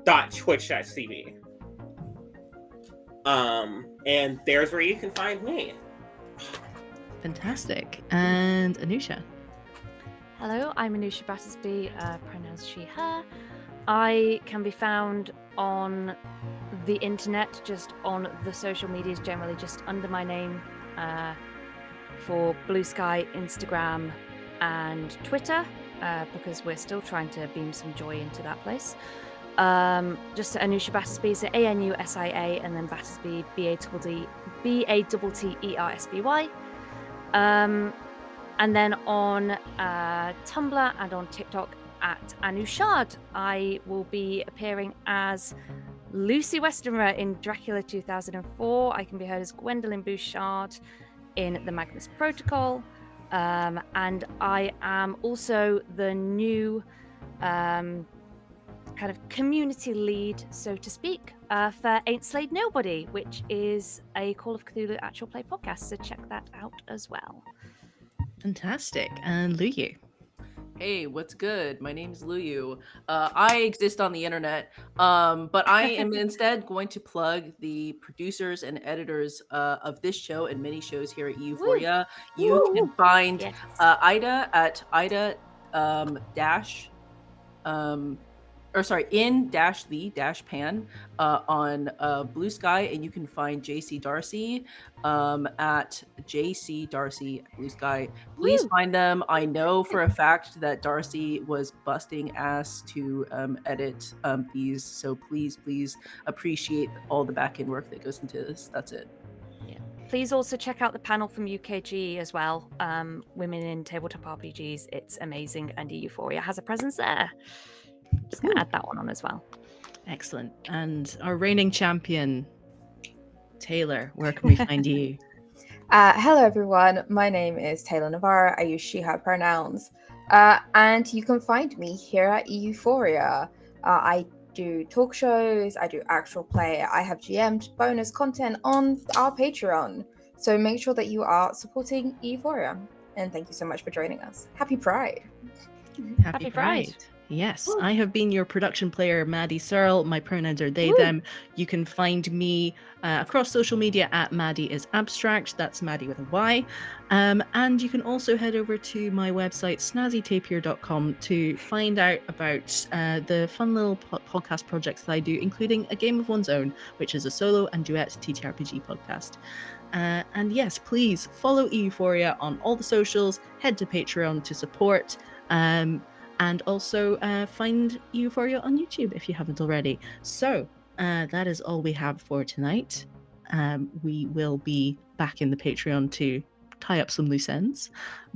.twitch.tv. And there's where you can find me. Fantastic. And Anusha? Hello, I'm Anusha Battersby, pronouns she, her. I can be found on the internet, just on the social medias generally, just under my name for Blue Sky, Instagram, and Twitter, because we're still trying to beam some joy into that place. Just Anusha Battersby, so ANUSIA, and then Battersby, BATTERSBY. And then on Tumblr and on TikTok at Anushard, I will be appearing as Lucy Westenra in Dracula 2004. I can be heard as Gwendolyn Bouchard in The Magnus Protocol. And I am also the new kind of community lead, so to speak, for Ain't Slayed Nobody, which is a Call of Cthulhu actual play podcast. So check that out as well. Fantastic. And Luyu? Hey, what's good? My name is Luyu. I exist on the internet, but I am instead going to plug the producers and editors of this show and many shows here at Euphoria. You can find Yes. Ida at Ida dash in dash the dash pan on Blue Sky, and you can find JC Darcy at JC Darcy at Blue Sky. Please find them. I know for a fact that Darcy was busting ass to edit these, so please appreciate all the back end work that goes into this. That's it. Yeah. Please also check out the panel from UKG as well. Women in Tabletop RPGs. It's amazing, and Euphoria has a presence there. Just gonna add that one on as well. Excellent. And our reigning champion, Taylor, where can we find you? Hello, everyone. My name is Taylor Navarro. I use she, her pronouns. And you can find me here at Euphoria. I do talk shows, I do actual play, I have GM'd bonus content on our Patreon. So make sure that you are supporting Euphoria. And thank you so much for joining us. Happy Pride. Happy Pride. Yes, I have been your production player, Maddie Searle. My pronouns are they, them. You can find me across social media at Maddie is Abstract. That's Maddie with a Y. And you can also head over to my website, snazzytapier.com, to find out about the fun little podcast projects that I do, including A Game of One's Own, which is a solo and duet TTRPG podcast. And yes, please follow Euphoria on all the socials, head to Patreon to support. And also find Euphoria on YouTube if you haven't already. So that is all we have for tonight. We will be back in the Patreon to tie up some loose ends.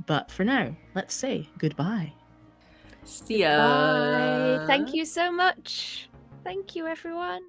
But for now, let's say goodbye. See ya. Bye. Thank you so much. Thank you, everyone.